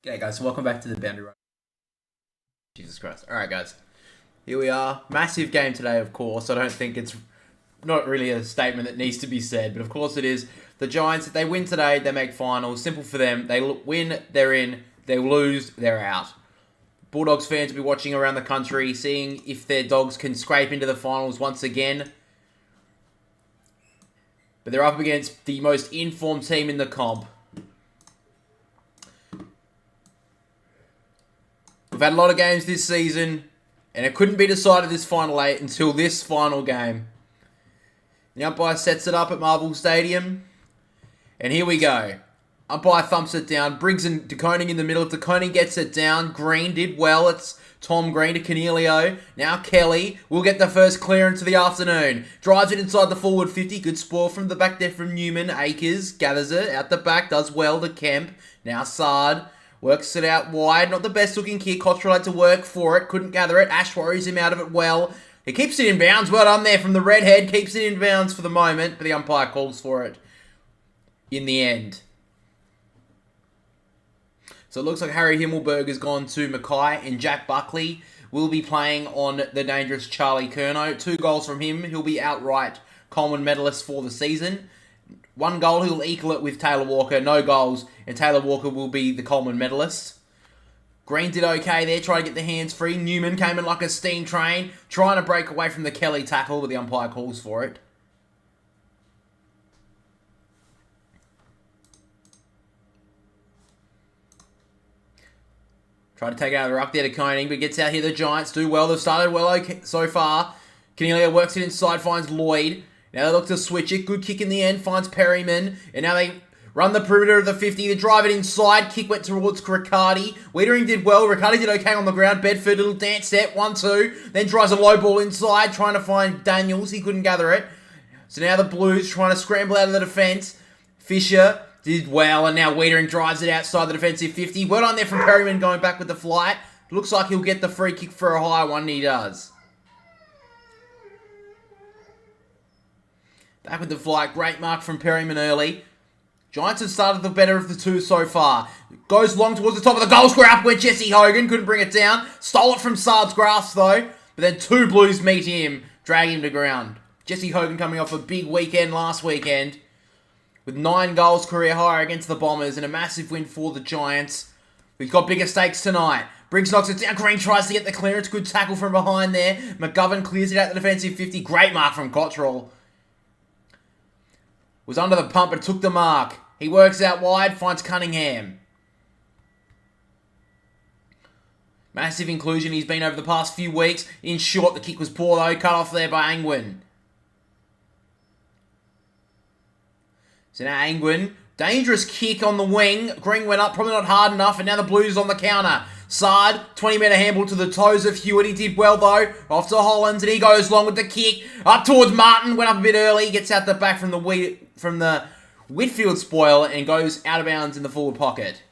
G'day guys, welcome back to the Boundary Run. Jesus Christ. Alright guys, here we are. Massive game today, of course. I don't think it's not really a statement that needs to be said, but of course it is. The Giants, if they win today, they make finals. Simple for them. They win, they're in. They lose, they're out. Bulldogs fans will be watching around the country, seeing if their dogs can scrape into the finals once again. But they're up against the most informed team in the comp. We've had a lot of games this season, and it couldn't be decided this final 8 until this final game. The umpire sets it up at Marvel Stadium, and here we go. Umpire thumps it down. Briggs and De Koning in the middle. De Koning gets it down. Green did well. It's Tom Green to Cornelio. Now Kelly will get the first clearance of the afternoon. Drives it inside the forward 50. Good spoil from the back there from Newman. Akers gathers it out the back. Does well to Kemp. Now Sard. Works it out wide. Not the best looking kick. Cottrell had to work for it. Couldn't gather it. Ash worries him out of it well. He keeps it in bounds. Well done there from the redhead. Keeps it in bounds for the moment. But the umpire calls for it in the end. So it looks like Harry Himmelberg has gone to Mackay, and Jack Buckley will be playing on the dangerous Charlie Curnow. 2 goals from him. He'll be outright Coleman medalist for the season. 1 goal, he'll equal it with Taylor Walker. No goals, and Taylor Walker will be the Coleman medalist. Green did okay there, trying to get the hands free. Newman came in like a steam train, trying to break away from the Kelly tackle, but the umpire calls for it. Try to take out the ruck there to Koning, but gets out here. The Giants do well. They've started well okay so far. Cornelio works it inside, finds Lloyd. Now they look to switch it. Good kick in the end. Finds Perryman. And now they run the perimeter of the 50. They drive it inside. Kick went towards Riccardi. Wiedering did well. Riccardi did okay on the ground. Bedford, little dance set. 1-2. Then tries a low ball inside. Trying to find Daniels. He couldn't gather it. So now the Blues trying to scramble out of the defence. Fisher did well. And now Wiedering drives it outside the defensive 50. Well done there from Perryman going back with the flight. Looks like he'll get the free kick for a high one. And he does. Back with the flight. Great mark from Perryman early. Giants have started the better of the two so far. Goes long towards the top of the goal square. Up went Jesse Hogan. Couldn't bring it down. Stole it from Sard's grasp though. But then 2 Blues meet him. Drag him to ground. Jesse Hogan coming off a big weekend last weekend. With 9 goals career high against the Bombers. And a massive win for the Giants. We've got bigger stakes tonight. Briggs knocks it down. Green tries to get the clearance. Good tackle from behind there. McGovern clears it out the defensive 50. Great mark from Cottrell. Was under the pump but took the mark. He works out wide, finds Cunningham. Massive inclusion he's been over the past few weeks. In short, the kick was poor though, cut off there by Angwin. So now Angwin, dangerous kick on the wing. Green went up, probably not hard enough, and now the Blues on the counter. Sard, 20-metre handball to the toes of Hewitt. He did well, though. Off to Hollands, and he goes long with the kick. Up towards Martin. Went up a bit early. Gets out the back from the Whitfield spoil and goes out of bounds in the forward pocket.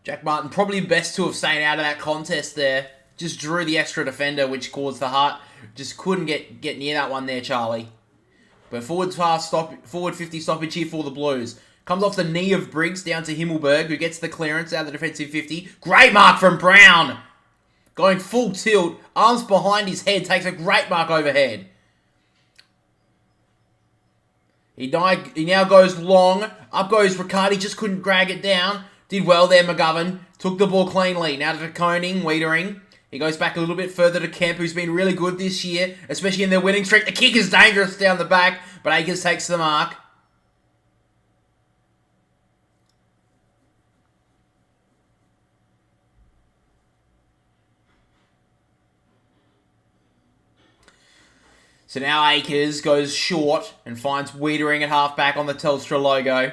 Jack Martin probably best to have stayed out of that contest there. Just drew the extra defender, which caused the heart. Just couldn't get near that one there, Charlie. But forward 50 stoppage here for the Blues. Comes off the knee of Briggs down to Himmelberg, who gets the clearance out of the defensive 50. Great mark from Brown. Going full tilt, arms behind his head, takes a great mark overhead. He now goes long. Up goes Riccardi, just couldn't drag it down. Did well there, McGovern. Took the ball cleanly. Now to Koning, Wiedering. He goes back a little bit further to Kemp, who's been really good this year, especially in their winning streak. The kick is dangerous down the back, but Akers takes the mark. So now Akers goes short and finds Wiedering at halfback on the Telstra logo.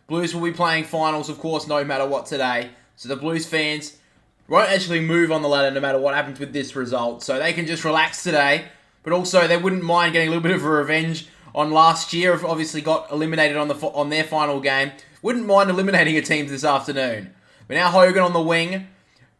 Blues will be playing finals, of course, no matter what today. So the Blues fans won't actually move on the ladder no matter what happens with this result. So they can just relax today. But also, they wouldn't mind getting a little bit of a revenge on last year. Obviously got eliminated on their final game. Wouldn't mind eliminating a team this afternoon. But now Hogan on the wing.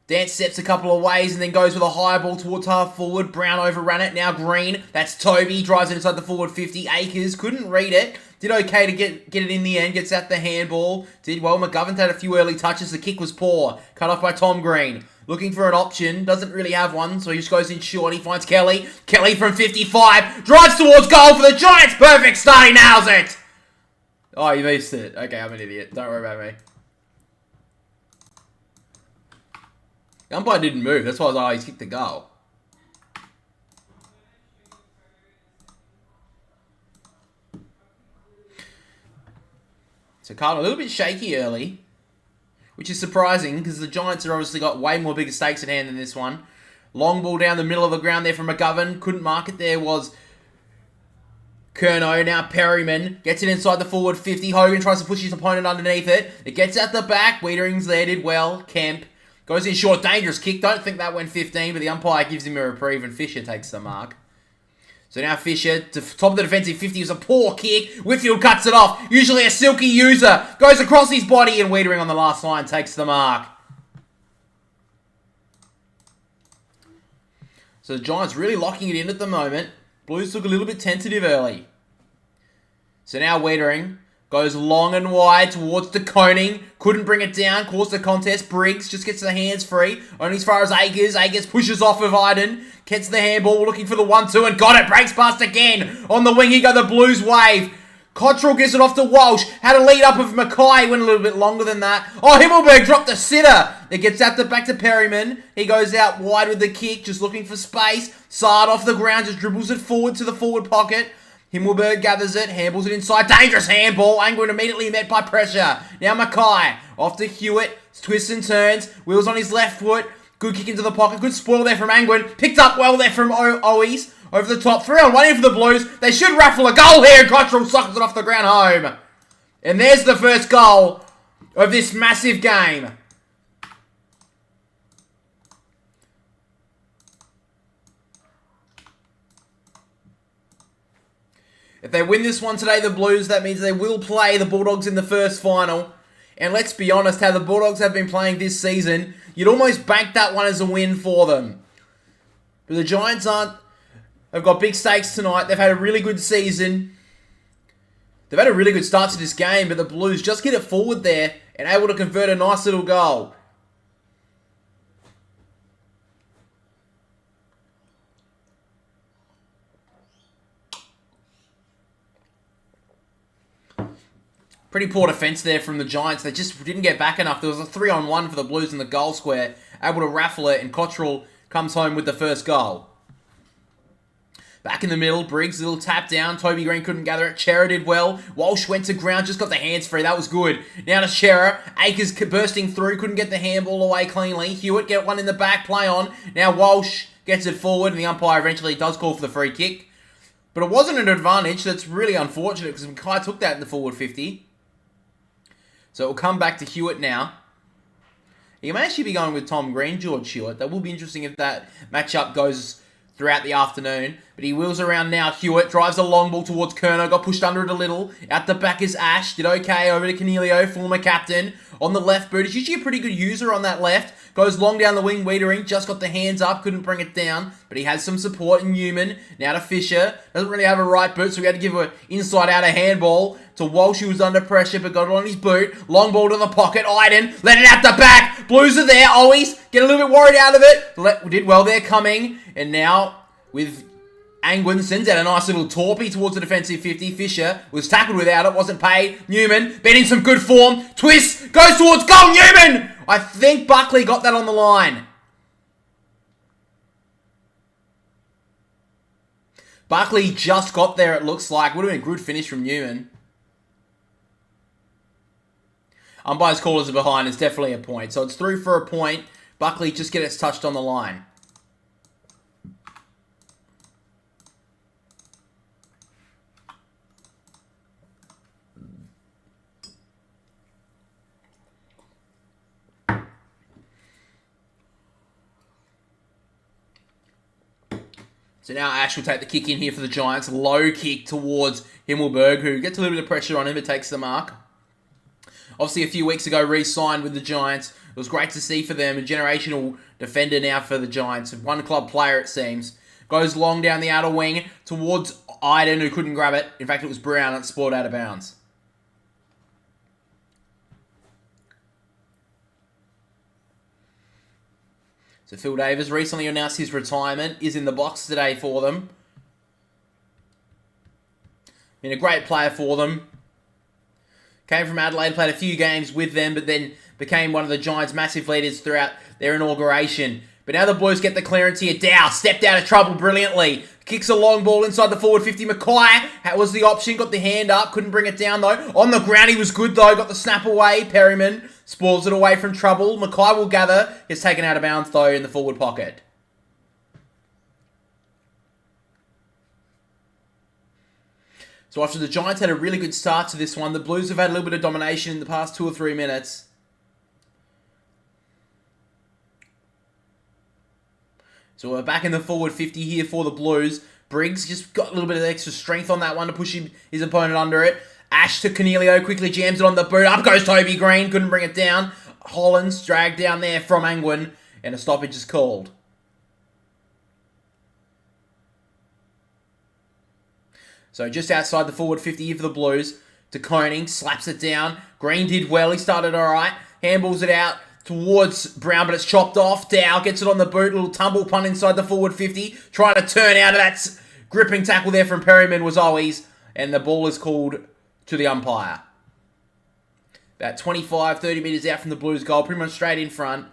Dance steps a couple of ways and then goes with a high ball towards half forward. Brown overran it. Now Green. That's Toby. Drives it inside the forward 50. Akers couldn't read it. Did okay to get it in the end. Gets out the handball. Did well. McGovern had a few early touches. The kick was poor. Cut off by Tom Green. Looking for an option. Doesn't really have one. So he just goes in short. He finds Kelly. Kelly from 55. Drives towards goal for the Giants. Perfect start. He nails it. Oh, you missed it. Okay, I'm an idiot. Don't worry about me. The umpire didn't move. That's why I was like, oh, he's kicked the goal. So Carlton a little bit shaky early, which is surprising because the Giants have obviously got way more bigger stakes at hand than this one. Long ball down the middle of the ground there from McGovern. Couldn't mark it there was Curnow. Now Perryman gets it inside the forward 50. Hogan tries to push his opponent underneath it. It gets out the back. Wiedering's there, did well. Kemp goes in short, dangerous kick. Don't think that went 15, but the umpire gives him a reprieve and Fisher takes the mark. So now Fisher, to top of the defensive 50, is a poor kick. Whitfield cuts it off. Usually a silky user. Goes across his body and Wiedering on the last line takes the mark. So the Giants really locking it in at the moment. Blues look a little bit tentative early. So now Wiedering goes long and wide towards the Koning. Couldn't bring it down. Caused the contest. Briggs just gets the hands free. Only as far as Akers. Akers pushes off of Iden. Gets the handball. Looking for the 1-2 and got it. Breaks past again. On the wing, he got the Blues wave. Cottrell gives it off to Walsh. Had a lead up of Mackay. Went a little bit longer than that. Oh, Himmelberg dropped the sitter. It gets out the back to Perryman. He goes out wide with the kick. Just looking for space. Sard off the ground. Just dribbles it forward to the forward pocket. Himmelberg gathers it, handballs it inside. Dangerous handball. Angwin immediately met by pressure. Now Mackay. Off to Hewitt. Twists and turns. Wheels on his left foot. Good kick into the pocket. Good spoil there from Angwin. Picked up well there from Owies. Over the top. 3-on-1 in for the Blues. They should raffle a goal here. Cottrell suckles it off the ground home. And there's the first goal of this massive game. If they win this one today, the Blues, that means they will play the Bulldogs in the first final. And let's be honest, how the Bulldogs have been playing this season, you'd almost bank that one as a win for them. But the Giants have got big stakes tonight. They've had a really good season. They've had a really good start to this game, but the Blues just get it forward there and able to convert a nice little goal. Pretty poor defense there from the Giants. They just didn't get back enough. There was a 3-on-1 for the Blues in the goal square. Able to raffle it, and Cottrell comes home with the first goal. Back in the middle, Briggs, little tap down. Toby Green couldn't gather it. Chera did well. Walsh went to ground, just got the hands free. That was good. Now to Chera. Akers bursting through, couldn't get the handball away cleanly. Hewitt get one in the back, play on. Now Walsh gets it forward, and the umpire eventually does call for the free kick. But it wasn't an advantage. That's really unfortunate because Mackay took that in the forward 50. So it will come back to Hewitt now. He may actually be going with Tom Green, George Hewitt. That will be interesting if that matchup goes throughout the afternoon. But he wheels around now. Hewitt drives a long ball towards Curnow. Got pushed under it a little. Out the back is Ash. Did okay over to Canelio, former captain. On the left boot. He's usually a pretty good user on that left. Goes long down the wing. Wiedering just got the hands up. Couldn't bring it down. But he has some support in Newman. Now to Fisher. Doesn't really have a right boot. So we had to give an inside out a handball to Walsh, who was under pressure, but got it on his boot. Long ball to the pocket. Iden, let it out the back. Blues are there. Always get a little bit worried out of it. Did well there coming. And now with Angwin sends out a nice little torpy towards the defensive 50. Fisher was tackled without it. Wasn't paid. Newman, been in some good form. Twist, goes towards goal. Newman! I think Buckley got that on the line. Buckley just got there, it looks like. Would have been a good finish from Newman. Umpire's call is a behind. It's definitely a point. So it's through for a point. Buckley just gets touched on the line. So now Ash will take the kick in here for the Giants. Low kick towards Himmelberg, who gets a little bit of pressure on him, but takes the mark. Obviously, a few weeks ago, re-signed with the Giants. It was great to see for them. A generational defender now for the Giants. One club player, it seems. Goes long down the outer wing towards Iden, who couldn't grab it. In fact, it was Brown that spoiled out of bounds. So Phil Davis recently announced his retirement. Is in the box today for them. Been a great player for them. Came from Adelaide, played a few games with them, but then became one of the Giants' massive leaders throughout their inauguration. But now the Blues get the clearance here. Dow stepped out of trouble brilliantly. Kicks a long ball inside the forward 50. Mackay was the option. Got the hand up. Couldn't bring it down, though. On the ground, he was good, though. Got the snap away. Perryman spoils it away from trouble. Mackay will gather. He's taken out of bounds, though, in the forward pocket. So after the Giants had a really good start to this one, the Blues have had a little bit of domination in the past 2 or 3 minutes. So we're back in the forward 50 here for the Blues. Briggs just got a little bit of extra strength on that one to push his opponent under it. Ash to Cornelio, quickly jams it on the boot. Up goes Toby Green, couldn't bring it down. Hollands dragged down there from Angwin, and a stoppage is called. So just outside the forward 50 here for the Blues. De Koning slaps it down. Green did well. He started all right. Handballs it out towards Brown, but it's chopped off. Dow gets it on the boot. Little tumble punt inside the forward 50. Trying to turn out of that gripping tackle there from Perryman was always. And the ball is called to the umpire. About 25, 30 metres out from the Blues goal. Pretty much straight in front.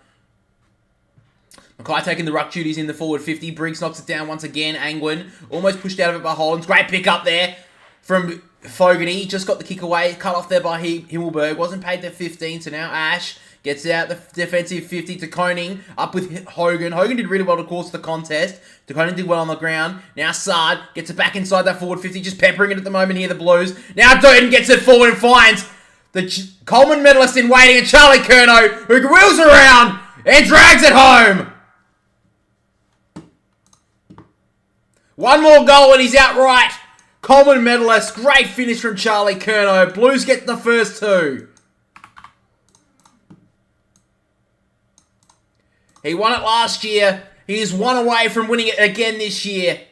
Mackay taking the ruck duties in the forward 50. Briggs knocks it down once again. Angwin almost pushed out of it by Hollands. Great pick up there from Fogarty. Just got the kick away. Cut off there by Himmelberg. Wasn't paid their 15, so now Ash gets out the defensive 50 to Koning. Up with Hogan. Hogan did really well to course the contest. De Koning did well on the ground. Now Sard gets it back inside that forward 50. Just peppering it at the moment here, the Blues. Now Durden gets it forward and finds the Coleman medalist in waiting. And Charlie Curnow, who wheels around and drags it home. One more goal and he's outright Coleman medalist. Great finish from Charlie Curnow. Blues get the first 2. He won it last year. He is 1 away from winning it again this year.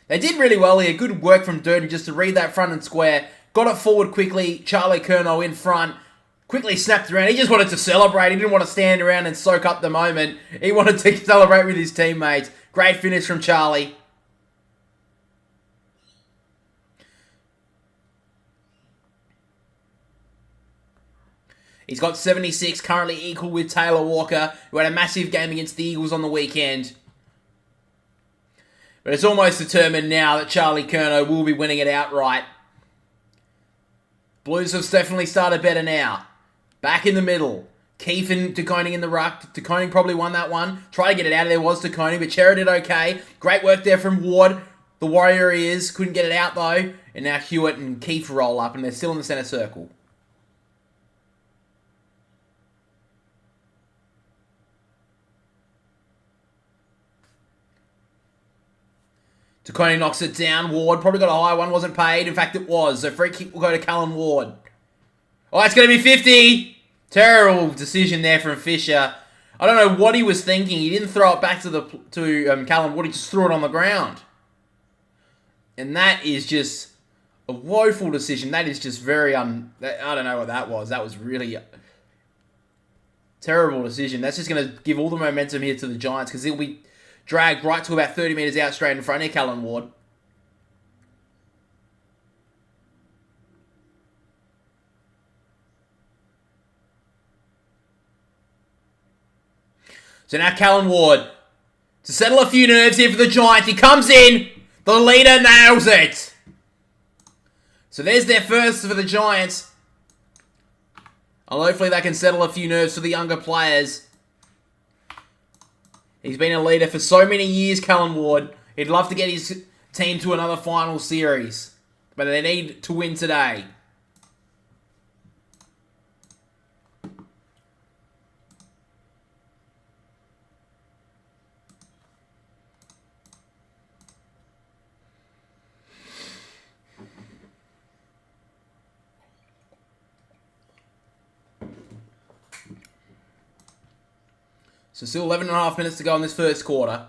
They did really well here. Good work from Durden just to read that front and square. Got it forward quickly. Charlie Curnow in front. Quickly snapped around. He just wanted to celebrate. He didn't want to stand around and soak up the moment. He wanted to celebrate with his teammates. Great finish from Charlie. He's got 76, currently equal with Taylor Walker, who had a massive game against the Eagles on the weekend. But it's almost determined now that Charlie Curnow will be winning it outright. Blues have definitely started better now. Back in the middle. Keefe and De Koning in the ruck. De Koning probably won that one. Tried to get it out of there was De Koning, but Chera did okay. Great work there from Ward. The warrior he is. Couldn't get it out though. And now Hewitt and Keefe roll up and they're still in the centre circle. De Koning knocks it down. Ward probably got a high one. Wasn't paid. In fact, it was. So free kick will go to Callum Ward. Oh, it's going to be 50. Terrible decision there from Fisher. I don't know what he was thinking. He didn't throw it back to Callum Ward. He just threw it on the ground. And that is just a woeful decision. That is just very I don't know what that was. That was really a terrible decision. That's just going to give all the momentum here to the Giants because he'll be dragged right to about 30 metres out straight in front of Callum Ward. So now Callum Ward, to settle a few nerves here for the Giants, he comes in, the leader nails it. So there's their first for the Giants. And hopefully they can settle a few nerves for the younger players. He's been a leader for so many years, Callum Ward. He'd love to get his team to another final series. But they need to win today. So still 11 and a half minutes to go in this first quarter.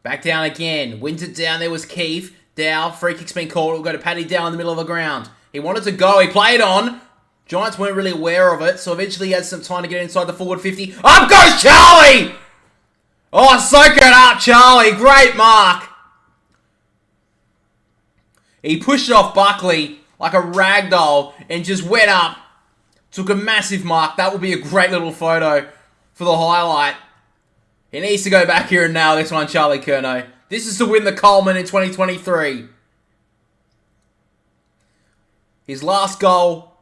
Back down again. Wins it down. There was Keith. Dow. Free kick's been called. It'll go to Paddy Dow in the middle of the ground. He wanted to go. He played on. Giants weren't really aware of it, so eventually he had some time to get inside the forward 50. Up goes Charlie! Oh, soak it up, Charlie. Great mark. He pushed it off Buckley like a ragdoll and just went up. Took a massive mark. That will be a great little photo for the highlight. He needs to go back here and nail this one, Charlie Curnow. This is to win the Coleman in 2023. His last goal,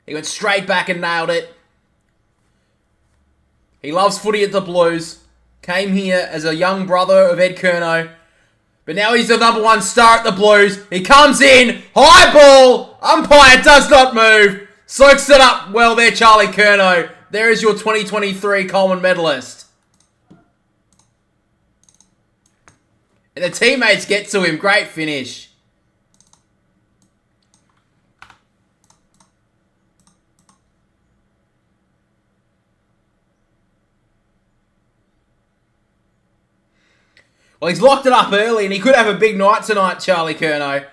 he went straight back and nailed it. He loves footy at the Blues. Came here as a young brother of Ed Curnow. But now he's the number one star at the Blues. He comes in, high ball, umpire does not move. Soaks it up well there, Charlie Curnow. There is your 2023 Coleman medalist. And the teammates get to him. Great finish. Well, he's locked it up early, and he could have a big night tonight, Charlie Curnow.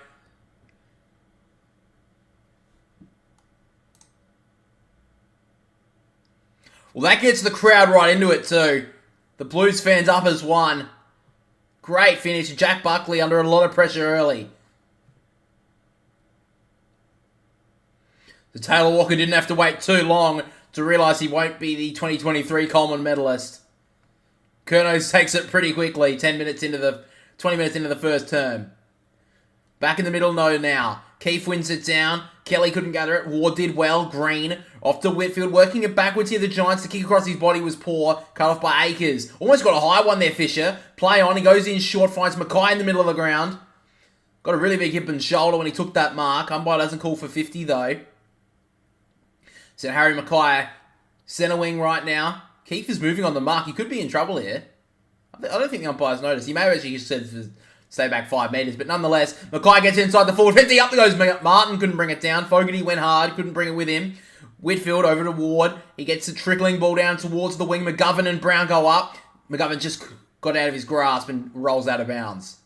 Well, that gets the crowd right into it too. The Blues fans up as one. Great finish. Jack Buckley under a lot of pressure early. So Taylor Walker didn't have to wait too long to realise he won't be the 2023 Coleman medalist. Curnow takes it pretty quickly, 20 minutes into the first term. Back in the middle, no now. Keith wins it down. Kelly couldn't gather it. Ward did well. Green off to Whitfield. Working it backwards here. The Giants. The kick across his body was poor. Cut off by Akers. Almost got a high one there, Fisher. Play on. He goes in short. Finds Mackay in the middle of the ground. Got a really big hip and shoulder when he took that mark. Umpire doesn't call for 50 though. So Harry Mackay, centre wing right now. Keith is moving on the mark. He could be in trouble here. I don't think the umpire's noticed. He may have actually just said to stay back 5 metres. But nonetheless, Mackay gets inside the forward 50. Up goes Martin. Couldn't bring it down. Fogarty went hard. Couldn't bring it with him. Whitfield over to Ward. He gets a trickling ball down towards the wing. McGovern and Brown go up. McGovern just got out of his grasp and rolls out of bounds.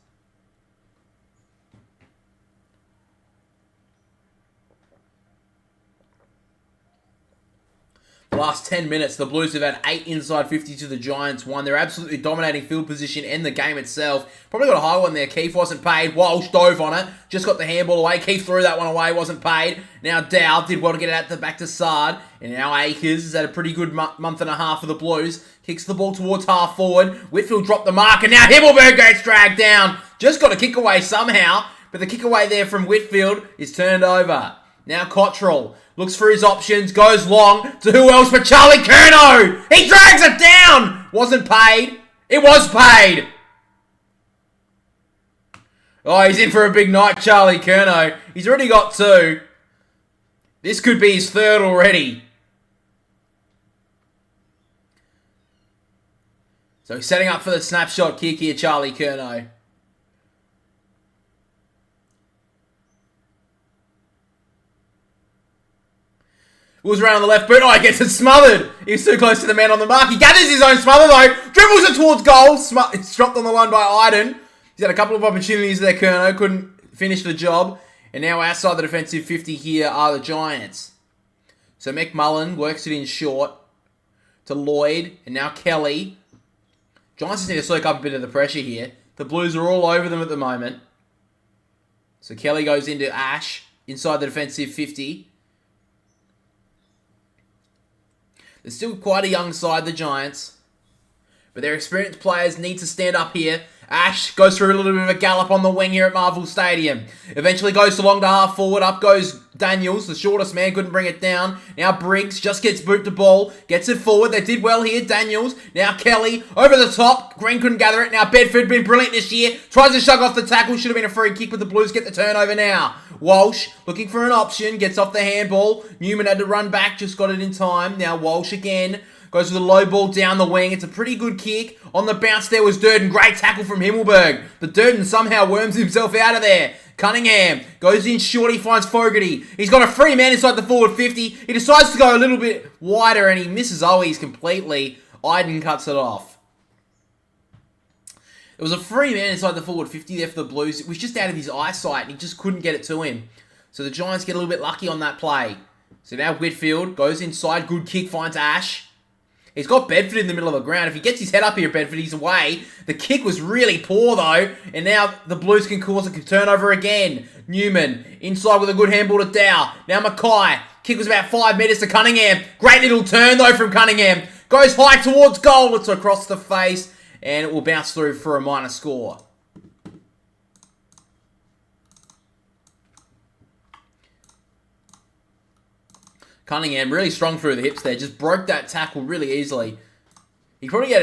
The last 10 minutes, the Blues have had 8 inside 50 to the Giants 1. They're absolutely dominating field position and the game itself. Probably got a high one there. Keith wasn't paid. Walsh dove on it. Just got the handball away. Keith threw that one away. Wasn't paid. Now Dow did well to get it out the back to Sard. And now Akers has had a pretty good month and a half for the Blues. Kicks the ball towards half forward. Whitfield dropped the mark. And now Himmelberg gets dragged down. Just got a kick away somehow. But the kick away there from Whitfield is turned over. Now Cottrell looks for his options, goes long to who else but Charlie Curnow. He drags it down. Wasn't paid. It was paid. Oh, he's in for a big night, Charlie Curnow. He's already got 2. This could be his 3rd already. So he's setting up for the snapshot kick here, Charlie Curnow. Wheels around on the left boot. Oh, he gets it smothered. He's too close to the man on the mark. He gathers his own smother, though. Dribbles it towards goal. It's dropped on the line by Iden. He's had a couple of opportunities there, Curnow. Couldn't finish the job. And now outside the defensive 50 here are the Giants. So McMullen works it in short to Lloyd. And now Kelly. Giants just need to soak up a bit of the pressure here. The Blues are all over them at the moment. So Kelly goes into Ash inside the defensive 50. They're still quite a young side, the Giants. But their experienced players need to stand up here. Ash goes through a little bit of a gallop on the wing here at Marvel Stadium. Eventually goes along to half forward. Up goes Daniels, the shortest man, couldn't bring it down. Now Briggs just gets boot the ball. Gets it forward. They did well here. Daniels. Now Kelly over the top. Green couldn't gather it. Now Bedford been brilliant this year. Tries to shug off the tackle. Should have been a free kick, but the Blues get the turnover now. Walsh looking for an option. Gets off the handball. Newman had to run back. Just got it in time. Now Walsh again. Goes with a low ball down the wing. It's a pretty good kick. On the bounce there was Durden. Great tackle from Himmelberg. But Durden somehow worms himself out of there. Cunningham goes in short. He finds Fogarty. He's got a free man inside the forward 50. He decides to go a little bit wider and he misses Owies completely. Iden cuts it off. It was a free man inside the forward 50 there for the Blues. It was just out of his eyesight and he just couldn't get it to him. So the Giants get a little bit lucky on that play. So now Whitfield goes inside. Good kick, finds Ash. He's got Bedford in the middle of the ground. If he gets his head up here, Bedford, he's away. The kick was really poor, though. And now the Blues can cause a turnover again. Newman, inside with a good handball to Dow. Now Mackay. Kick was about 5 metres to Cunningham. Great little turn, though, from Cunningham. Goes high towards goal. It's across the face. And it will bounce through for a minor score. Cunningham really strong through the hips there. Just broke that tackle really easily. He probably had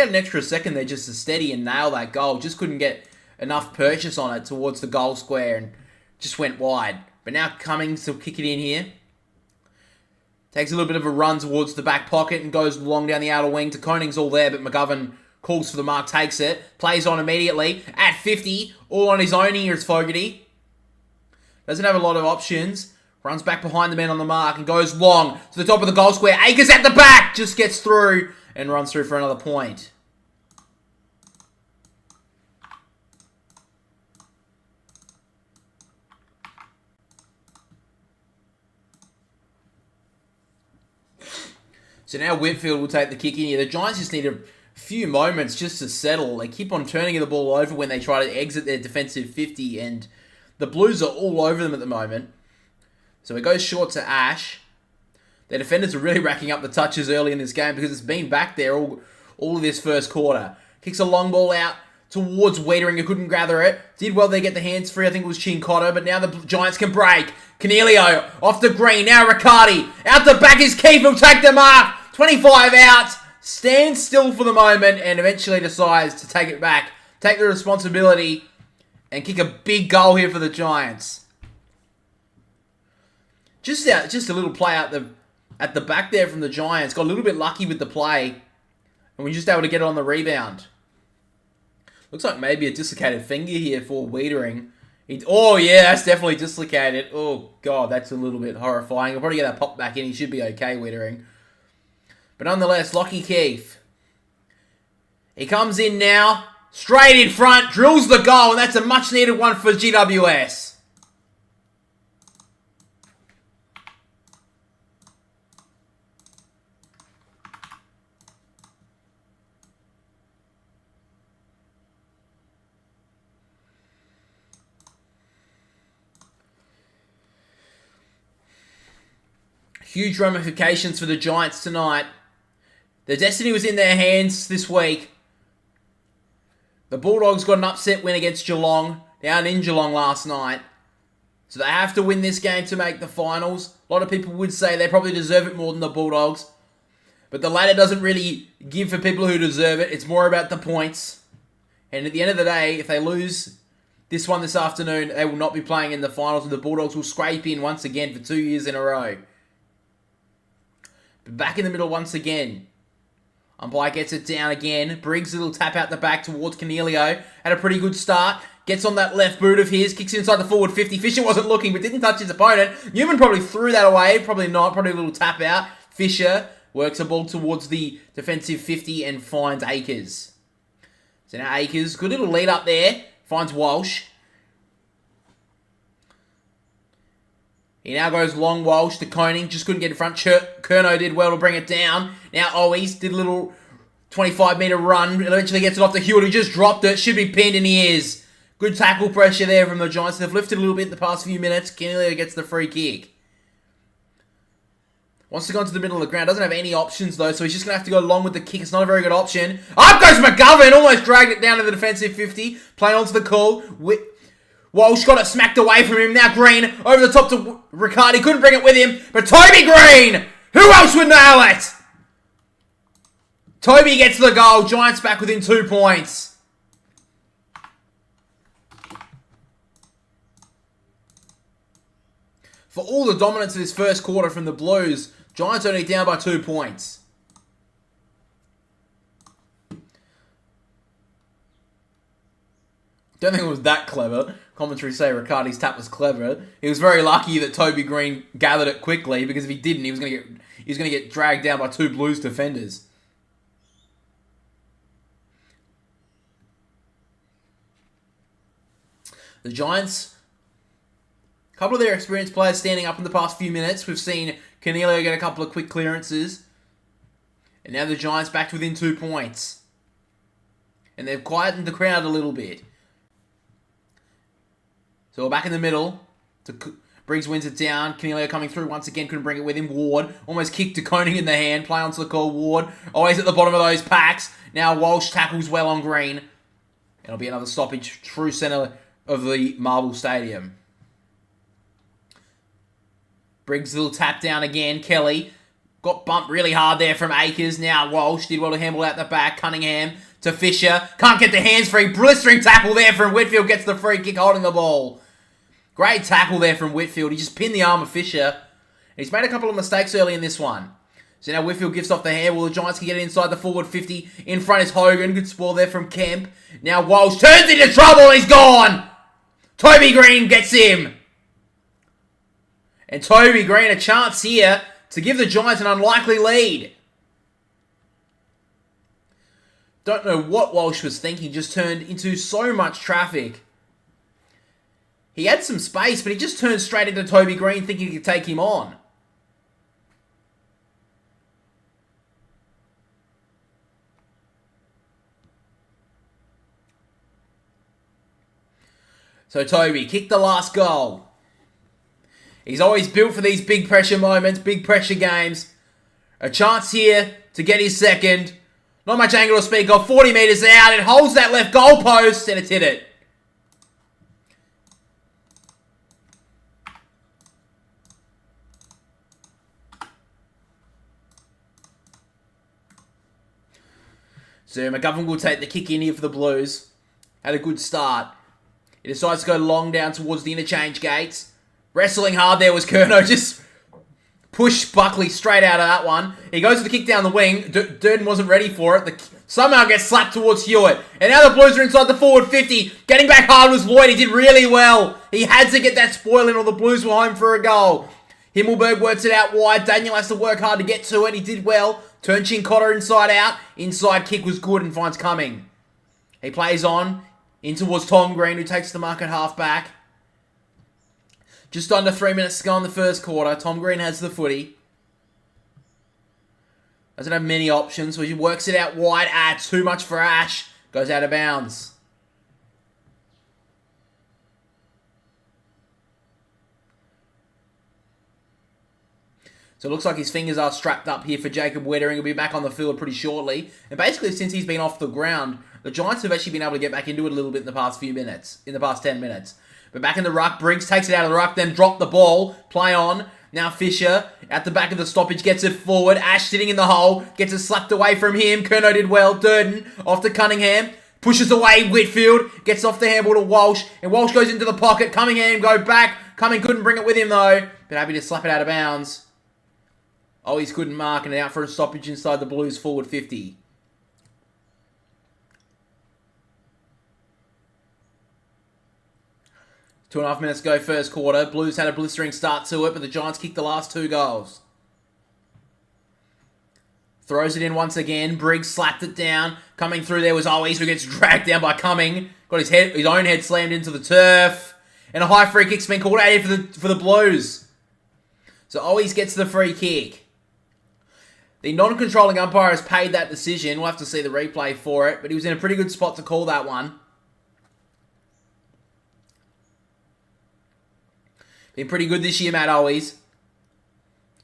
an extra second there just to steady and nail that goal. Just couldn't get enough purchase on it towards the goal square and just went wide. But now Cummings will kick it in here. Takes a little bit of a run towards the back pocket and goes long down the outer wing to Koning's all there, but McGovern calls for the mark, takes it, plays on immediately at 50, all on his own here is Fogarty. Doesn't have a lot of options. Runs back behind the man on the mark and goes long to the top of the goal square. Akers at the back, just gets through and runs through for another point. So now Whitfield will take the kick in here. The Giants just need a few moments just to settle. They keep on turning the ball over when they try to exit their defensive 50 and the Blues are all over them at the moment. So it goes short to Ash. Their defenders are really racking up the touches early in this game because it's been back there all of this first quarter. Kicks a long ball out towards Wiedering, who couldn't gather it. Did well there, get the hands free. I think it was Chincotta, but now the Giants can break. Cornelio off the green. Now Riccardi. Out the back is Keefe. He'll take the mark. 25 out. Stands still for the moment and eventually decides to take it back. Take the responsibility and kick a big goal here for the Giants. Just a little play out at the back there from the Giants. Got a little bit lucky with the play. And we're just able to get it on the rebound. Looks like maybe a dislocated finger here for Wiedering. Oh, yeah, that's definitely dislocated. Oh, God, that's a little bit horrifying. He'll probably get that popped back in. He should be okay, Wiedering. But nonetheless, Lockie Keefe. He comes in now. Straight in front. Drills the goal. And that's a much-needed one for GWS. Huge ramifications for the Giants tonight. The destiny was in their hands this week. The Bulldogs got an upset win against Geelong, down in Geelong last night. So they have to win this game to make the finals. A lot of people would say they probably deserve it more than the Bulldogs. But the ladder doesn't really give for people who deserve it. It's more about the points. And at the end of the day, if they lose this one this afternoon, they will not be playing in the finals. And the Bulldogs will scrape in once again for 2 years in a row. Back in the middle once again. Umpire gets it down again. Briggs, a little tap out the back towards Cornelio. Had a pretty good start. Gets on that left boot of his. Kicks inside the forward 50. Fisher wasn't looking, but didn't touch his opponent. Newman probably threw that away. Probably not. Probably a little tap out. Fisher works a ball towards the defensive 50 and finds Akers. So now Akers, good little lead up there. Finds Walsh. He now goes long Walsh to Koning. Just couldn't get in front. Curnow did well to bring it down. Now Owies did a little 25-metre run. Eventually gets it off to Hewitt, who just dropped it. Should be pinned, and he is. Good tackle pressure there from the Giants. They've lifted a little bit the past few minutes. Cornelio gets the free kick. Wants to go into the middle of the ground. Doesn't have any options, though, so he's just going to have to go long with the kick. It's not a very good option. Up goes McGovern. Almost dragged it down to the defensive 50. Playing onto the call. Walsh got it smacked away from him. Now Green over the top to Riccardi. Couldn't bring it with him. But Toby Green! Who else would nail it? Toby gets the goal. Giants back within 2 points. For all the dominance of this first quarter from the Blues, Giants only down by 2 points. Don't think it was that clever. Commentary say Riccardi's tap was clever. He was very lucky that Toby Green gathered it quickly, because if he didn't, he was going to get dragged down by 2 Blues defenders. The Giants, a couple of their experienced players standing up in the past few minutes. We've seen Canelio get a couple of quick clearances. And now the Giants back to within 2 points. And they've quietened the crowd a little bit. So we're back in the middle. Briggs wins it down. Canelio coming through once again. Couldn't bring it with him. Ward almost kicked de Koning in the hand. Play onto the call. Ward always at the bottom of those packs. Now Walsh tackles well on Green. It'll be another stoppage. True centre of the Marvel Stadium. Briggs' little tap down again. Kelly got bumped really hard there from Akers. Now Walsh did well to handle out the back. Cunningham to Fisher. Can't get the hands free. Blistering tackle there from Whitfield. Gets the free kick holding the ball. Great tackle there from Whitfield. He just pinned the arm of Fisher. He's made a couple of mistakes early in this one. So now Whitfield gives off the handball. The Giants can get it inside the forward 50. In front is Hogan. Good spoil there from Kemp. Now Walsh turns into trouble. He's gone. Toby Green gets him. And Toby Green, a chance here to give the Giants an unlikely lead. Don't know what Walsh was thinking. Just turned into so much traffic. He had some space, but he just turned straight into Toby Green thinking he could take him on. So Toby kicked the last goal. He's always built for these big pressure moments, big pressure games. A chance here to get his second. Not much angle to speak of. 40 metres out. It holds that left goal post and it's hit it. So McGovern will take the kick in here for the Blues. Had a good start. He decides to go long down towards the interchange gates. Wrestling hard there was Curnow. Just pushed Buckley straight out of that one. He goes to the kick down the wing. Durden wasn't ready for it. Somehow gets slapped towards Hewitt. And now the Blues are inside the forward 50. Getting back hard was Lloyd. He did really well. He had to get that spoil in or the Blues were home for a goal. Himmelberg works it out wide. Daniel has to work hard to get to it. He did well. Turn Chincotta inside out. Inside kick was good and finds Cumming. He plays on in towards Tom Green, who takes the mark at half back. Just under 3 minutes to go in the first quarter. Tom Green has the footy. Doesn't have many options, so he works it out wide. Too much for Ash. Goes out of bounds. So it looks like his fingers are strapped up here for Jacob Wettering. He'll be back on the field pretty shortly. And basically, since he's been off the ground, the Giants have actually been able to get back into it a little bit in the past few minutes. In the past 10 minutes. But back in the ruck, Briggs takes it out of the ruck, then drop the ball. Play on. Now Fisher, at the back of the stoppage, gets it forward. Ash sitting in the hole, gets it slapped away from him. Curnow did well. Durden, off to Cunningham. Pushes away Whitfield, gets off the handball to Walsh. And Walsh goes into the pocket. Cunningham go back. Cumming couldn't bring it with him though. But happy to slap it out of bounds. Always couldn't mark and out for a stoppage inside the Blues forward 50. Two and a half minutes to go first quarter. Blues had a blistering start to it, but the Giants kicked the last 2 goals. Throws it in once again. Briggs slapped it down. Coming through there was Always, who gets dragged down by Cumming. Got his own head slammed into the turf. And a high free kick's been called out here for the Blues. So Always gets the free kick. The non-controlling umpire has paid that decision. We'll have to see the replay for it, but he was in a pretty good spot to call that one. Been pretty good this year, Matt Always.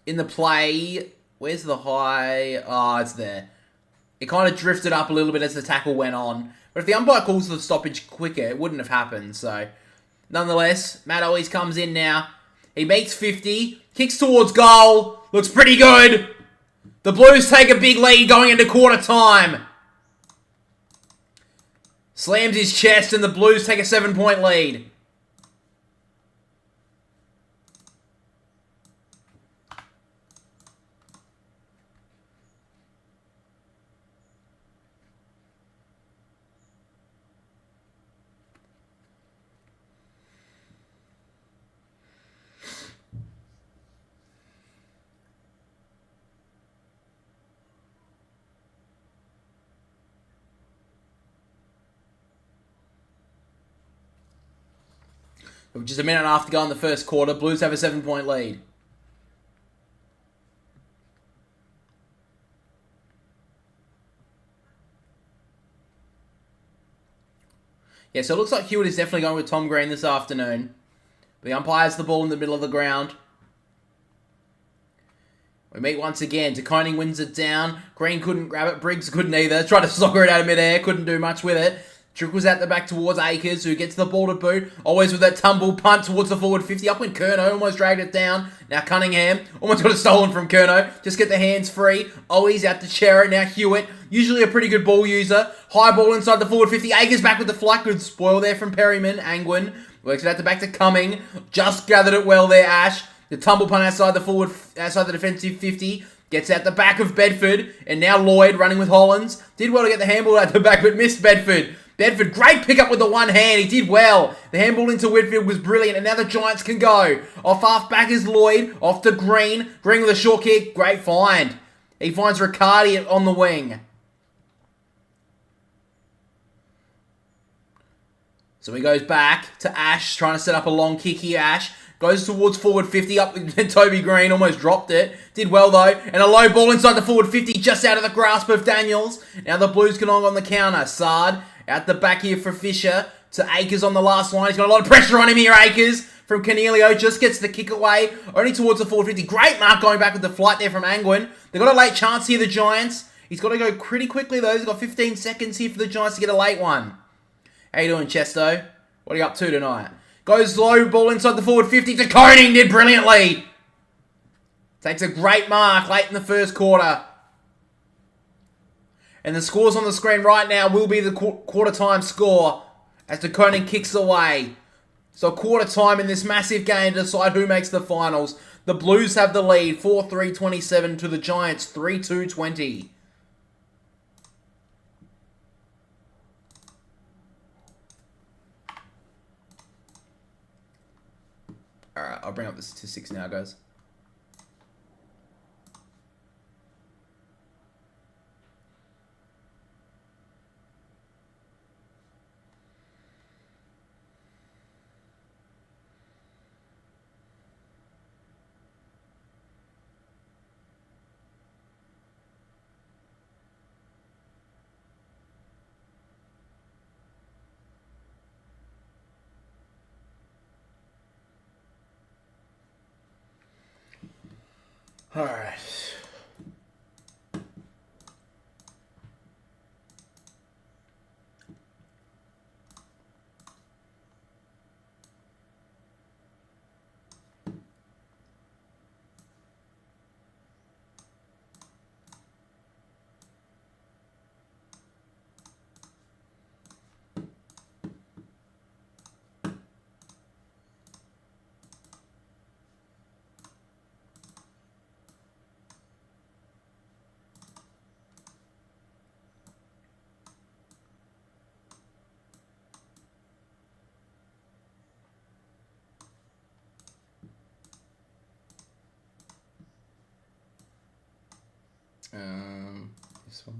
In the play, where's the high? Oh, it's there. It kind of drifted up a little bit as the tackle went on. But if the umpire calls the stoppage quicker, it wouldn't have happened. So, nonetheless, Matt Always comes in now. He makes 50, kicks towards goal. Looks pretty good. The Blues take a big lead going into quarter time. Slams his chest and the Blues take a 7-point lead. With just a minute and a half to go in the first quarter, Blues have a 7-point lead. Yeah, so it looks like Hewitt is definitely going with Tom Green this afternoon. The umpire has the ball in the middle of the ground. We meet once again. DeConing wins it down. Green couldn't grab it. Briggs couldn't either. Tried to soccer it out of midair. Couldn't do much with it. Trickles out the back towards Akers, who gets the ball to boot. Always with that tumble punt towards the forward 50. Up went Curnow. Almost dragged it down. Now Cunningham. Almost got it stolen from Curnow. Just get the hands free. Always out to Chera. Now Hewitt. Usually a pretty good ball user. High ball inside the forward 50. Akers back with the flight. Good spoil there from Perryman. Angwin. Works it out the back to Cumming. Just gathered it well there, Ash. The tumble punt outside the defensive 50. Gets out the back of Bedford. And now Lloyd running with Hollins. Did well to get the handball out the back, but missed Bedford. Bedford, great pickup with the one hand. He did well. The handball into Whitfield was brilliant. And now the Giants can go. Off half back is Lloyd. Off to Green. Green with a short kick. Great find. He finds Riccardi on the wing. So he goes back to Ash, trying to set up a long kick here. Ash goes towards forward 50, up with Toby Green, almost dropped it. Did well though, and a low ball inside the forward 50, just out of the grasp of Daniels. Now the Blues can on the counter. Sard out the back here for Fisher, to Akers on the last line. He's got a lot of pressure on him here, Akers. From Cornelio, just gets the kick away, only towards the forward 50. Great mark going back with the flight there from Angwin. They've got a late chance here, the Giants. He's got to go pretty quickly though. He's got 15 seconds here for the Giants to get a late one. How you doing, Chesto? What are you up to tonight? Goes low, ball inside the forward 50 to Koning, did brilliantly. Takes a great mark late in the first quarter. And the scores on the screen right now will be the quarter time score as the Koning kicks away. So quarter time in this massive game to decide who makes the finals. The Blues have the lead, 4-3-27 to the Giants, 3-2-20. Alright, I'll bring up the statistics now, guys. Alright. This one.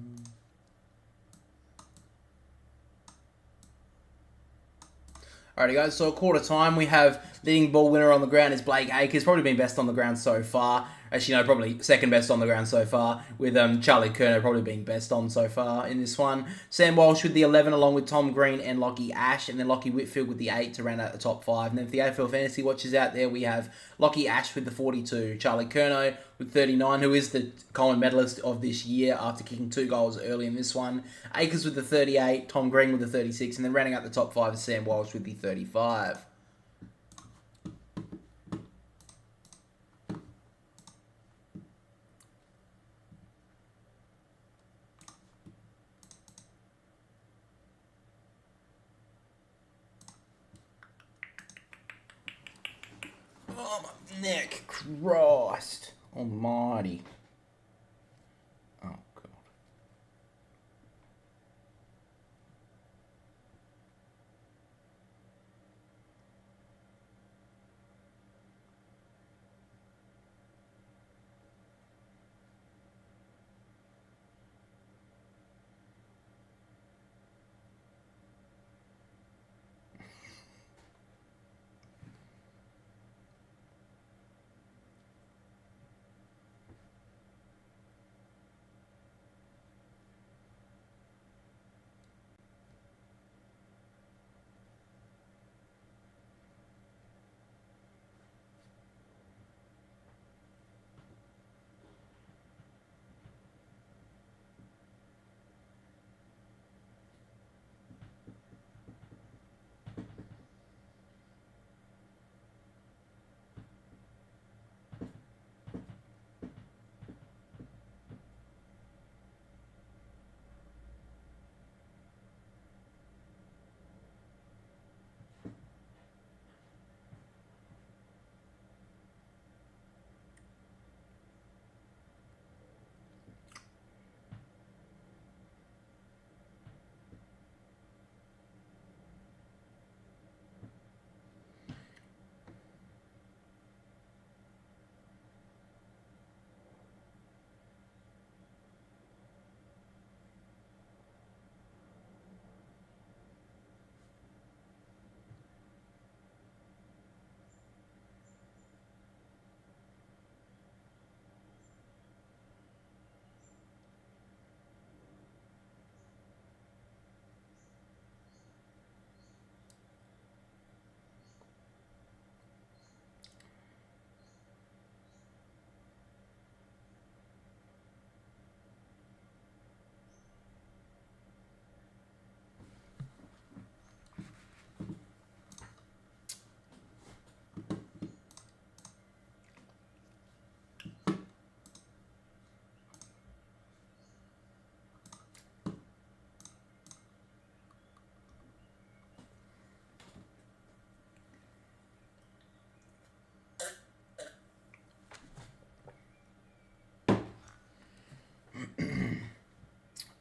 Alrighty guys, so quarter time we have leading ball winner on the ground is Blake Akers, probably been best on the ground so far. Actually, no, probably second best on the ground so far, with Charlie Curnow probably being best on so far in this one. Sam Walsh with the 11 along with Tom Green and Lockie Ash, and then Lockie Whitfield with the 8 to round out the top 5. And then for the AFL Fantasy Watchers out there, we have Lockie Ash with the 42, Charlie Curnow with 39, who is the Coleman medalist of this year after kicking 2 goals early in this one. Akers with the 38, Tom Green with the 36, and then rounding out the top 5 is Sam Walsh with the 35. Oh, my neck. Christ almighty. Oh, God.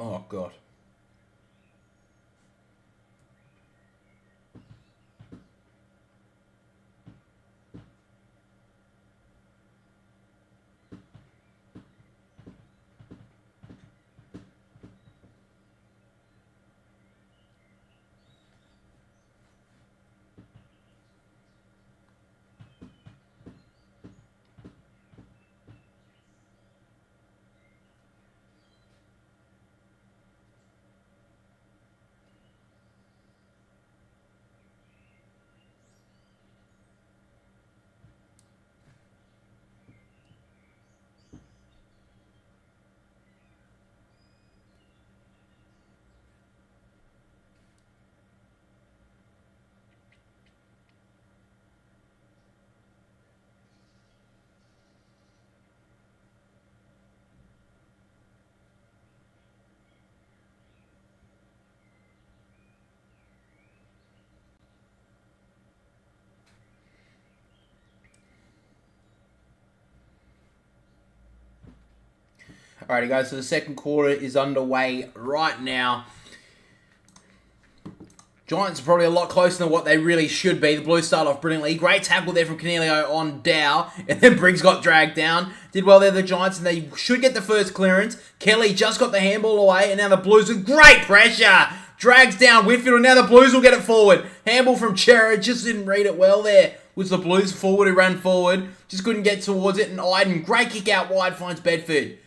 Oh, God. Alrighty, guys, so the second quarter is underway right now. Giants are probably a lot closer than what they really should be. The Blues start off brilliantly. Great tackle there from Cornelio on Dow. And then Briggs got dragged down. Did well there, the Giants, and they should get the first clearance. Kelly just got the handball away, and now the Blues with great pressure. Drags down Whitfield, and now the Blues will get it forward. Handball from Chera, just didn't read it well there. Was the Blues forward who ran forward. Just couldn't get towards it, and Iden, great kick out wide, finds Bedford.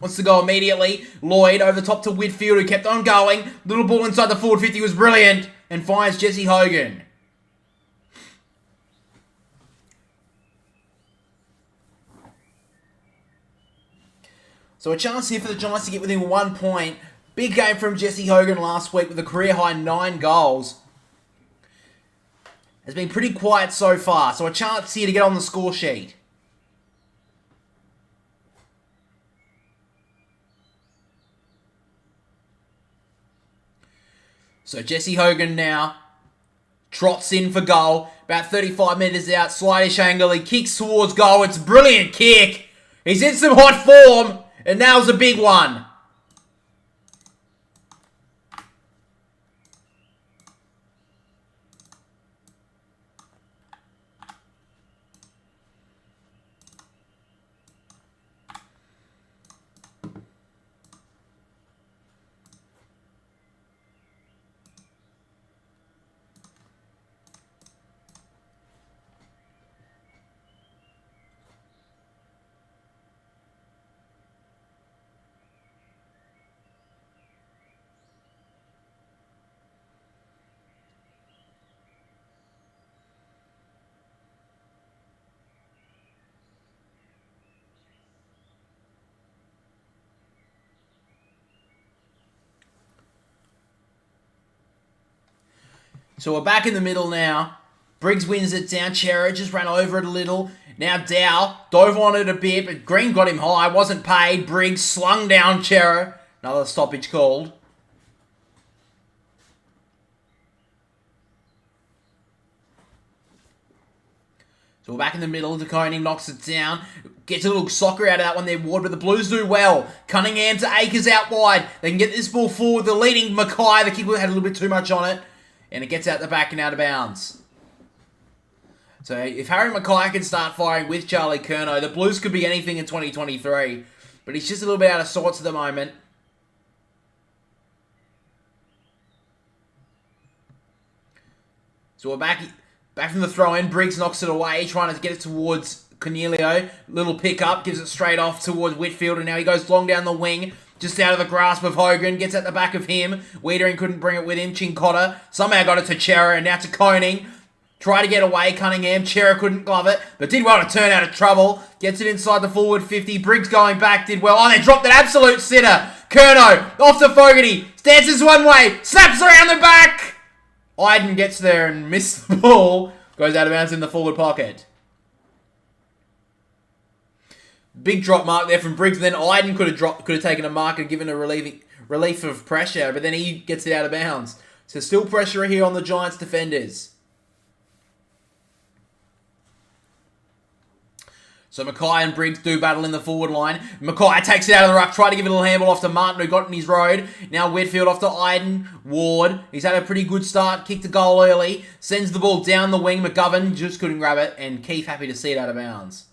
Wants to go immediately. Lloyd over the top to Whitfield, who kept on going. Little ball inside the forward 50 was brilliant. And finds Jesse Hogan. So a chance here for the Giants to get within 1 point. Big game from Jesse Hogan last week with a career-high 9 goals. Has been pretty quiet so far. So a chance here to get on the score sheet. So Jesse Hogan now trots in for goal. About 35 metres out. Slightish angle. He kicks towards goal. It's a brilliant kick. He's in some hot form. And now's a big one. So we're back in the middle now. Briggs wins it down. Chera just ran over it a little. Now Dow dove on it a bit, but Green got him high. Wasn't paid. Briggs slung down Chera. Another stoppage called. So we're back in the middle. DeConey knocks it down. Gets a little soccer out of that one there, Ward, but the Blues do well. Cunningham to Akers out wide. They can get this ball forward. The leading Mackay. The kick had a little bit too much on it. And it gets out the back and out of bounds. So if Harry Mackay can start firing with Charlie Curnow, the Blues could be anything in 2023. But he's just a little bit out of sorts at the moment. So we're back from the throw-in. Briggs knocks it away, trying to get it towards Cornelio. Little pick-up, gives it straight off towards Whitfield. And now he goes long down the wing. Just out of the grasp of Hogan. Gets at the back of him. Wiedering couldn't bring it with him. Chincotta somehow got it to Chera. And now to Koning. Try to get away. Cunningham. Chera couldn't glove it. But did well to turn out of trouble. Gets it inside the forward 50. Briggs going back. Did well. Oh, they dropped an absolute sitter. Curnow. Off to Fogarty. Stances one way. Slaps around the back. Iden gets there and missed the ball. Goes out of bounds in the forward pocket. Big drop mark there from Briggs. Then Iden could have taken a mark and given a relief of pressure, but then he gets it out of bounds. So still pressure here on the Giants defenders. So Mackay and Briggs do battle in the forward line. Mackay takes it out of the ruck, tried to give it a little handball off to Martin, who got in his road. Now Whitfield off to Iden. Ward, he's had a pretty good start, kicked a goal early, sends the ball down the wing. McGovern just couldn't grab it, and Keith happy to see it out of bounds.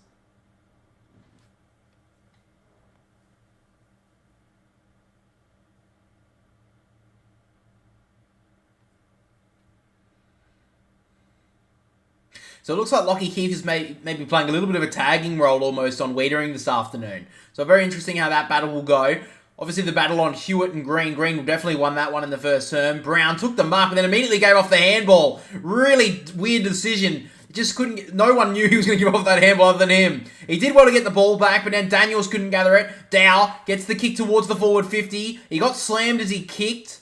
So it looks like Lockie Keith is maybe playing a little bit of a tagging role almost on Wiedering this afternoon. So very interesting how that battle will go. Obviously the battle on Hewitt and Green. Green will definitely won that one in the first term. Brown took the mark and then immediately gave off the handball. Really weird decision. Just couldn't. No one knew he was going to give off that handball other than him. He did well to get the ball back, but then Daniels couldn't gather it. Dow gets the kick towards the forward 50. He got slammed as he kicked,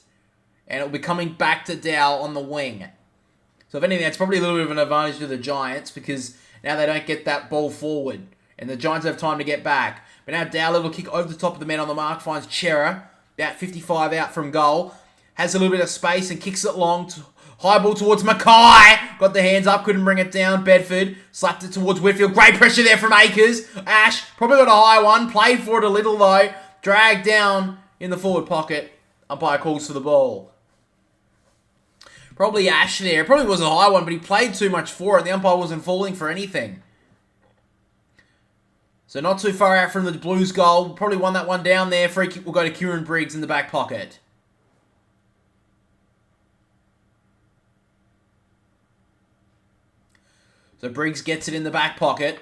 and it'll be coming back to Dow on the wing. So if anything, that's probably a little bit of an advantage to the Giants because now they don't get that ball forward. And the Giants have time to get back. But now Dow, little kick over the top of the man on the mark, finds Chera, about 55 out from goal. Has a little bit of space and kicks it long. High ball towards Mackay. Got the hands up, couldn't bring it down. Bedford slapped it towards Whitfield. Great pressure there from Akers. Ash probably got a high one. Played for it a little though. Dragged down in the forward pocket. Umpire calls for the ball. Probably Ash there. Probably was a high one, but he played too much for it. The umpire wasn't falling for anything. So not too far out from the Blues goal. Probably won that one down there. Free kick will go to Kieran Briggs in the back pocket. So Briggs gets it in the back pocket.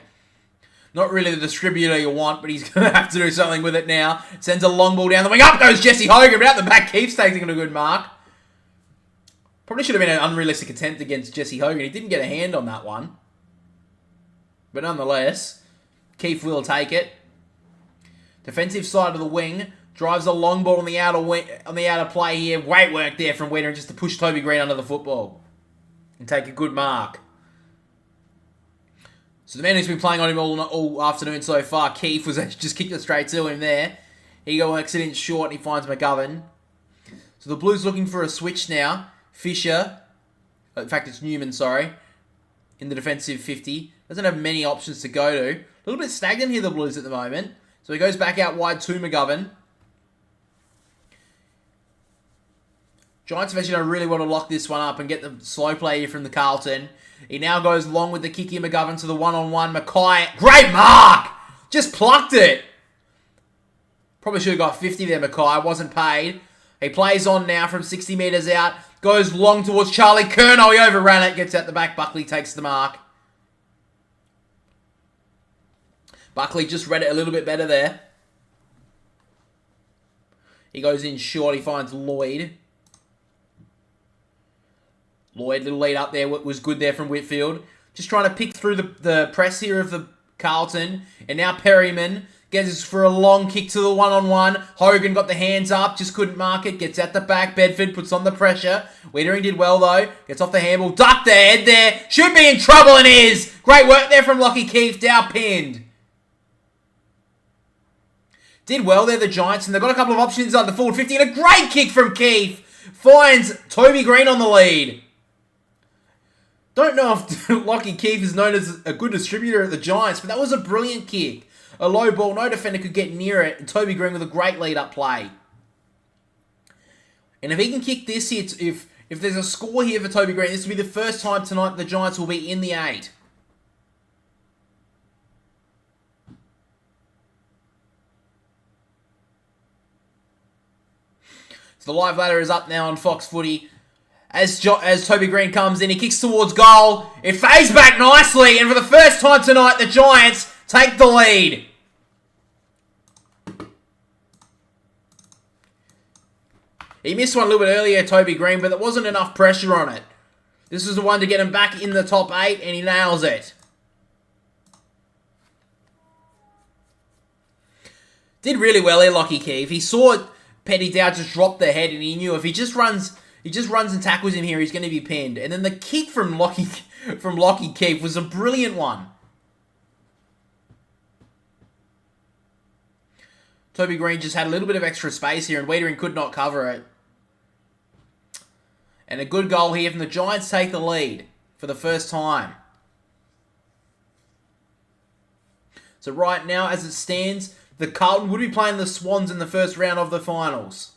Not really the distributor you want, but he's going to have to do something with it now. Sends a long ball down the wing. Up goes Jesse Hogan, but out the back keeps taking a good mark. Probably should have been an unrealistic attempt against Jesse Hogan. He didn't get a hand on that one. But nonetheless, Keith will take it. Defensive side of the wing. Drives a long ball on the outer play here. Great work there from Wiedering just to push Toby Green under the football. And take a good mark. So the man who's been playing on him all afternoon so far, Keith, was just kicked it straight to him there. He works it in short and he finds McGovern. So the Blues looking for a switch now. Fisher, in fact it's Newman, sorry, in the defensive 50. Doesn't have many options to go to. A little bit stagnant here, the Blues, at the moment. So he goes back out wide to McGovern. Giants have actually done really well to lock this one up and get the slow play here from the Carlton. He now goes long with the kick here, McGovern to the one-on-one. Mackay, great mark! Just plucked it. Probably should have got 50 there, Mackay. Wasn't paid. He plays on now from 60 metres out. Goes long towards Charlie Curnow. He overran it. Gets out the back. Buckley takes the mark. Buckley just read it a little bit better there. He goes in short. He finds Lloyd. Lloyd, little lead up there. Was good there from Whitfield. Just trying to pick through the press here of the Carlton. And now Perryman gets for a long kick to the one-on-one. Hogan got the hands up, just couldn't mark it. Gets at the back. Bedford puts on the pressure. Wiedering did well, though. Gets off the handball. Ducked the head there. Should be in trouble and is. Great work there from Lockie Keith. Dow pinned. Did well there, the Giants. And they've got a couple of options inside the forward 50. And a great kick from Keith. Finds Toby Green on the lead. Don't know if Lockie Keith is known as a good distributor at the Giants, but that was a brilliant kick. A low ball, no defender could get near it, and Toby Green with a great lead-up play. And if he can kick this here, if there's a score here for Toby Green, this will be the first time tonight the Giants will be in the 8. So the live ladder is up now on Fox Footy. As Toby Green comes in, he kicks towards goal. It fades back nicely, and for the first time tonight, the Giants take the lead. He missed one a little bit earlier, Toby Green, but there wasn't enough pressure on it. This is the one to get him back in the top 8, and he nails it. Did really well here, Lockie Keith. He saw Petty Dow just drop the head, and he knew if he just runs and tackles him here, he's going to be pinned. And then the kick from Lockie Keith was a brilliant one. Toby Green just had a little bit of extra space here, and Wiedering could not cover it. And a good goal here from the Giants take the lead for the first time. So right now, as it stands, the Carlton would be playing the Swans in the first round of the finals.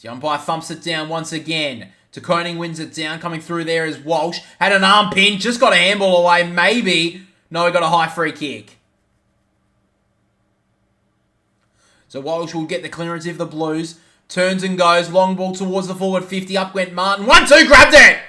The umpire thumps it down once again. Koning wins it down. Coming through there is Walsh. Had an arm pin. Just got a handball away. Maybe. No, he got a high free kick. So Walsh will get the clearance of the Blues. Turns and goes. Long ball towards the forward 50. Up went Martin. 1-2. Grabbed it.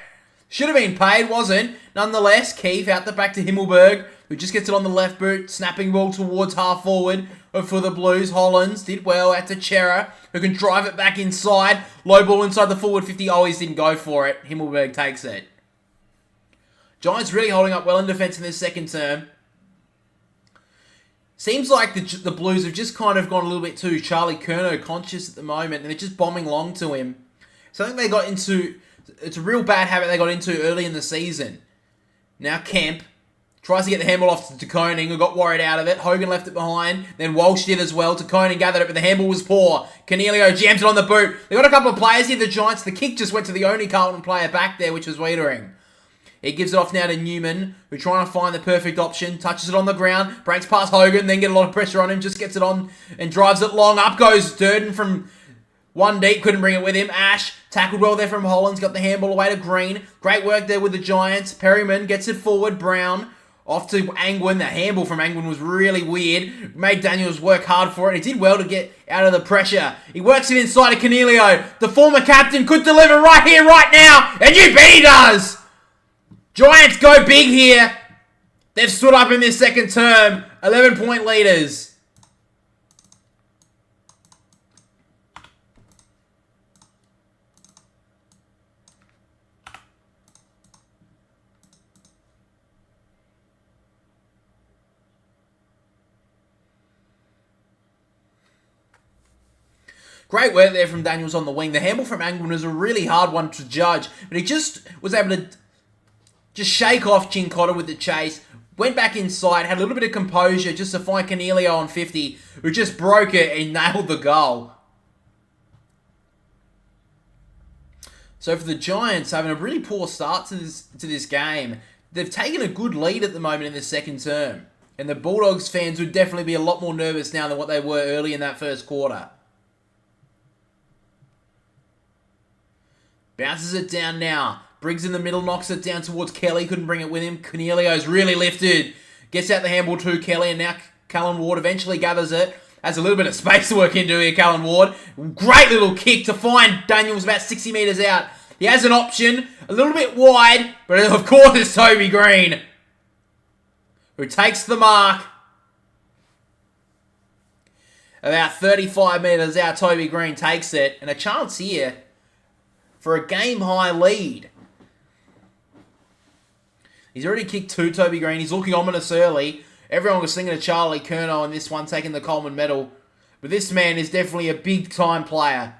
Should have been paid. Wasn't. Nonetheless, Keefe out the back to Himmelberg, who just gets it on the left boot. Snapping ball towards half forward for the Blues. Hollands did well out to Chera, who can drive it back inside. Low ball inside the forward 50. Always didn't go for it. Himmelberg takes it. Giants really holding up well in defence in this second term. Seems like the Blues have just kind of gone a little bit too Charlie Curnow conscious at the moment, and they're just bombing long to him. Something they got into, it's a real bad habit they got into early in the season. Now Kemp tries to get the handball off to Koning, who got worried out of it. Hogan left it behind. Then Walsh did as well. Koning gathered it, but the handball was poor. Cornelio jams it on the boot. They got a couple of players here, the Giants. The kick just went to the only Carlton player back there, which was Wiedering. He gives it off now to Newman, who's trying to find the perfect option. Touches it on the ground. Breaks past Hogan, then get a lot of pressure on him. Just gets it on and drives it long. Up goes Durden from one deep. Couldn't bring it with him. Ash tackled well there from Hollands. Got the handball away to Green. Great work there with the Giants. Perryman gets it forward. Brown off to Angwin. The handball from Angwin was really weird. Made Daniels work hard for it. He did well to get out of the pressure. He works it inside to Cornelio. The former captain could deliver right here, right now. And you bet he does. Giants go big here. They've stood up in this second term. 11-point leaders. Great work there from Daniels on the wing. The handball from Angwin was a really hard one to judge, but he just was able to just shake off Chincotta with the chase. Went back inside, had a little bit of composure just to find Cornelio on 50, who just broke it and nailed the goal. So for the Giants, having a really poor start to this game, they've taken a good lead at the moment in the second term. And the Bulldogs fans would definitely be a lot more nervous now than what they were early in that first quarter. Bounces it down now. Briggs in the middle, knocks it down towards Kelly. Couldn't bring it with him. Cornelio's really lifted. Gets out the handball to Kelly, and now Callan Ward eventually gathers it. Has a little bit of space to work into here, Callan Ward. Great little kick to find Daniels about 60 metres out. He has an option, a little bit wide, but of course it's Toby Green, who takes the mark. About 35 metres out, Toby Green takes it, and a chance here for a game-high lead. He's already kicked 2, Toby Green. He's looking ominous early. Everyone was thinking of Charlie Curnow in this one, taking the Coleman medal. But this man is definitely a big-time player.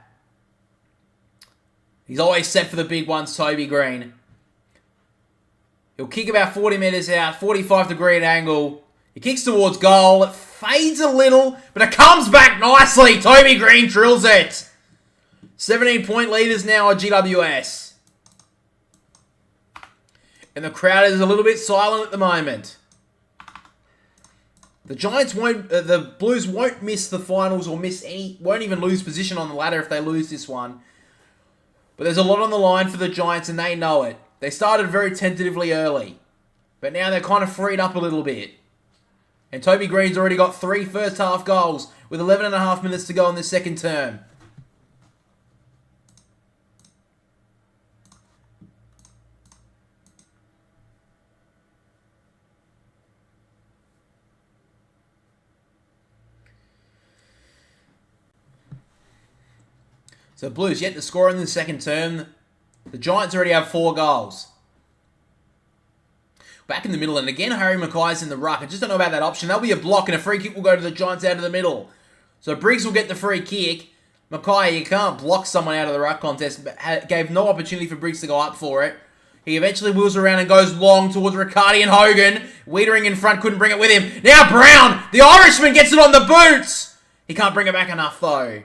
He's always set for the big ones, Toby Green. He'll kick about 40 metres out, 45-degree angle. He kicks towards goal. It fades a little, but it comes back nicely. Toby Green drills it. 17-point leaders now at GWS. And the crowd is a little bit silent at the moment. The Giants won't, the Blues won't miss the finals or won't even lose position on the ladder if they lose this one. But there's a lot on the line for the Giants and they know it. They started very tentatively early. But now they're kind of freed up a little bit. And Toby Green's already got 3 first half goals with 11.5 minutes to go in this second term. So Blues yet to score in the second term. The Giants already have 4 goals. Back in the middle, and again Harry Mackay's in the ruck. I just don't know about that option. There'll be a block, and a free kick will go to the Giants out of the middle. So Briggs will get the free kick. Mackay, you can't block someone out of the ruck contest, but gave no opportunity for Briggs to go up for it. He eventually wheels around and goes long towards Riccardi and Hogan. Wiedering in front, couldn't bring it with him. Now Brown, the Irishman, gets it on the boots. He can't bring it back enough, though.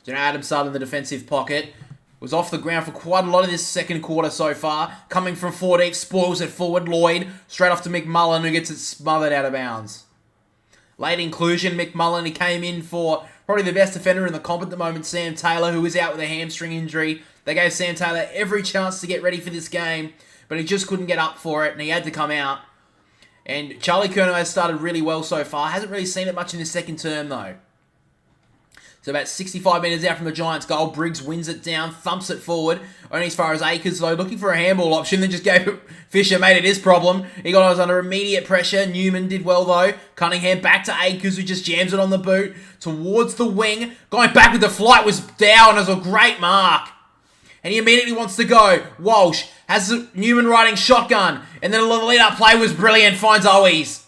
So now Adam Sard in the defensive pocket. Was off the ground for quite a lot of this second quarter so far. Coming from 4 deep, spoils it forward. Lloyd, straight off to McMullen, who gets it smothered out of bounds. Late inclusion, McMullen, he came in for probably the best defender in the comp at the moment, Sam Taylor, who was out with a hamstring injury. They gave Sam Taylor every chance to get ready for this game, but he just couldn't get up for it, and he had to come out. And Charlie Curnow has started really well so far. Hasn't really seen it much in his second term, though. So about 65 metres out from the Giants' goal, Briggs wins it down, thumps it forward, only as far as Akers, though, looking for a handball option, then just gave it, Fisher made it his problem. He got us under immediate pressure. Newman did well, though. Cunningham back to Akers, who just jams it on the boot, towards the wing. Going back with the flight was down as a great mark. And he immediately wants to go. Walsh has Newman riding shotgun, and then a little lead-up play was brilliant, finds Owies.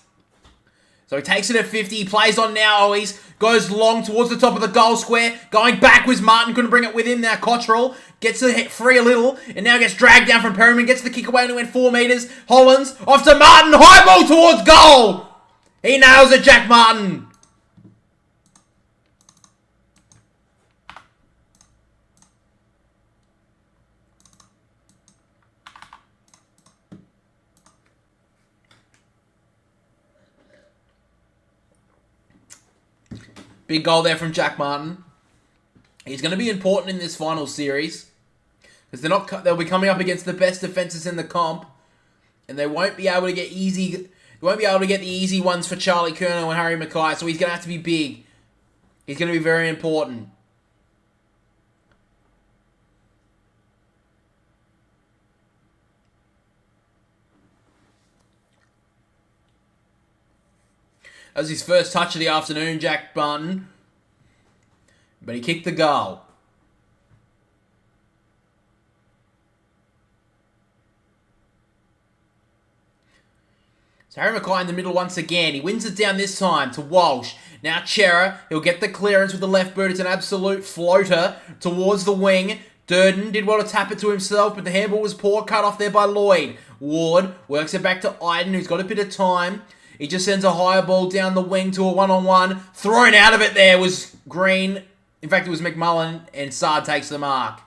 So he takes it at 50, he plays on now, Owies. Goes long towards the top of the goal square. Going back was Martin. Couldn't bring it with him. Now Cottrell gets the hit free a little. And now gets dragged down from Perryman. Gets the kick away and went 4 metres. Hollins off to Martin. High ball towards goal. He nails it, Jack Martin. Big goal there from Jack Martin. He's going to be important in this final series because they'll be coming up against the best defenses in the comp, and they won't be able to get easy. They won't be able to get the easy ones for Charlie Curnow and Harry Mackay. So he's going to have to be big. He's going to be very important. That was his first touch of the afternoon, Jack Martin. But he kicked the goal. So Harry Mackay in the middle once again. He wins it down this time to Walsh. Now Chera, he'll get the clearance with the left boot. It's an absolute floater towards the wing. Durden did well to tap it to himself, but the handball was poor, cut off there by Lloyd. Ward works it back to Iden, who's got a bit of time. He just sends a higher ball down the wing to a one-on-one. Thrown out of it there was Green. In fact, it was McMullen, and Sard takes the mark.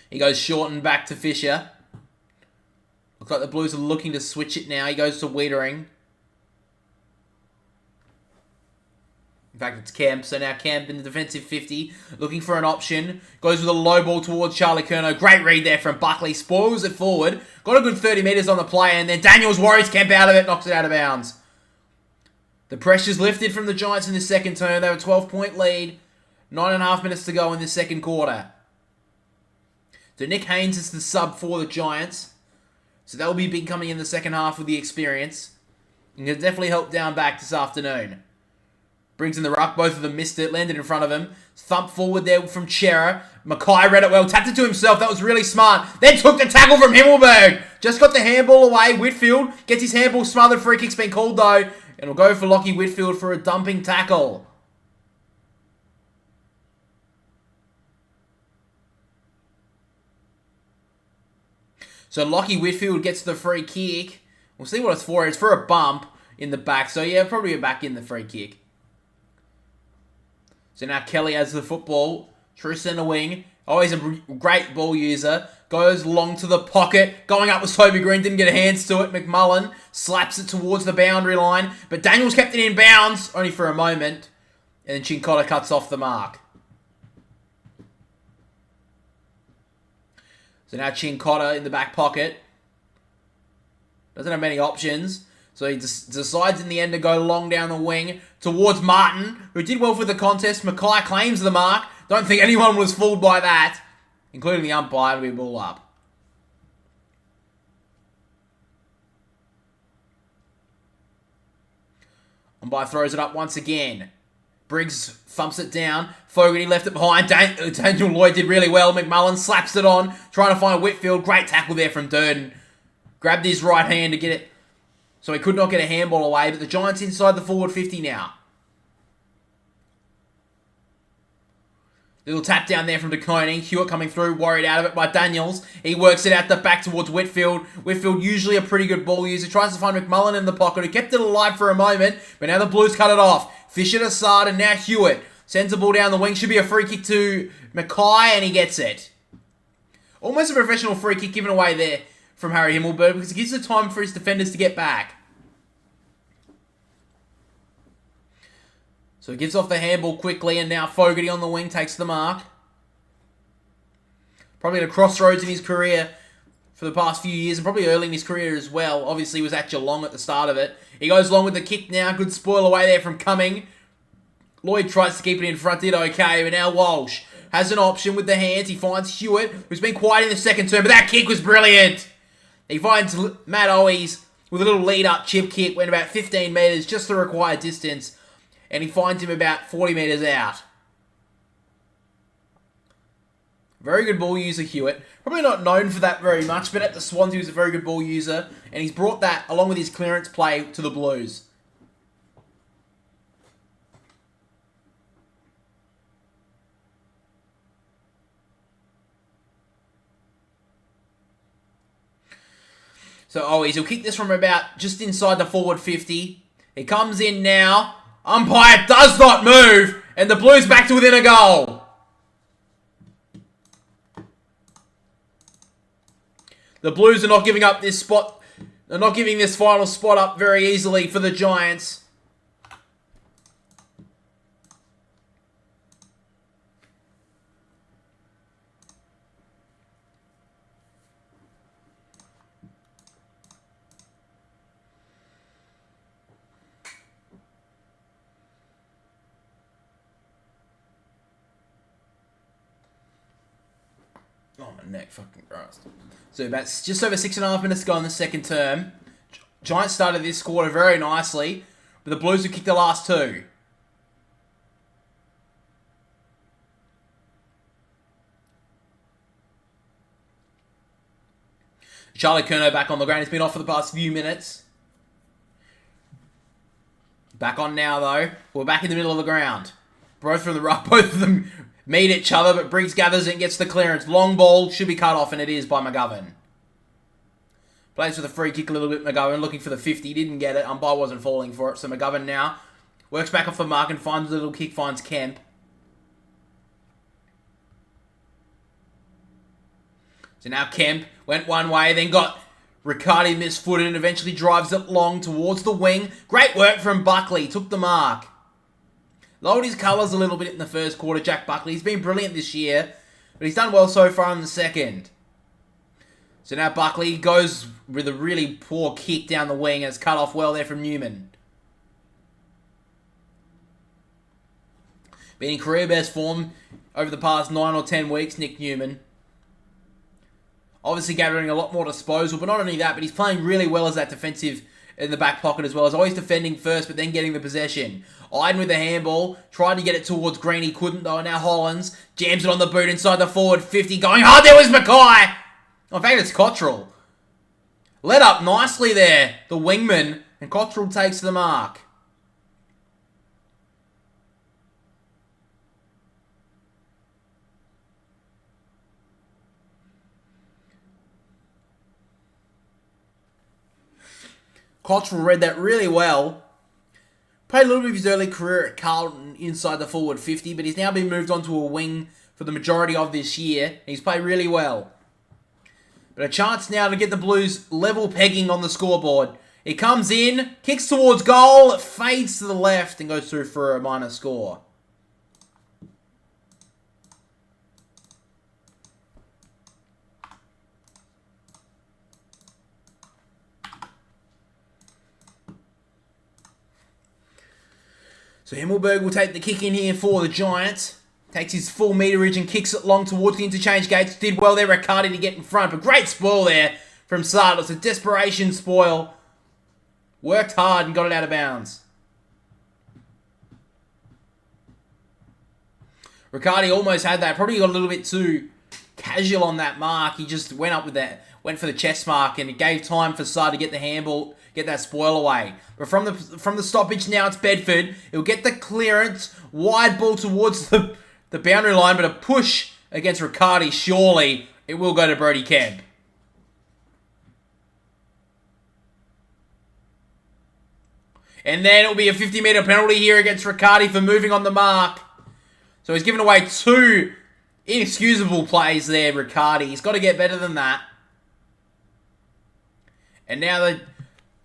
He goes short and back to Fisher. Looks like the Blues are looking to switch it now. He goes to Wiedering. In fact, it's Kemp. So now Kemp in the defensive 50, looking for an option. Goes with a low ball towards Charlie Curnow. Great read there from Buckley. Spoils it forward. Got a good 30 metres on the play, and then Daniels worries Kemp out of it, knocks it out of bounds. The pressure's lifted from the Giants in the second term. They have a 12-point lead. 9.5 minutes to go in the second quarter. So Nick Haynes is the sub for the Giants. So that will be big coming in the second half with the experience. And can definitely help down back this afternoon. Brings in the ruck. Both of them missed it. Landed in front of him. Thump forward there from Chera. Mackay read it well. Tapped it to himself. That was really smart. Then took the tackle from Himmelberg. Just got the handball away. Whitfield gets his handball smothered. Free kick's been called though. And we'll go for Lockie Whitfield for a dumping tackle. So Lockie Whitfield gets the free kick. We'll see what it's for. It's for a bump in the back. So yeah, probably a back in the free kick. So now Kelly has the football. True centre wing. Always a great ball user. Goes long to the pocket. Going up with Toby Green. Didn't get a hands to it. McMullen slaps it towards the boundary line. But Daniels kept it in bounds. Only for a moment. And then Chincotta cuts off the mark. So now Chincotta in the back pocket. Doesn't have many options. So he decides in the end to go long down the wing towards Martin, who did well for the contest. Mackay claims the mark. Don't think anyone was fooled by that, including the umpire. It'll be ball up. Umpire throws it up once again. Briggs thumps it down. Fogarty left it behind. Daniel Lloyd did really well. McMullen slaps it on, trying to find Whitfield. Great tackle there from Durden. Grabbed his right hand to get it, so he could not get a handball away. But the Giants inside the forward 50 now. Little tap down there from DeConey. Hewitt coming through, worried out of it by Daniels. He works it out the back towards Whitfield. Whitfield, usually a pretty good ball user, tries to find McMullen in the pocket, who kept it alive for a moment, but now the Blues cut it off. Fisher to Sard, and now Hewitt. Sends the ball down the wing. Should be a free kick to Mackay, and he gets it. Almost a professional free kick given away there from Harry Himmelberg because it gives the time for his defenders to get back. So he gives off the handball quickly, and now Fogarty on the wing takes the mark. Probably at a crossroads in his career for the past few years, and probably early in his career as well. Obviously, he was at Geelong at the start of it. He goes along with the kick now. Good spoil away there from Cumming. Lloyd tries to keep it in front, did okay, but now Walsh has an option with the hands. He finds Hewitt, who's been quiet in the second term, but that kick was brilliant. He finds Matt Owies with a little lead-up chip kick, went about 15 metres, just the required distance, and he finds him about 40 metres out. Very good ball user, Hewitt. Probably not known for that very much, but at the Swans he was a very good ball user, and he's brought that, along with his clearance play, to the Blues. So Owies, he'll kick this from about just inside the forward 50. He comes in now. Umpire does not move, and the Blues back to within a goal. The Blues are not giving up this spot. They're not giving this final spot up very easily for the Giants. Oh, my neck, fucking Christ. So about just over 6.5 minutes to go in the second term. Giants started this quarter very nicely, but the Blues have kicked the last two. Charlie Curnow back on the ground. He's been off for the past few minutes. Back on now, though. We're back in the middle of the ground. Both of them meet each other, but Briggs gathers and gets the clearance. Long ball should be cut off, and it is by McGovern. Plays for the free kick a little bit, McGovern, looking for the 50. Didn't get it. Umpire wasn't falling for it, so McGovern now works back off the mark and finds a little kick, finds Kemp. So now Kemp went one way, then got Riccardi misfooted and eventually drives it long towards the wing. Great work from Buckley. Took the mark. Lowered his colours a little bit in the first quarter, Jack Buckley. He's been brilliant this year, but he's done well so far in the second. So now Buckley goes with a really poor kick down the wing and it's cut off well there from Newman. Been in career best form over the past 9 or 10 weeks, Nick Newman. Obviously gathering a lot more disposal, but not only that, but he's playing really well as that defensive in the back pocket as well. As always defending first, but then getting the possession. Iden with the handball, tried to get it towards Green, he couldn't though. Now Hollins jams it on the boot inside the forward 50, going hard. There was Mackay. In fact, it's Cottrell. Led up nicely there, the wingman, and Cottrell takes the mark. Cottrell read that really well. Played a little bit of his early career at Carlton inside the forward 50, but he's now been moved onto a wing for the majority of this year. He's played really well. But a chance now to get the Blues level pegging on the scoreboard. He comes in, kicks towards goal, fades to the left and goes through for a minor score. So Himmelberg will take the kick in here for the Giants. Takes his full meterage and kicks it long towards the interchange gates. Did well there, Riccardi, to get in front. But great spoil there from Sardos. A desperation spoil. Worked hard and got it out of bounds. Riccardi almost had that. Probably got a little bit too casual on that mark. He just went up with that. Went for the chest mark and it gave time for Sard to get the handball, get that spoil away. But from the stoppage now, it's Bedford. He'll get the clearance. Wide ball towards the boundary line, but a push against Riccardi. Surely it will go to Brody Kemp. And then it'll be a 50-metre penalty here against Riccardi for moving on the mark. So he's given away 2 inexcusable plays there, Riccardi. He's got to get better than that. And now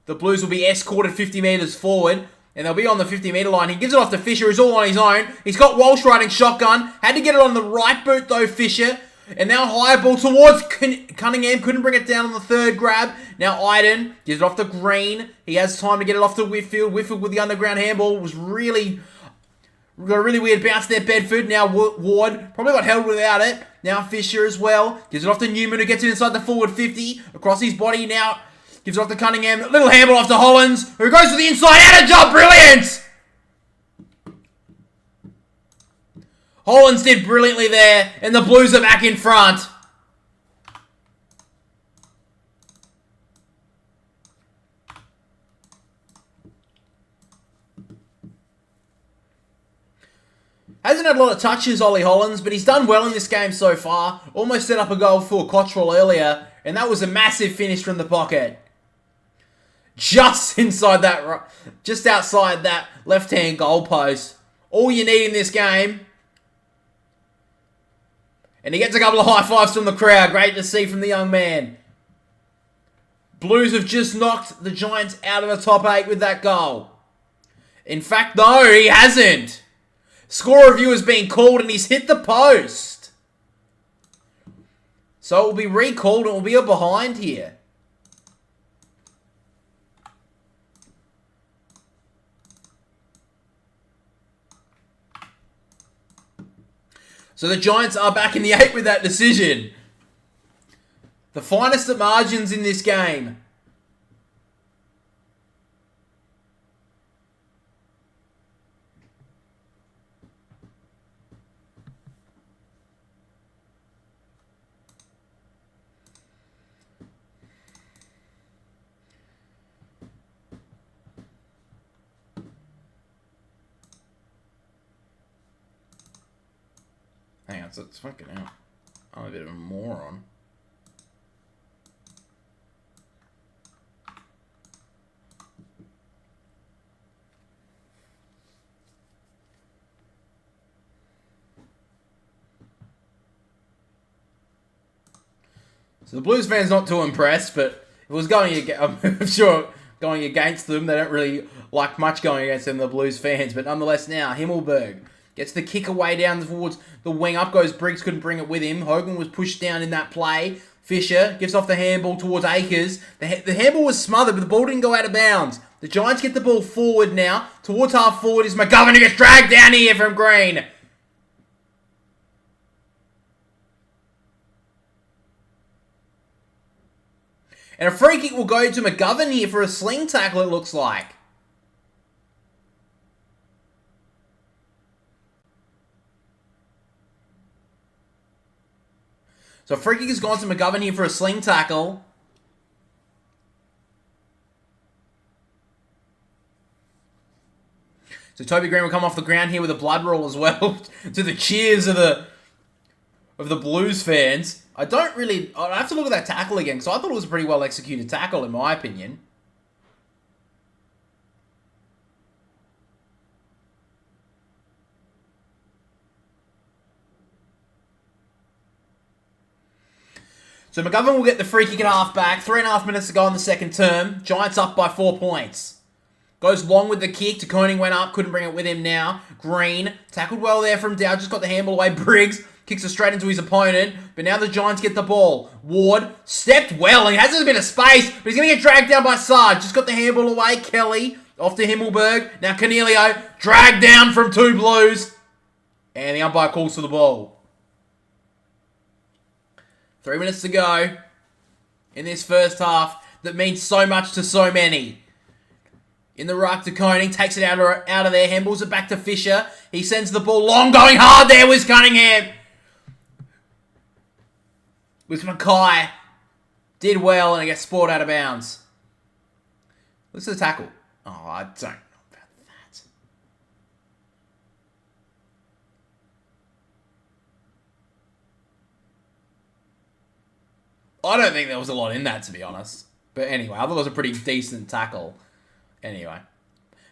the Blues will be escorted 50 metres forward. And they'll be on the 50-metre line. He gives it off to Fisher, who's all on his own. He's got Walsh riding shotgun. Had to get it on the right boot, though, Fisher. And now high ball towards Cunningham. Couldn't bring it down on the 3rd grab. Now Iden gives it off to Green. He has time to get it off to Whitfield. Whitfield with the underground handball was really... Got a really weird bounce there, Bedford. Now Ward probably got held without it. Now Fisher as well. Gives it off to Newman, who gets it inside the forward 50. Across his body now. Gives it off to Cunningham. Little handball off to Hollins, who goes to the inside. Out of job. Brilliant! Hollins did brilliantly there, and the Blues are back in front. Hasn't had a lot of touches, Ollie Hollins, but he's done well in this game so far. Almost set up a goal for Cottrell earlier, and that was a massive finish from the pocket. Just inside that, just outside that left-hand goal post. All you need in this game. And he gets a couple of high fives from the crowd. Great to see from the young man. Blues have just knocked the Giants out of the top 8 with that goal. In fact, no, he hasn't. Score review has been called and he's hit the post. So it will be recalled and it will be a behind here. So the Giants are back in the 8 with that decision. The finest of margins in this game. Hang on, so it's fucking out. I'm a bit of a moron. So the Blues fans not too impressed, but if it was going, I'm sure going against them, they don't really like much going against them, the Blues fans. But nonetheless, now Himmelberg gets the kick away down towards the wing. Up goes Briggs, couldn't bring it with him. Hogan was pushed down in that play. Fisher gives off the handball towards Akers. The handball was smothered, but the ball didn't go out of bounds. The Giants get the ball forward now. Towards half forward is McGovern, who gets dragged down here from Green. And a free kick will go to McGovern here for a sling tackle, it looks like. So free kick has gone to McGovern here for a sling tackle. So Toby Green will come off the ground here with a blood roll as well to the cheers of the Blues fans. I have to look at that tackle again, because I thought it was a pretty well executed tackle in my opinion. So McGovern will get the free kick at half-back. 3.5 minutes to go in the second term. Giants up by 4 points. Goes long with the kick. De Koning went up. Couldn't bring it with him now. Green. Tackled well there from Dow. Just got the handball away. Briggs kicks it straight into his opponent. But now the Giants get the ball. Ward stepped well. He has a bit of space. But he's going to get dragged down by Sarge. Just got the handball away. Kelly. Off to Himmelberg. Now Cornelio. Dragged down from 2 Blues. And the umpire calls for the ball. 3 minutes to go in this first half that means so much to so many. In the ruck, De Koning takes it out of there, handballs it back to Fisher. He sends the ball long, going hard there with Cunningham. With Mackay. Did well and it gets sport out of bounds. What's the tackle? Oh, I don't know about that. I don't think there was a lot in that, to be honest. But anyway, I thought it was a pretty decent tackle. Anyway.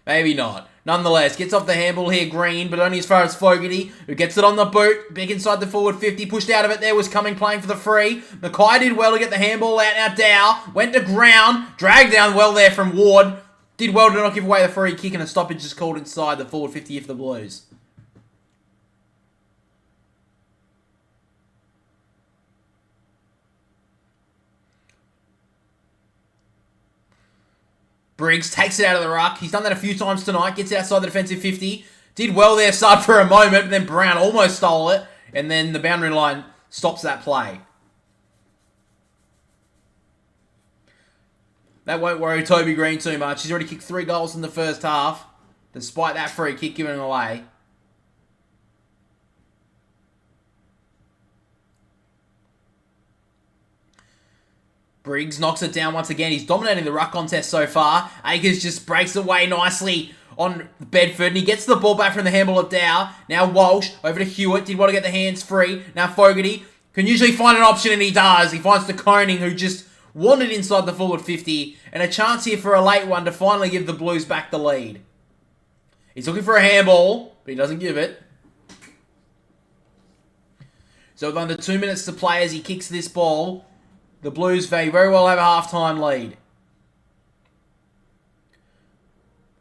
Maybe not. Nonetheless, gets off the handball here, Green, but only as far as Fogarty, who gets it on the boot. Big inside the forward 50, pushed out of it there, was coming, playing for the free. Mackay did well to get the handball out. Now Dow went to ground, dragged down well there from Ward. Did well to not give away the free kick, and a stoppage is called inside the forward 50 for the Blues. Briggs takes it out of the ruck. He's done that a few times tonight. Gets it outside the defensive 50. Did well there, Sud, for a moment, but then Brown almost stole it. And then the boundary line stops that play. That won't worry Toby Green too much. He's already kicked 3 goals in the first half, despite that free kick given away. Briggs knocks it down once again. He's dominating the ruck contest so far. Akers just breaks away nicely on Bedford, and he gets the ball back from the handball of Dow. Now Walsh over to Hewitt. Did want to get the hands free. Now Fogarty can usually find an option, and he does. He finds the Koning, who just wanted inside the forward 50, and a chance here for a late one to finally give the Blues back the lead. He's looking for a handball, but he doesn't give it. So with under 2 minutes to play as he kicks this ball, the Blues may very well have a half-time lead.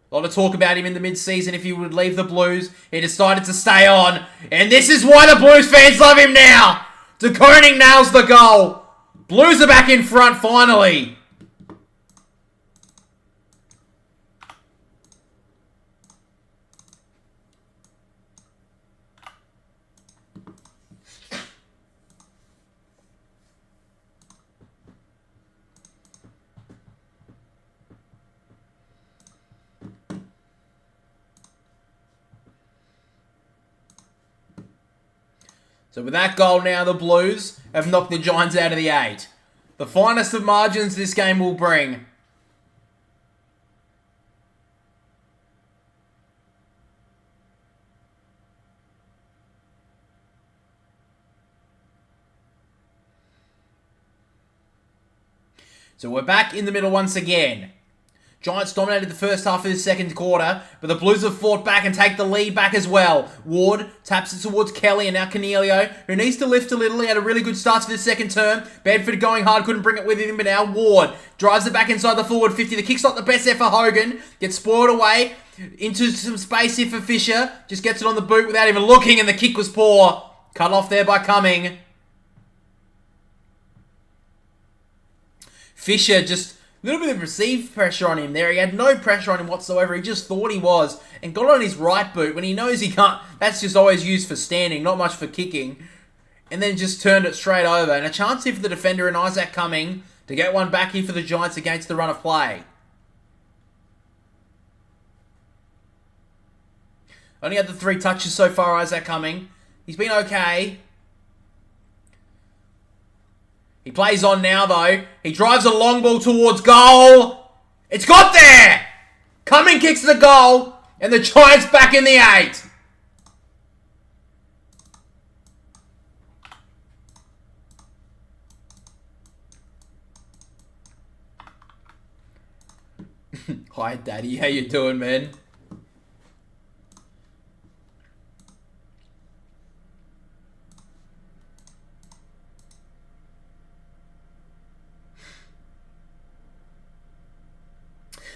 A lot of talk about him in the mid-season if he would leave the Blues. He decided to stay on. And this is why the Blues fans love him now. De Koning nails the goal. Blues are back in front finally. So with that goal now, the Blues have knocked the Giants out of the 8. The finest of margins this game will bring. So we're back in the middle once again. Giants dominated the first half of the second quarter, but the Blues have fought back and take the lead back as well. Ward taps it towards Kelly, and now Cornelio, who needs to lift a little. He had a really good start to the second term. Bedford going hard, couldn't bring it with him, but now Ward drives it back inside the forward 50. The kick's not the best there for Hogan. Gets spoiled away into some space here for Fisher. Just gets it on the boot without even looking, and the kick was poor. Cut off there by Cumming. Fisher just a little bit of received pressure on him there. He had no pressure on him whatsoever. He just thought he was. And got on his right boot when he knows he can't. That's just always used for standing, not much for kicking. And then just turned it straight over. And a chance here for the defender and Isaac Cumming to get one back here for the Giants against the run of play. Only had the 3 touches so far, Isaac Cumming. He's been okay. He plays on now, though. He drives a long ball towards goal. It's got there! Cumming kicks the goal, and the Giants back in the 8. Hi, Daddy. How you doing, man?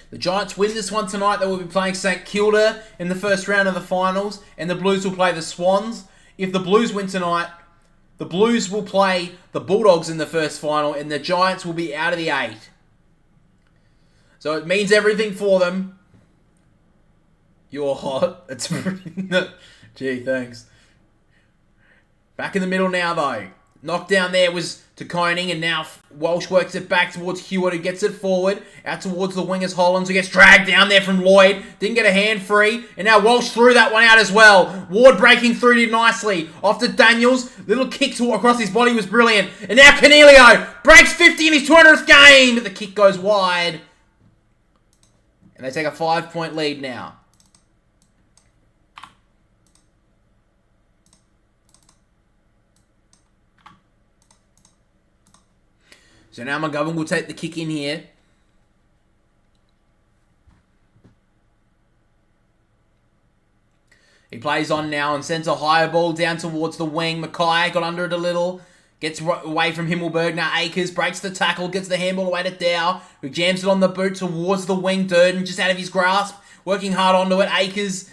The Giants win this one tonight. They will be playing St Kilda in the first round of the finals, and the Blues will play the Swans. If the Blues win tonight, the Blues will play the Bulldogs in the first final, and the Giants will be out of the 8. So it means everything for them. You're hot. It's gee, thanks. Back in the middle now, though. Knockdown there was to Koning, and now Walsh works it back towards Hewitt, who gets it forward, out towards the wingers Hollands, who gets dragged down there from Lloyd, didn't get a hand free, and now Walsh threw that one out as well. Ward breaking through did nicely. Off to Daniels, little kick across his body was brilliant, and now Cornelio breaks 50 in his 200th game, but the kick goes wide. And they take a 5-point lead now. So now McGovern will take the kick in here. He plays on now and sends a higher ball down towards the wing. Mackay got under it a little. Gets away from Himmelberg. Now Akers breaks the tackle. Gets the handball away to Dow, who jams it on the boot towards the wing. Durden just out of his grasp. Working hard onto it. Akers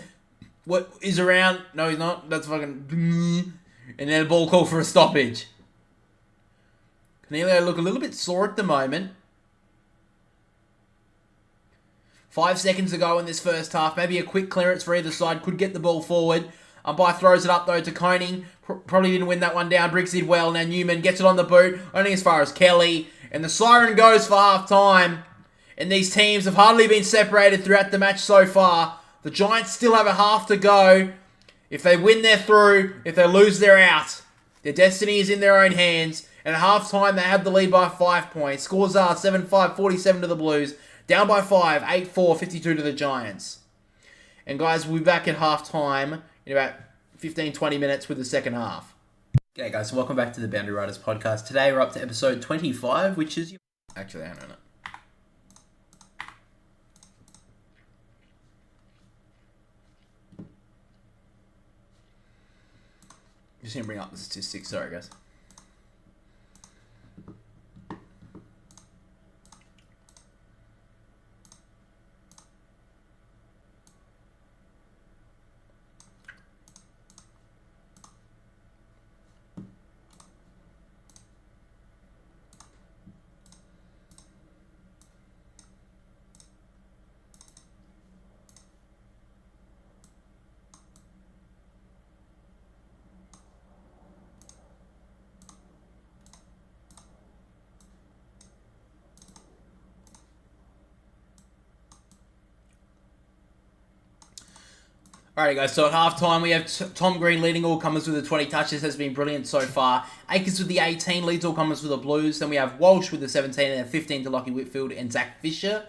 is around. No, he's not. That's fucking... And then a ball call for a stoppage. Cornelio look a little bit sore at the moment. 5 seconds to go in this first half. Maybe a quick clearance for either side could get the ball forward. Umpire throws it up though to Koning. Probably didn't win that one down. Briggs did well. Now Newman gets it on the boot. Only as far as Kelly. And the siren goes for half time. And these teams have hardly been separated throughout the match so far. The Giants still have a half to go. If they win, they're through. If they lose, they're out. Their destiny is in their own hands. And at half time, they have the lead by 5 points. Scores are 7-5, 47 to the Blues. Down by 5, 8-4, 52 to the Giants. And guys, we'll be back at half time in about 15-20 minutes with the second half. Okay guys, so welcome back to the Boundary Riders podcast. Today we're up to episode 25, which is... Actually, hang on a minute. Just going to bring up the statistics, sorry guys. Alrighty guys, so at halftime we have Tom Green leading all comers with the 20 touches, has been brilliant so far. Akers with the 18 leads all comers for the Blues. Then we have Walsh with the 17 and then 15 to Lockie Whitfield and Zach Fisher,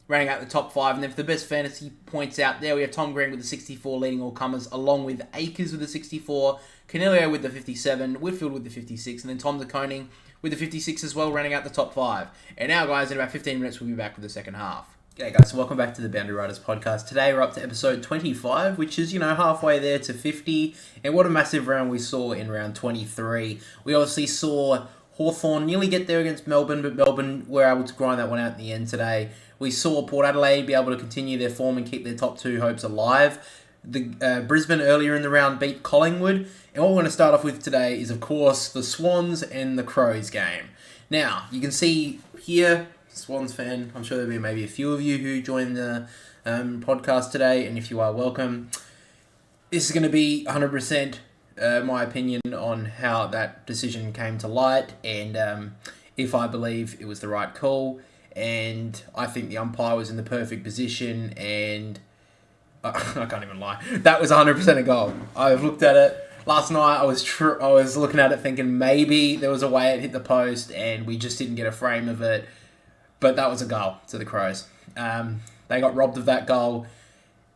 rounding out the top 5. And then for the best fantasy points out there, we have Tom Green with the 64 leading all comers, along with Akers with the 64, Cornelio with the 57, Whitfield with the 56, and then Tom de Koning with the 56 as well, rounding out the top 5. And now guys, in about 15 minutes we'll be back with the second half. G'day guys, so welcome back to the Boundary Riders podcast. Today we're up to episode 25, which is, halfway there to 50. And what a massive round we saw in round 23. We obviously saw Hawthorn nearly get there against Melbourne, but Melbourne were able to grind that one out in the end today. We saw Port Adelaide be able to continue their form and keep their top 2 hopes alive. The Brisbane earlier in the round beat Collingwood. And what we're going to start off with today is, of course, the Swans and the Crows game. Now, you can see here... Swans fan, I'm sure there'll be maybe a few of you who joined the podcast today, and if you are, welcome. This is going to be 100% my opinion on how that decision came to light, and if I believe it was the right call, and I think the umpire was in the perfect position, and I can't even lie, that was 100% a goal. I've looked at it. Last night, I was looking at it thinking maybe there was a way it hit the post, and we just didn't get a frame of it. But that was a goal to the Crows. They got robbed of that goal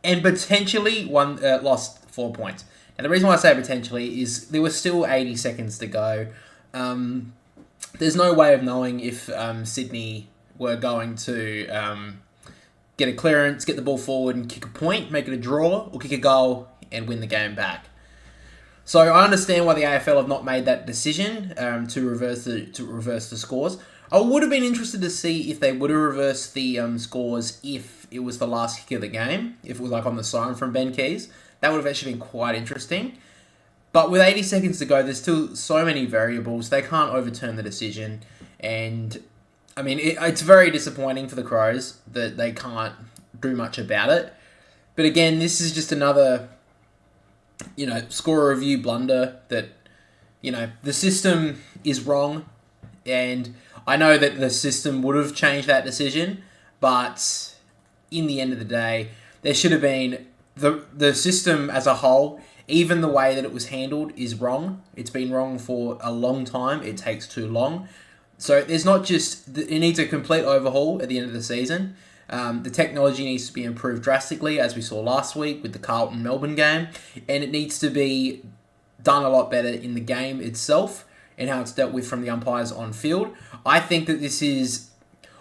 and potentially lost 4 points. And the reason why I say potentially is there was still 80 seconds to go. There's no way of knowing if Sydney were going to get a clearance, get the ball forward and kick a point, make it a draw, or kick a goal and win the game back. So I understand why the AFL have not made that decision to reverse the scores. I would have been interested to see if they would have reversed the scores if it was the last kick of the game, if it was like on the siren from Ben Keys. That would have actually been quite interesting. But with 80 seconds to go, there's still so many variables. They can't overturn the decision. And, I mean, it's very disappointing for the Crows that they can't do much about it. But again, this is just another, score review blunder that, the system is wrong. And I know that the system would have changed that decision, but in the end of the day, there should have been the system as a whole, even the way that it was handled is wrong. It's been wrong for a long time. It takes too long. So there's not just... It needs a complete overhaul at the end of the season. The technology needs to be improved drastically, as we saw last week with the Carlton Melbourne game. And it needs to be done a lot better in the game itself and how it's dealt with from the umpires on field. I think that this is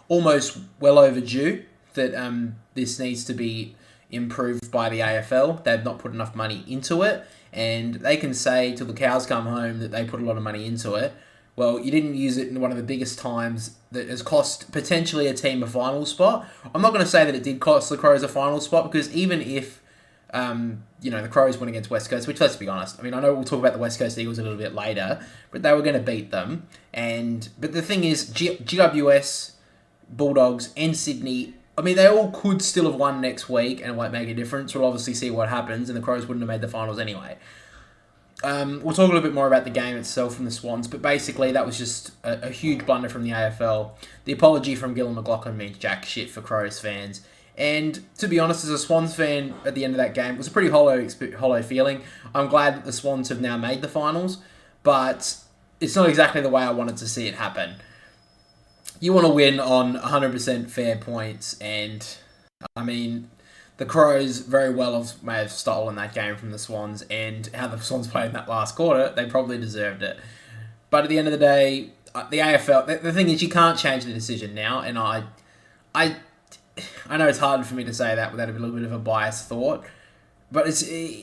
almost well overdue, that this needs to be improved by the AFL. They've not put enough money into it, and they can say till the cows come home that they put a lot of money into it. Well, you didn't use it in one of the biggest times that has cost potentially a team a final spot. I'm not going to say that it did cost the Crows a final spot, because even if the Crows went against West Coast, which, let's be honest, I mean, I know we'll talk about the West Coast Eagles a little bit later, but they were going to beat them. But the thing is, GWS, Bulldogs, and Sydney, I mean, they all could still have won next week, and it won't make a difference. We'll obviously see what happens, and the Crows wouldn't have made the finals anyway. We'll talk a little bit more about the game itself from the Swans, but basically that was just a huge blunder from the AFL. The apology from Gillon McLachlan means jack shit for Crows fans. And to be honest, as a Swans fan at the end of that game, it was a pretty hollow feeling. I'm glad that the Swans have now made the finals, but it's not exactly the way I wanted to see it happen. You want to win on 100% fair points, and I mean, the Crows very well may have stolen that game from the Swans, and how the Swans played in that last quarter, they probably deserved it. But at the end of the day, the AFL, the thing is, you can't change the decision now, and I know it's hard for me to say that without a little bit of a biased thought, but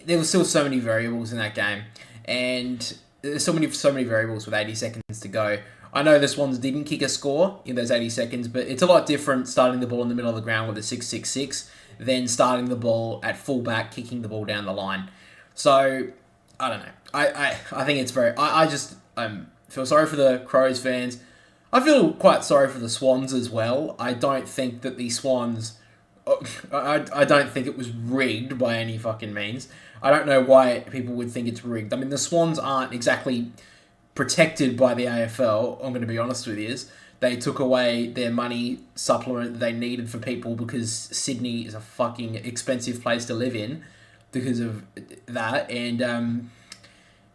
there were still so many variables in that game, and there's so many variables with 80 seconds to go. I know the Swans didn't kick a score in those 80 seconds, but it's a lot different starting the ball in the middle of the ground with a 6-6-6 than starting the ball at fullback, kicking the ball down the line. So, I don't know. I think it's very... I just feel sorry for the Crows fans. I feel quite sorry for the Swans as well. I don't think that the Swans... I don't think it was rigged by any fucking means. I don't know why people would think it's rigged. I mean, the Swans aren't exactly protected by the AFL, I'm going to be honest with you. They took away their money supplement that they needed for people because Sydney is a fucking expensive place to live in because of that. And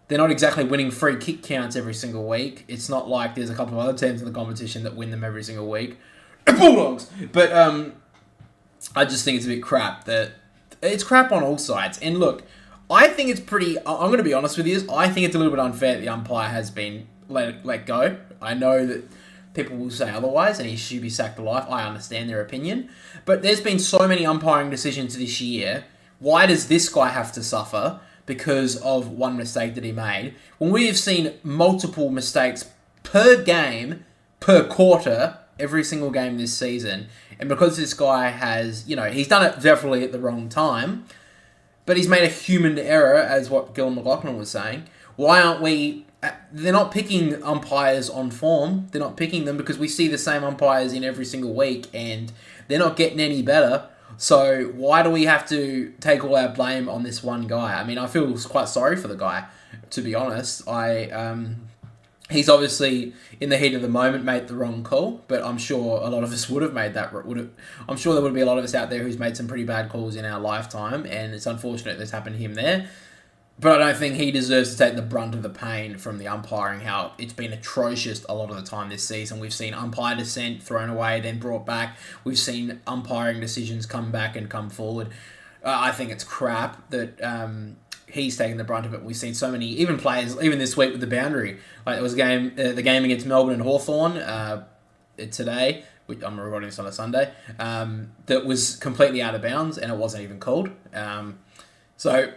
they're not exactly winning free kick counts every single week. It's not like there's a couple of other teams in the competition that win them every single week. Bulldogs! But I just think it's a bit crap. That it's crap on all sides. And look, I think it's pretty... I'm going to be honest with you. I think it's a little bit unfair that the umpire has been let go. I know that people will say otherwise and he should be sacked for life. I understand their opinion. But there's been so many umpiring decisions this year. Why does this guy have to suffer because of one mistake that he made? When we have seen multiple mistakes per game, per quarter, every single game this season. And because this guy has... he's done it definitely at the wrong time... But he's made a human error, as what Gillon McLachlan was saying. Why aren't we... They're not picking umpires on form. They're not picking them because we see the same umpires in every single week and they're not getting any better. So why do we have to take all our blame on this one guy? I mean, I feel quite sorry for the guy, to be honest. He's obviously, in the heat of the moment, made the wrong call, but I'm sure a lot of us would have made that. I'm sure there would be a lot of us out there who's made some pretty bad calls in our lifetime, and it's unfortunate this happened to him there. But I don't think he deserves to take the brunt of the pain from the umpiring, how it's been atrocious a lot of the time this season. We've seen umpire dissent thrown away, then brought back. We've seen umpiring decisions come back and come forward. I think it's crap that... he's taking the brunt of it. We've seen so many, even players, even this week with the boundary. Like, it was the game against Melbourne and Hawthorn today, which I'm recording this on a Sunday, that was completely out of bounds and it wasn't even called. So,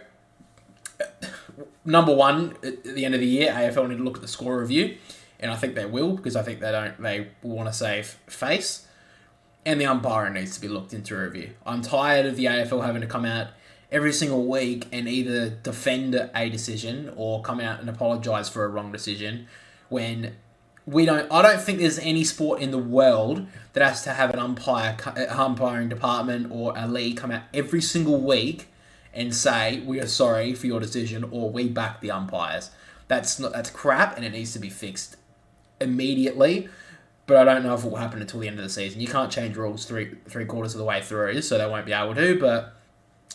number one, at the end of the year, AFL need to look at the score review, and I think they will, because I think they will want to save face, and the umpiring needs to be looked into review. I'm tired of the AFL having to come out every single week and either defend a decision or come out and apologise for a wrong decision when I don't think there's any sport in the world that has to have an umpiring department or a league come out every single week and say, we are sorry for your decision or we back the umpires. That's crap and it needs to be fixed immediately. But I don't know if it will happen until the end of the season. You can't change rules three quarters of the way through, so they won't be able to, but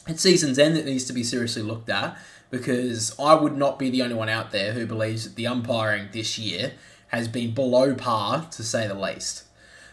at season's end, it needs to be seriously looked at, because I would not be the only one out there who believes that the umpiring this year has been below par, to say the least.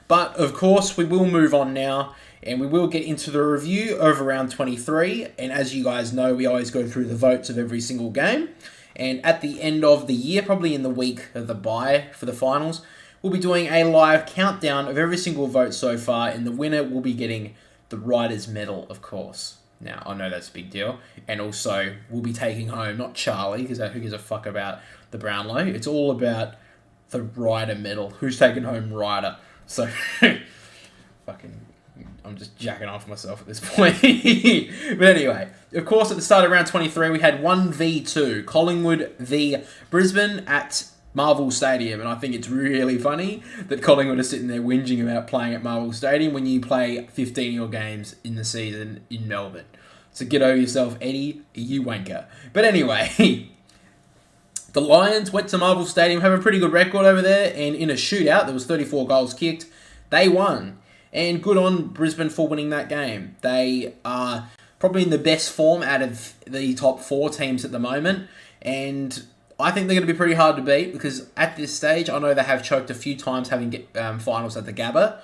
But, of course, we will move on now, and we will get into the review of round 23, and as you guys know, we always go through the votes of every single game, and at the end of the year, probably in the week of the bye for the finals, we'll be doing a live countdown of every single vote so far, and the winner will be getting the Writers' Medal, of course. Now, I know that's a big deal. And also, we'll be taking home, not Charlie, because who gives a fuck about the Brownlow? It's all about the Ryder medal. Who's taking home Ryder? So, fucking, I'm just jacking off myself at this point. But anyway, of course, at the start of round 23, we had 1v2. Collingwood v Brisbane at Marvel Stadium. And I think it's really funny that Collingwood are sitting there whinging about playing at Marvel Stadium when you play 15 of your games in the season in Melbourne. So get over yourself, Eddie, you wanker. But anyway, the Lions went to Marvel Stadium, have a pretty good record over there, and in a shootout, there was 34 goals kicked. They won. And good on Brisbane for winning that game. They are probably in the best form out of the top 4 teams at the moment. And I think they're going to be pretty hard to beat because at this stage, I know they have choked a few times having finals at the Gabba.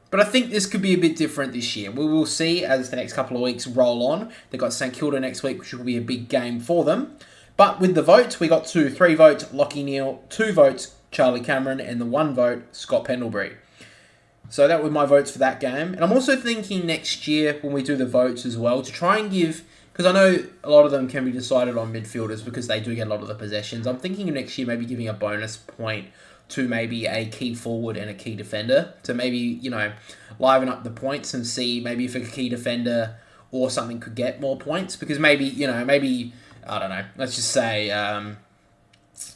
But I think this could be a bit different this year. We will see as the next couple of weeks roll on. They've got St Kilda next week, which will be a big game for them. But with the votes, we got 3 votes, Lachie Neale, 2 votes, Charlie Cameron, and the 1 vote, Scott Pendlebury. So that were my votes for that game. And I'm also thinking next year when we do the votes as well to try and give, because I know a lot of them can be decided on midfielders because they do get a lot of the possessions. I'm thinking of next year maybe giving a bonus point to maybe a key forward and a key defender to maybe, liven up the points and see maybe if a key defender or something could get more points. Because maybe, I don't know, let's just say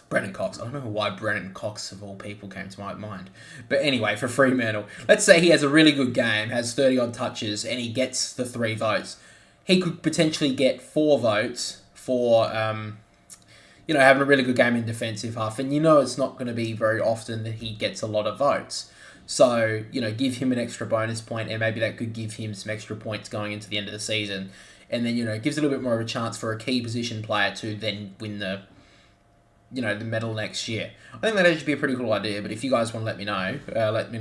Brennan Cox. I don't know why Brennan Cox, of all people, came to my mind. But anyway, for Fremantle, let's say he has a really good game, has 30-odd touches, and he gets the 3 votes. He could potentially get 4 votes for, having a really good game in defensive half. And it's not going to be very often that he gets a lot of votes. So, give him an extra bonus point, and maybe that could give him some extra points going into the end of the season. And then, gives a little bit more of a chance for a key position player to then win the medal next year. I think that should be a pretty cool idea, but if you guys want to let me know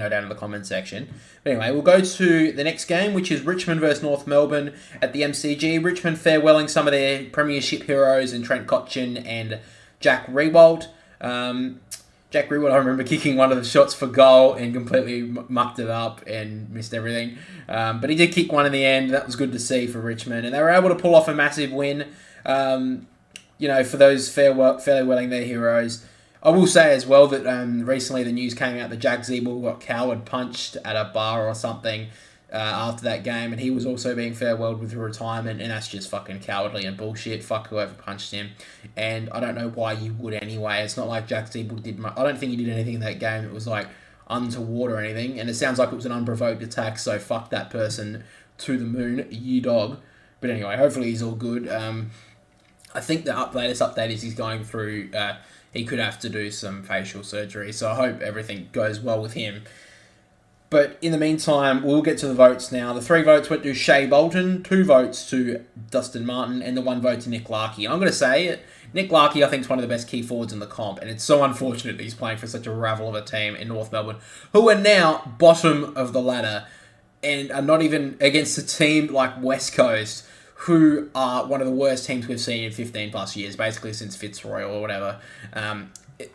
down in the comment section. But anyway, we'll go to the next game, which is Richmond versus North Melbourne at the MCG. Richmond farewelling some of their premiership heroes in Trent Cotchin and Jack Riewoldt. Jack Riewoldt, I remember kicking one of the shots for goal and completely mucked it up and missed everything. But he did kick one in the end. That was good to see for Richmond. And they were able to pull off a massive win. For those farewelling their heroes. I will say as well that recently the news came out that Jack Ziebell got coward punched at a bar or something after that game, and he was also being farewelled with retirement, and that's just fucking cowardly and bullshit. Fuck whoever punched him. And I don't know why you would anyway. It's not like Jack Ziebell did I don't think he did anything in that game. It was like untoward or anything, and it sounds like it was an unprovoked attack, so fuck that person to the moon, you dog. But anyway, hopefully he's all good. I think the latest update is he's going through, he could have to do some facial surgery, so I hope everything goes well with him. But in the meantime, we'll get to the votes now. The 3 votes went to Shea Bolton, 2 votes to Dustin Martin, and the 1 vote to Nick Larkey. I'm going to say it, Nick Larkey I think is one of the best key forwards in the comp, and it's so unfortunate that he's playing for such a ravel of a team in North Melbourne, who are now bottom of the ladder, and are not even against a team like West Coast, who are one of the worst teams we've seen in 15 plus years, basically since Fitzroy or whatever.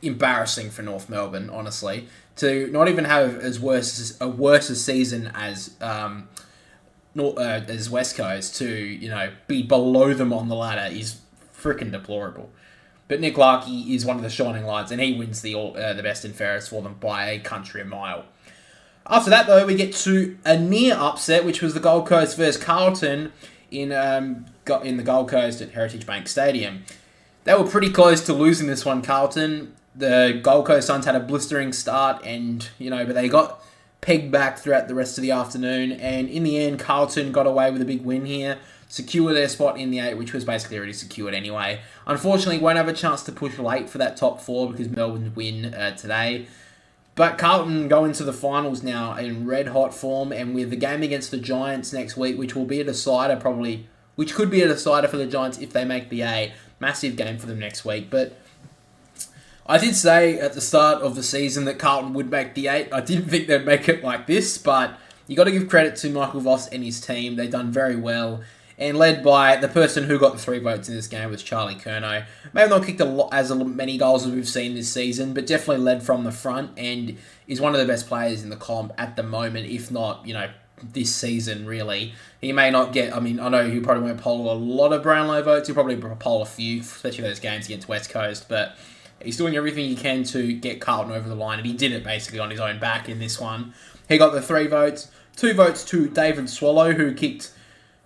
Embarrassing for North Melbourne, honestly. To not even have a worse a season as West Coast, to be below them on the ladder is freaking deplorable. But Nick Larkey is one of the shining lights, and he wins the best and fairest for them by a country mile. After that, though, we get to a near upset, which was the Gold Coast versus Carlton in the Gold Coast at Heritage Bank Stadium. They were pretty close to losing this one, Carlton. The Gold Coast Suns had a blistering start, and but they got pegged back throughout the rest of the afternoon. And in the end, Carlton got away with a big win here, secure their spot in the 8, which was basically already secured anyway. Unfortunately, won't have a chance to push late for that top 4 because Melbourne win today. But Carlton go into the finals now in red-hot form, and with the game against the Giants next week, which will be a decider probably, which could be a decider for the Giants if they make the 8. Massive game for them next week. But I did say at the start of the season that Carlton would make the 8. I didn't think they'd make it like this, but you got to give credit to Michael Voss and his team. They've done very well. And led by the person who got the 3 votes in this game was Charlie Curnow. May have not kicked as many goals as we've seen this season, but definitely led from the front and is one of the best players in the comp at the moment, if not, this season, really. He may not get... I mean, I know he probably won't poll a lot of Brownlow votes. He'll probably poll a few, especially those games against West Coast. But he's doing everything he can to get Carlton over the line, and he did it basically on his own back in this one. He got the 3 votes. 2 votes to David Swallow, who kicked...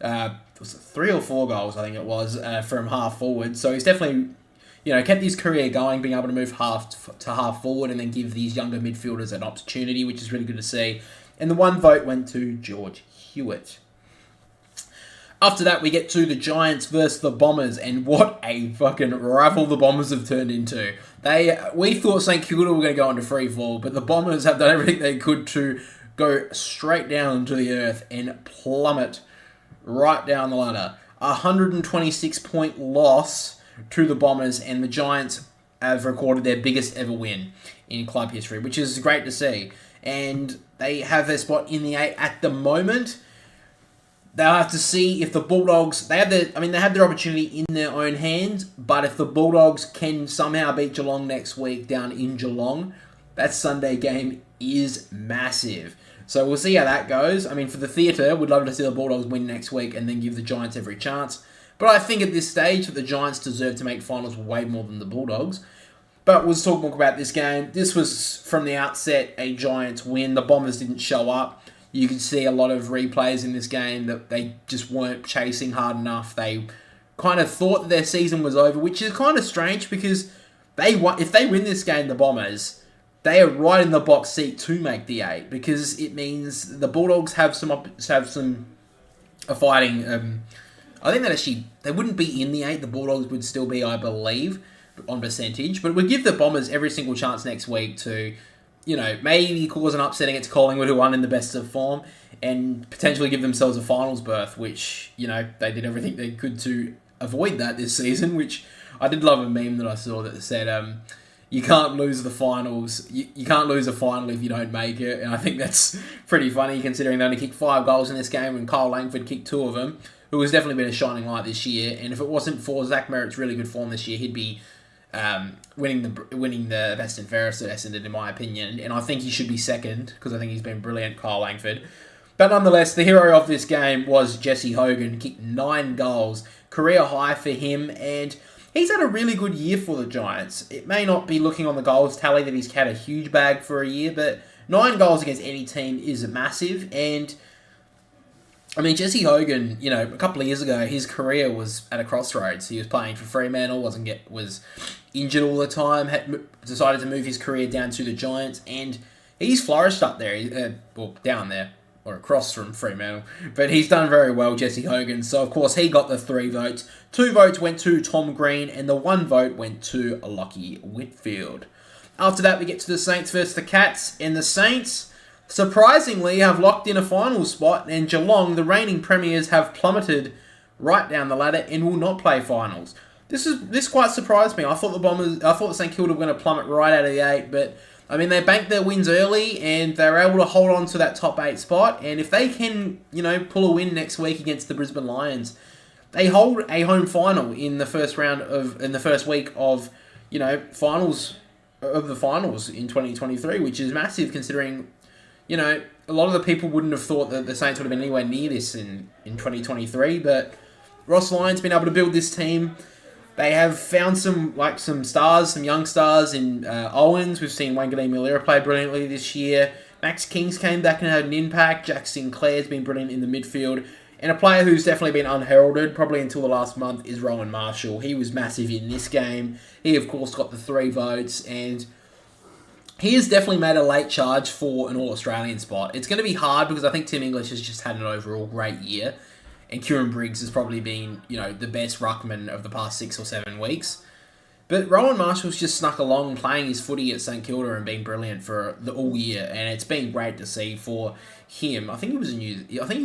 was it 3 or 4 goals, I think it was, from half forward. So he's definitely... kept his career going, being able to move half to half forward and then give these younger midfielders an opportunity, which is really good to see. And the 1 vote went to George Hewitt. After that, we get to the Giants versus the Bombers, and what a fucking raffle the Bombers have turned into. We thought St Kilda were going to go into free fall, but the Bombers have done everything they could to go straight down to the earth and plummet right down the ladder. 126-point loss to the Bombers, and the Giants have recorded their biggest ever win in club history, which is great to see. And they have their spot in the 8 at the moment. They'll have to see if the Bulldogs... They have their opportunity in their own hands, but if the Bulldogs can somehow beat Geelong next week down in Geelong, that Sunday game is massive. So we'll see how that goes. I mean, for the theatre, we'd love to see the Bulldogs win next week and then give the Giants every chance. But I think at this stage that the Giants deserve to make finals way more than the Bulldogs. But we'll talk more about this game. This was, from the outset, a Giants win. The Bombers didn't show up. You could see a lot of replays in this game that they just weren't chasing hard enough. They kind of thought that their season was over, which is kind of strange because if they win this game, the Bombers, they are right in the box seat to make the 8 because it means the Bulldogs have some fighting. I think that actually they wouldn't be in the 8. The Bulldogs would still be, I believe, on percentage. But it would give the Bombers every single chance next week to, maybe cause an upset against Collingwood, who won in the best of form, and potentially give themselves a finals berth, which, they did everything they could to avoid that this season, which I did love a meme that I saw that said, you can't lose the finals. You can't lose a final if you don't make it. And I think that's pretty funny considering they only kicked 5 goals in this game and Kyle Langford kicked 2 of them, who has definitely been a shining light this year. And if it wasn't for Zach Merritt's really good form this year, he'd be winning the best and fairest at Essendon, in my opinion. And I think he should be second because I think he's been brilliant, Kyle Langford. But nonetheless, the hero of this game was Jesse Hogan. Kicked 9 goals, career high for him, and he's had a really good year for the Giants. It may not be looking on the goals tally that he's had a huge bag for a year, but 9 goals against any team is massive. And I mean, Jesse Hogan, a couple of years ago, his career was at a crossroads. He was playing for Fremantle, was injured all the time, decided to move his career down to the Giants, and he's flourished up there, down there, or across from Fremantle. But he's done very well, Jesse Hogan. So, of course, he got the 3 votes. 2 votes went to Tom Green, and the 1 vote went to Lockie Whitfield. After that, we get to the Saints versus the Cats, and the Saints surprisingly have locked in a final spot, and Geelong, the reigning premiers, have plummeted right down the ladder and will not play finals. This quite surprised me. I thought the St Kilda were going to plummet right out of the 8, but I mean they banked their wins early and they were able to hold on to that top 8 spot. And if they can, pull a win next week against the Brisbane Lions, they hold a home final in the first week of finals of the finals in 2023, which is massive considering. A lot of the people wouldn't have thought that the Saints would have been anywhere near this in 2023, but Ross Lyon's been able to build this team. They have found some stars, some young stars in Owens. We've seen Wanganeen Malira play brilliantly this year. Max King's came back and had an impact. Jack Sinclair's been brilliant in the midfield. And a player who's definitely been unheralded, probably until the last month, is Rowan Marshall. He was massive in this game. He, of course, got the 3 votes, and he has definitely made a late charge for an All-Australian spot. It's going to be hard because I think Tim English has just had an overall great year. And Kieran Briggs has probably been, the best ruckman of the past 6 or 7 weeks. But Rowan Marshall's just snuck along playing his footy at St Kilda and being brilliant for the all year. And it's been great to see for him. I think he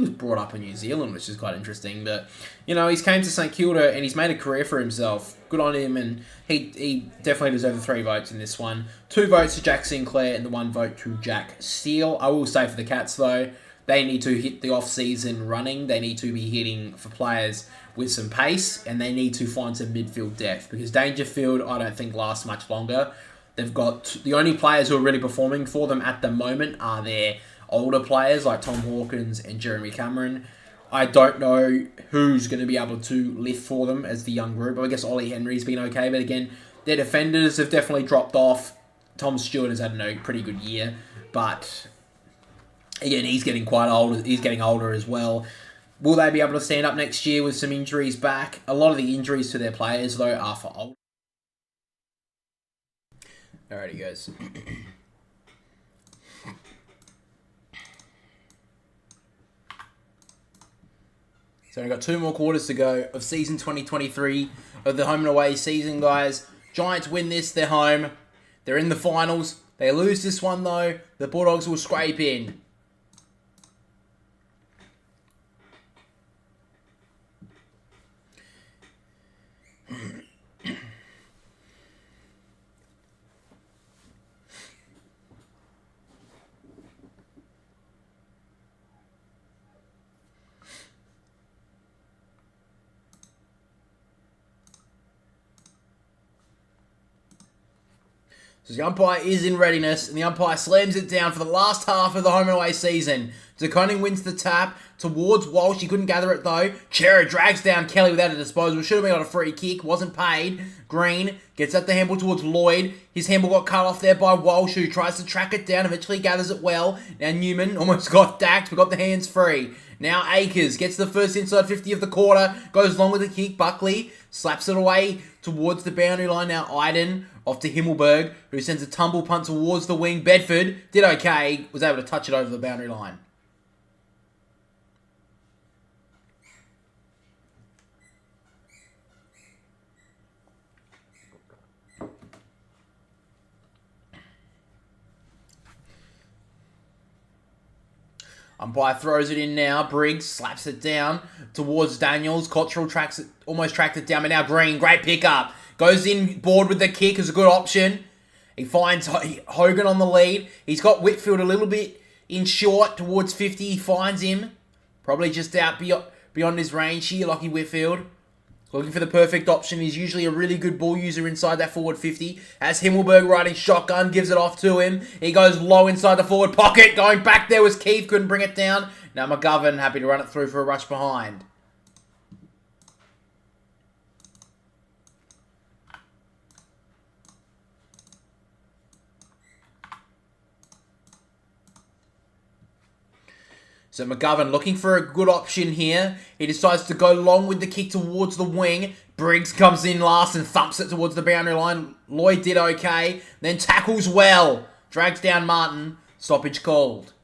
was brought up in New Zealand, which is quite interesting. But, he's came to St Kilda and he's made a career for himself. Good on him, and he definitely deserves the 3 votes in this one. 2 votes to Jack Sinclair and the 1 vote to Jack Steele. I will say for the Cats, though, they need to hit the off-season running. They need to be hitting for players with some pace, and they need to find some midfield depth, because Dangerfield, I don't think, lasts much longer. They've got the only players who are really performing for them at the moment are their older players like Tom Hawkins and Jeremy Cameron. I don't know who's going to be able to lift for them as the young group. I guess Ollie Henry's been okay, but again, their defenders have definitely dropped off. Tom Stewart has had a pretty good year, but again, he's getting quite old. He's getting older as well. Will they be able to stand up next year with some injuries back? A lot of the injuries to their players, though, are for old. Alrighty, guys. So we've got 2 more quarters to go of season 2023 of the home and away season, guys. Giants win this, they're home. They're in the finals. They lose this one, though. The Bulldogs will scrape in. So the umpire is in readiness, and the umpire slams it down for the last half of the home and away season. DeConing wins the tap towards Walsh. He couldn't gather it, though. Chera drags down Kelly without a disposal. Should have been on a free kick. Wasn't paid. Green gets at the handball towards Lloyd. His handball got cut off there by Walsh, who tries to track it down. Eventually gathers it well. Now Newman almost got dacked, but got the hands free. Now Akers gets the first inside 50 of the quarter. Goes long with the kick. Buckley slaps it away towards the boundary line. Now Iden off to Himmelberg, who sends a tumble punt towards the wing. Bedford did okay. Was able to touch it over the boundary line. Umpire throws it in now. Briggs slaps it down towards Daniels. Cottrell almost tracked it down, but now Green, great pickup. Goes in board with the kick as a good option. He finds Hogan on the lead. He's got Whitfield a little bit in short towards 50. He finds him. Probably just out beyond his range here, Lockie Whitfield. Looking for the perfect option. He's usually a really good ball user inside that forward 50. As Himmelberg riding shotgun, gives it off to him. He goes low inside the forward pocket. Going back there was Keith, couldn't bring it down. Now McGovern happy to run it through for a rush behind. So McGovern looking for a good option here. He decides to go long with the kick towards the wing. Briggs comes in last and thumps it towards the boundary line. Lloyd did okay. Then tackles well. Drags down Martin. Stoppage called.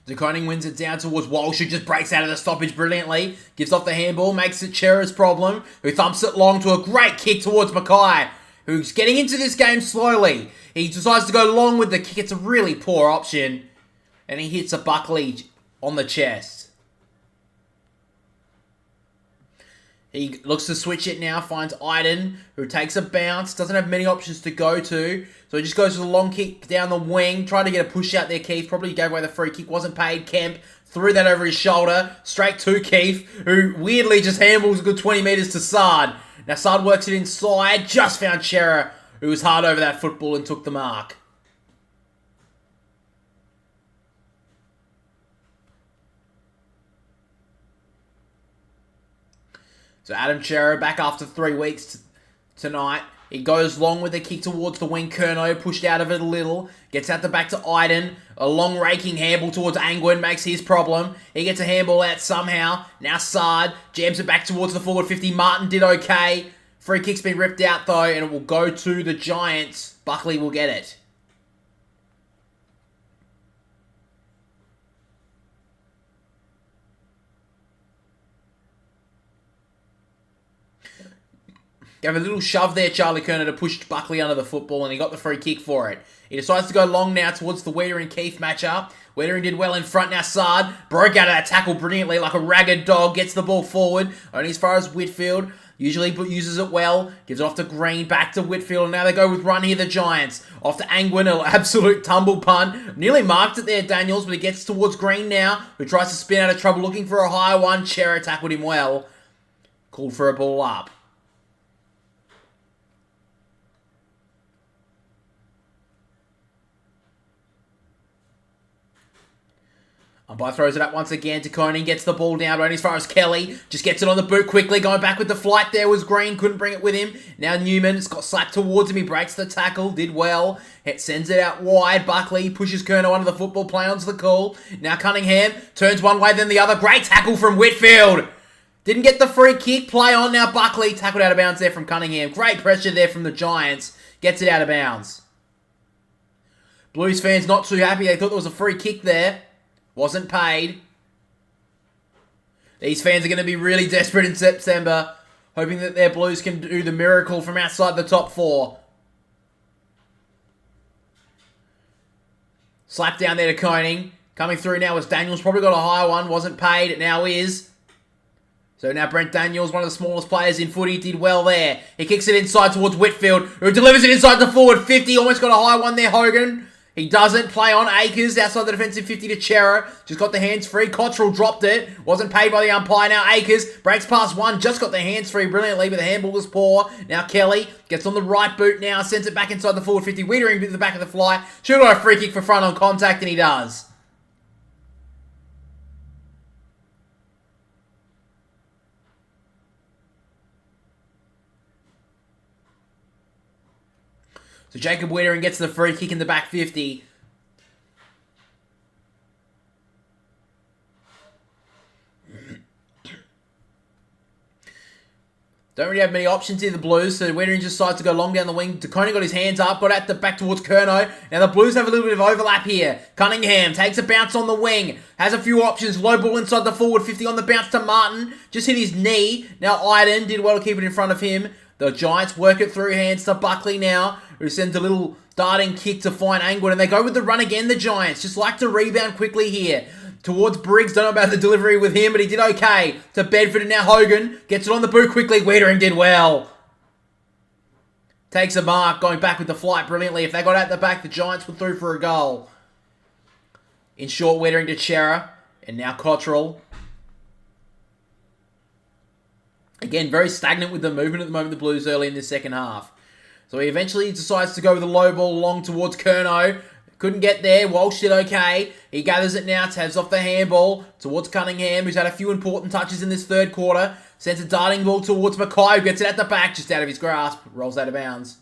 DeConing wins it down towards Walsh, who just breaks out of the stoppage brilliantly. Gives off the handball. Makes it Chera's problem, who thumps it long to a great kick towards Mackay, who's getting into this game slowly. He decides to go long with the kick. It's a really poor option. And he hits a Buckley on the chest. He looks to switch it now. Finds Iden, who takes a bounce. Doesn't have many options to go to. So he just goes with a long kick down the wing. Trying to get a push out there, Keith. Probably gave away the free kick. Wasn't paid. Kemp threw that over his shoulder. Straight to Keith, who weirdly just handballs a good 20 metres to Sard. Now Sard works it inside, just found Chera, who was hard over that football and took the mark. So Adam Chera back after 3 weeks tonight. He goes long with the kick towards the wing. Curnow pushed out of it a little. Gets out the back to Iden. A long raking handball towards Angwin makes his problem. He gets a handball out somehow. Now Sard jams it back towards the forward 50. Martin did okay. Free kick's been ripped out though, and it will go to the Giants. Buckley will get it. Gave a little shove there, Charlie Kerner, to push Buckley under the football, and he got the free kick for it. He decides to go long now towards the Weeder and Keith matchup. Weeder did well in front. Now Sard broke out of that tackle brilliantly like a ragged dog. Gets the ball forward, only as far as Whitfield. Usually uses it well. Gives it off to Green, back to Whitfield. And now they go with run here, the Giants. Off to Angwin, an absolute tumble punt. Nearly marked it there, Daniels, but he gets towards Green now, who tries to spin out of trouble, looking for a higher one. Chera tackled him well. Called for a ball up. Umpire throws it up once again to Koning, gets the ball down, running as far as Kelly. Just gets it on the boot quickly, going back with the flight there was Green, couldn't bring it with him. Now Newman's got slapped towards him, he breaks the tackle, did well. It sends it out wide, Buckley pushes Kerno under the football, play onto the call. Now Cunningham turns one way then the other, great tackle from Whitfield. Didn't get the free kick, play on now Buckley, tackled out of bounds there from Cunningham. Great pressure there from the Giants, gets it out of bounds. Blues fans not too happy, they thought there was a free kick there. Wasn't paid. These fans are going to be really desperate in September, hoping that their Blues can do the miracle from outside the top 4. Slap down there to Koning. Coming through now was Daniels. Probably got a higher one. Wasn't paid. It now is. So now Brent Daniels, one of the smallest players in footy, did well there. He kicks it inside towards Whitfield, who delivers it inside the forward 50. Almost got a high one there, Hogan. He doesn't play on Akers outside the defensive 50 to Chera. Just got the hands free. Cottrell dropped it. Wasn't paid by the umpire. Now Akers breaks past one. Just got the hands free brilliantly, but the handball was poor. Now Kelly gets on the right boot now. Sends it back inside the forward 50. Wiedering with the back of the fly. Should have got a free kick for front on contact, and he does. So Jacob Wiedering gets the free kick in the back 50. Don't really have many options here, the Blues, so Wiedering just decides to go long down the wing. DeConey got his hands up, got at the back towards Kerno. Now the Blues have a little bit of overlap here. Cunningham takes a bounce on the wing. Has a few options. Low ball inside the forward 50 on the bounce to Martin. Just hit his knee. Now Iden did well to keep it in front of him. The Giants work it through hands to Buckley now, who sends a little darting kick to find Angwood, and they go with the run again, the Giants. Just like to rebound quickly here. Towards Briggs, don't know about the delivery with him, but he did okay. To Bedford, and now Hogan gets it on the boot quickly. Wiedering did well. Takes a mark, going back with the flight brilliantly. If they got out the back, the Giants were through for a goal. In short, Wiedering to Chera, and now Cottrell. Again, very stagnant with the movement at the moment, the Blues, early in the second half. So he eventually decides to go with the low ball long towards Kerno. Couldn't get there. Walsh did okay. He gathers it now, tabs off the handball towards Cunningham, who's had a few important touches in this third quarter. Sends a darting ball towards Mackay, who gets it at the back, just out of his grasp. Rolls out of bounds.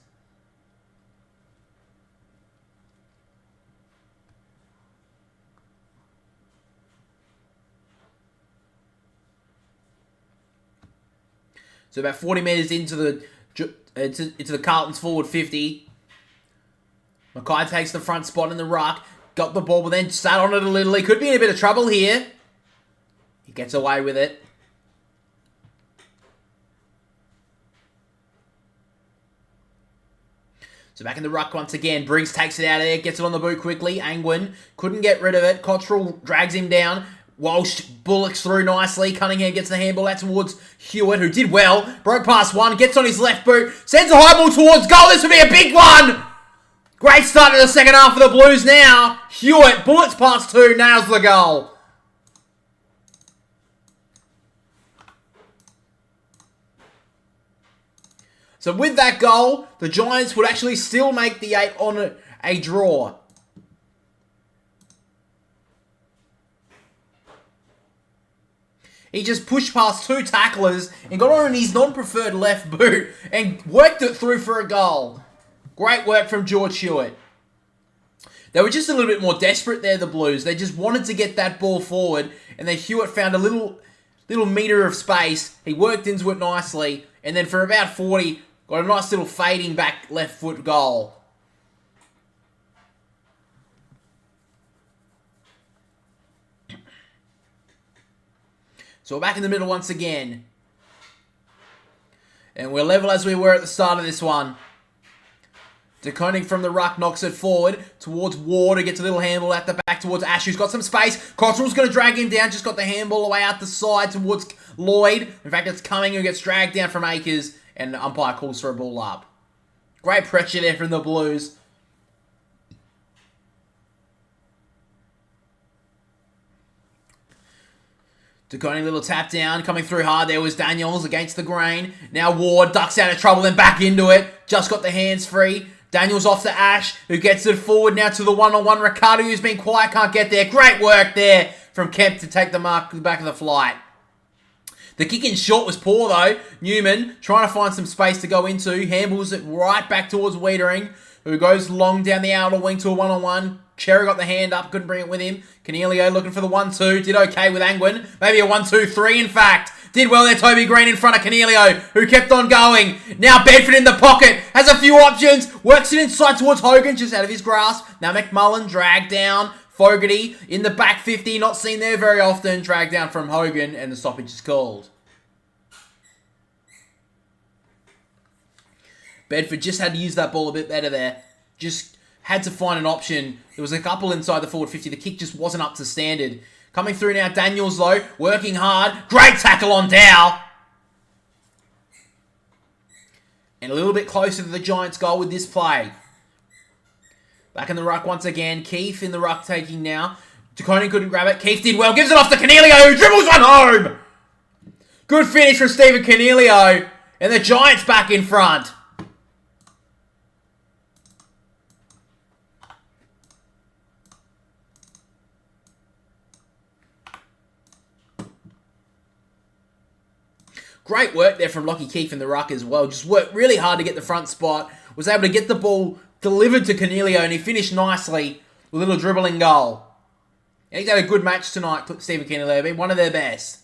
So about 40 metres into the Carlton's forward 50. Mackay takes the front spot in the ruck. Got the ball, but then sat on it a little. He could be in a bit of trouble here. He gets away with it. So back in the ruck once again. Briggs takes it out of there. Gets it on the boot quickly. Angwin couldn't get rid of it. Cottrell drags him down. Walsh bullocks through nicely. Cunningham gets the handball out towards Hewitt, who did well. Broke past one. Gets on his left boot. Sends a high ball towards goal. This would be a big one. Great start to the second half for the Blues now. Hewitt bullets past two. Nails the goal. So with that goal, the Giants would actually still make the 8 on a draw. He just pushed past two tacklers and got on his non-preferred left boot and worked it through for a goal. Great work from George Hewitt. They were just a little bit more desperate there, the Blues. They just wanted to get that ball forward, and then Hewitt found a little metre of space. He worked into it nicely, and then for about 40, got a nice little fading back left foot goal. So we're back in the middle once again. And we're level as we were at the start of this one. DeConing from the ruck knocks it forward towards Ward, who gets a little handball at the back towards Ash, who's got some space. Cottrell's going to drag him down, just got the handball away out the side towards Lloyd. In fact, it's Cumming who gets dragged down from Akers, and the umpire calls for a ball up. Great pressure there from the Blues. DeConing, little tap down, coming through hard. There was Daniels against the grain. Now Ward ducks out of trouble, then back into it. Just got the hands free. Daniels off to Ash, who gets it forward now to the one-on-one. Ricardo, who's been quiet, can't get there. Great work there from Kemp to take the mark to the back of the flight. The kick in short was poor, though. Newman trying to find some space to go into. Handballs it right back towards Wiedering, who goes long down the outer wing to a one-on-one. Cherry got the hand up, couldn't bring it with him. Cornelio looking for the 1-2. Did okay with Angwin. Maybe a 1-2-3, in fact. Did well there, Toby Green in front of Cornelio, who kept on going. Now Bedford in the pocket. Has a few options. Works it inside towards Hogan, just out of his grasp. Now McMullen dragged down. Fogarty in the back 50, not seen there very often. Dragged down from Hogan, and the stoppage is called. Bedford just had to use that ball a bit better there. Just had to find an option. There was a couple inside the forward 50. The kick just wasn't up to standard. Coming through now, Daniels, though. Working hard. Great tackle on Dow. And a little bit closer to the Giants' goal with this play. Back in the ruck once again. Keefe in the ruck taking now. DeConing couldn't grab it. Keefe did well. Gives it off to Cornelio, who dribbles one home. Good finish from Stephen Cornelio. And the Giants back in front. Great work there from Lockie Keefe in the ruck as well. Just worked really hard to get the front spot. Was able to get the ball delivered to Cornelio, and he finished nicely with a little dribbling goal. And he's had a good match tonight, Stephen Cornelio. Been one of their best.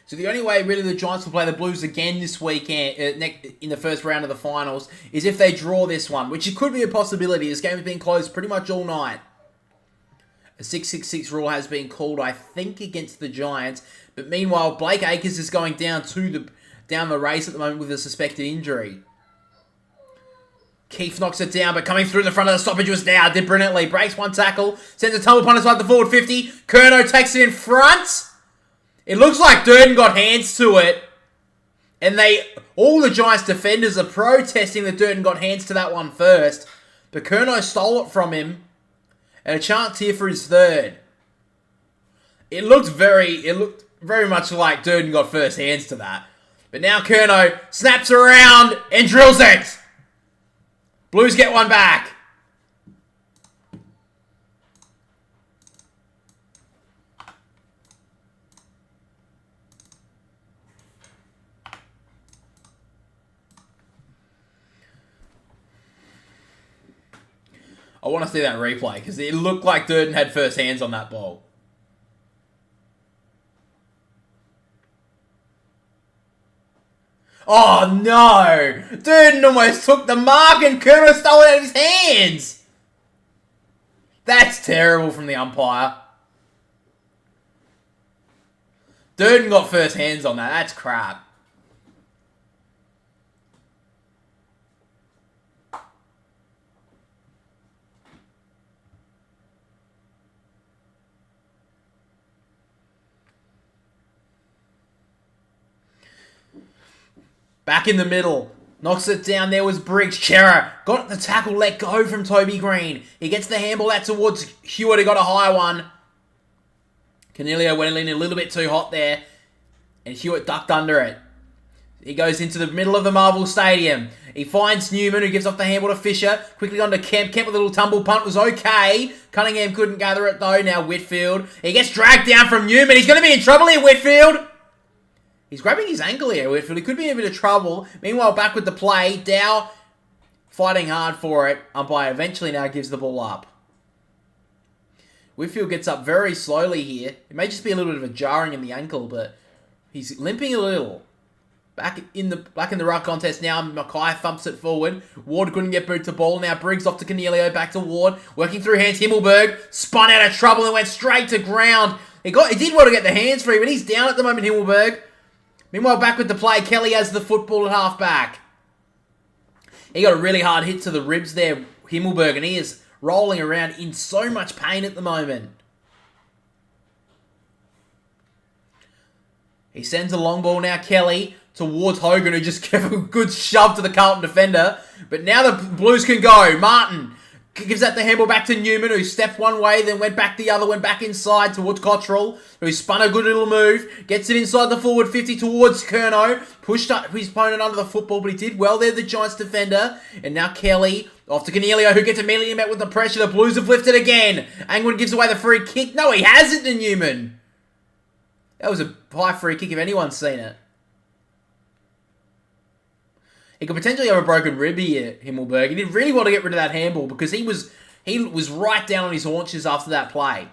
So the only way really the Giants will play the Blues again this weekend, in the first round of the finals, is if they draw this one, which it could be a possibility. This game has been closed pretty much all night. A 6-6-6 rule has been called, I think, against the Giants. But meanwhile, Blake Acres is going down the race at the moment with a suspected injury. Keefe knocks it down, but coming through the front of the stoppage was Dow. Did brilliantly. Breaks one tackle. Sends a tumble punt inside the forward 50. Curnow takes it in front. It looks like Durden got hands to it. And all the Giants defenders are protesting that Durden got hands to that one first. But Curnow stole it from him. And a chance here for his third. It looked very much like Durden got first hands to that. But now Curnow snaps around and drills it. Blues get one back. I want to see that replay because it looked like Durden had first hands on that ball. Oh no! Durden almost took the mark and Curnow stole it out of his hands! That's terrible from the umpire. Durden got first hands on that. That's crap. Back in the middle. Knocks it down. There was Briggs. Chera got the tackle let go from Toby Green. He gets the handball out towards Hewitt. He got a high one. Cornelio went in a little bit too hot there. And Hewitt ducked under it. He goes into the middle of the Marvel Stadium. He finds Newman, who gives off the handball to Fisher. Quickly on to Kemp. Kemp with a little tumble punt was okay. Cunningham couldn't gather it though. Now Whitfield. He gets dragged down from Newman. He's going to be in trouble here, Whitfield. He's grabbing his ankle here, Whitfield. He could be in a bit of trouble. Meanwhile, back with the play. Dow fighting hard for it. Umpire eventually now gives the ball up. Whitfield gets up very slowly here. It may just be a little bit of a jarring in the ankle, but he's limping a little. Back in the ruck contest now. Mackay thumps it forward. Ward couldn't get boot to ball. Now Briggs off to Cornelio. Back to Ward. Working through hands. Himmelberg spun out of trouble and went straight to ground. He did well to get the hands free, but he's down at the moment, Himmelberg. Meanwhile, back with the play, Kelly has the football at half-back. He got a really hard hit to the ribs there, Himmelberg, and he is rolling around in so much pain at the moment. He sends a long ball now, Kelly, towards Hogan, who just gave a good shove to the Carlton defender. But now the Blues can go. Martin Gives that the handball back to Newman, who stepped one way, then went back the other, went back inside towards Cottrell, who spun a good little move, gets it inside the forward 50 towards Curnow, pushed up his opponent under the football, but he did well there, the Giants defender, and now Kelly off to Cornelio, who gets immediately met with the pressure. The Blues have lifted again. Angwin gives away the free kick. No, he hasn't to Newman. That was a high free kick if anyone's seen it. He could potentially have a broken rib here, Himmelberg. He did really want to get rid of that handball because he was right down on his haunches after that play.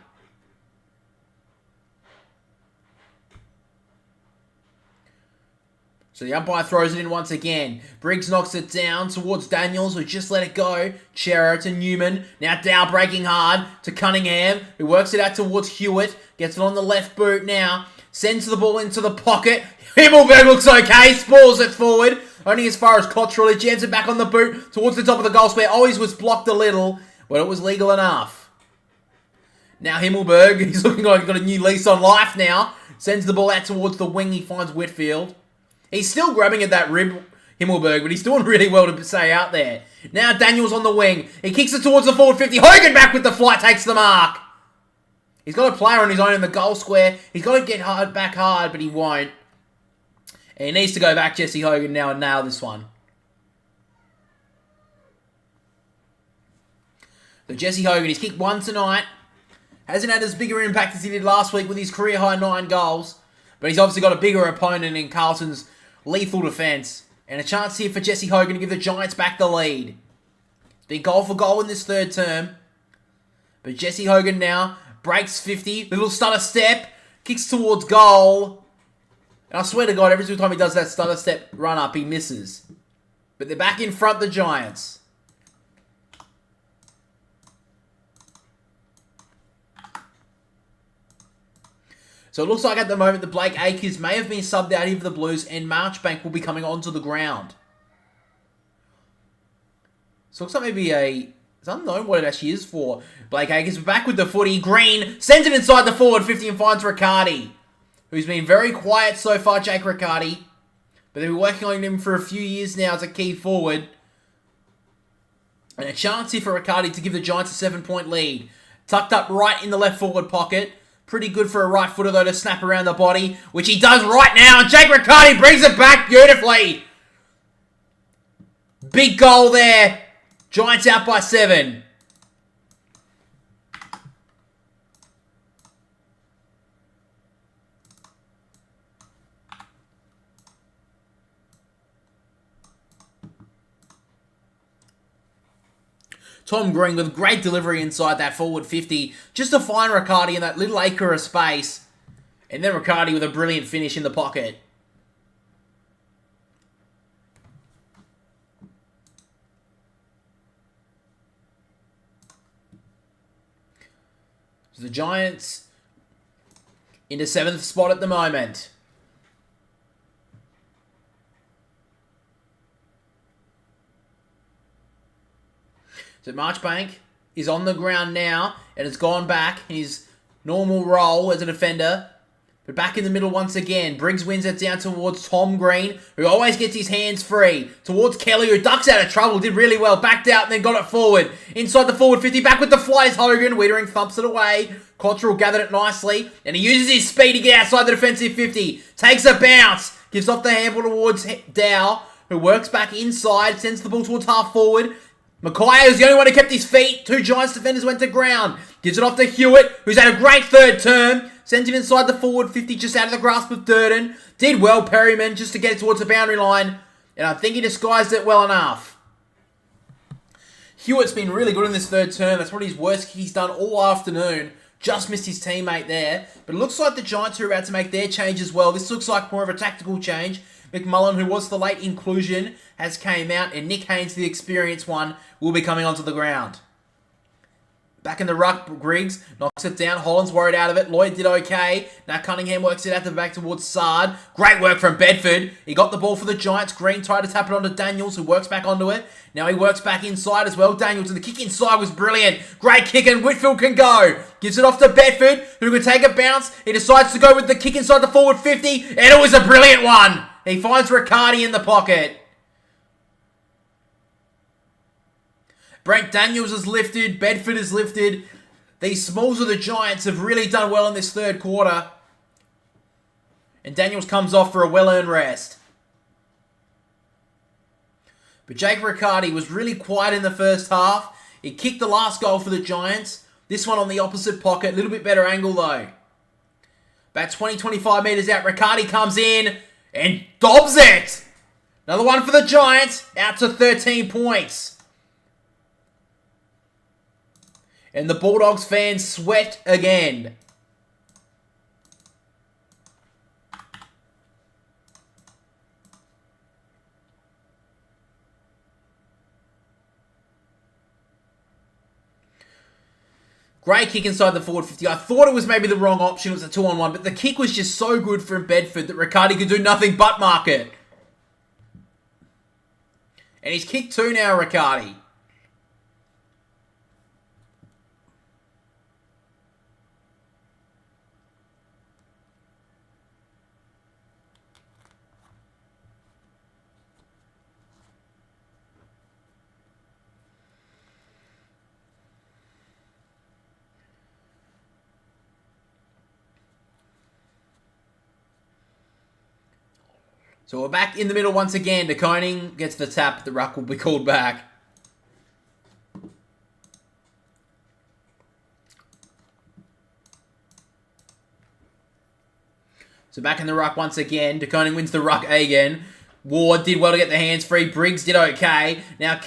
So the umpire throws it in once again. Briggs knocks it down towards Daniels, who just let it go. Chera to Newman. Now Dow breaking hard to Cunningham, who works it out towards Hewitt. Gets it on the left boot now. Sends the ball into the pocket. Himmelberg looks okay. Spalls it forward. Only as far as Cottrell. He jams it back on the boot towards the top of the goal square. Always was blocked a little, but it was legal enough. Now Himmelberg, he's looking like he's got a new lease on life now. Sends the ball out towards the wing. He finds Whitfield. He's still grabbing at that rib, Himmelberg, but he's doing really well to stay out there. Now Daniels on the wing. He kicks it towards the forward 50. Hogan back with the flight, takes the mark. He's got a player on his own in the goal square. He's got to get back hard, but he won't. And he needs to go back, Jesse Hogan, now and nail this one. So Jesse Hogan, he's kicked one tonight. Hasn't had as big an impact as he did last week with his career-high 9 goals. But he's obviously got a bigger opponent in Carlton's lethal defence. And a chance here for Jesse Hogan to give the Giants back the lead. It's been goal for goal in this third term. But Jesse Hogan now breaks 50. Little stutter step. Kicks towards goal. And I swear to God, every single time he does that stutter step run up, he misses. But they're back in front, the Giants. So it looks like at the moment that Blake Acres may have been subbed out here for the Blues and Marchbank will be coming onto the ground. So it looks like maybe it's unknown what it actually is for. Blake Acres back with the footy. Green sends it inside the forward 50 and finds Riccardi, who's been very quiet so far, Jake Riccardi. But they've been working on him for a few years now as a key forward. And a chance here for Riccardi to give the Giants a 7-point lead. Tucked up right in the left forward pocket. Pretty good for a right footer, though, to snap around the body, which he does right now. And Jake Riccardi brings it back beautifully. Big goal there. Giants out by 7. Tom Green with great delivery inside that forward 50. Just to find Riccardi in that little acre of space. And then Riccardi with a brilliant finish in the pocket. So the Giants into 7th spot at the moment. So Marchbank is on the ground now and has gone back in his normal role as a defender. But back in the middle once again. Briggs wins it down towards Tom Green, who always gets his hands free. Towards Kelly, who ducks out of trouble. Did really well. Backed out and then got it forward. Inside the forward 50. Back with the flies, Hogan. Wiedering thumps it away. Cottrell gathered it nicely. And he uses his speed to get outside the defensive 50. Takes a bounce. Gives off the handball towards Dow, who works back inside. Sends the ball towards half forward. Mackay was the only one who kept his feet. 2 Giants defenders went to ground. Gives it off to Hewitt, who's had a great third term. Sends him inside the forward 50, just out of the grasp of Durden. Did well, Perryman, just to get it towards the boundary line. And I think he disguised it well enough. Hewitt's been really good in this third term. That's probably his worst kick he's done all afternoon. Just missed his teammate there. But it looks like the Giants are about to make their change as well. This looks like more of a tactical change. McMullen, who was the late inclusion, has came out, and Nick Haynes, the experienced one, will be coming onto the ground. Back in the ruck, Griggs knocks it down. Holland's worried out of it. Lloyd did okay. Now Cunningham works it out the back towards Sard. Great work from Bedford. He got the ball for the Giants. Green tried to tap it onto Daniels, who works back onto it. Now he works back inside as well. Daniels, and the kick inside was brilliant. Great kick, and Whitfield can go. Gives it off to Bedford, who can take a bounce. He decides to go with the kick inside the forward 50, and it was a brilliant one. He finds Riccardi in the pocket. Brent Daniels is lifted. Bedford is lifted. These smalls of the Giants have really done well in this third quarter. And Daniels comes off for a well-earned rest. But Jake Riccardi was really quiet in the first half. He kicked the last goal for the Giants. This one on the opposite pocket. A little bit better angle though. About 20-25 metres out. Riccardi comes in and dobs it. Another one for the Giants. Out to 13 points. And the Bulldogs fans sweat again. Great kick inside the forward 50. I thought it was maybe the wrong option. It was a 2-on-1. But the kick was just so good from Bedford that Riccardi could do nothing but mark it. And he's kicked 2 now, Riccardi. So we're back in the middle once again. De Koning gets the tap. The ruck will be called back. So back in the ruck once again. De Koning wins the ruck again. Ward did well to get the hands free. Briggs did okay. Now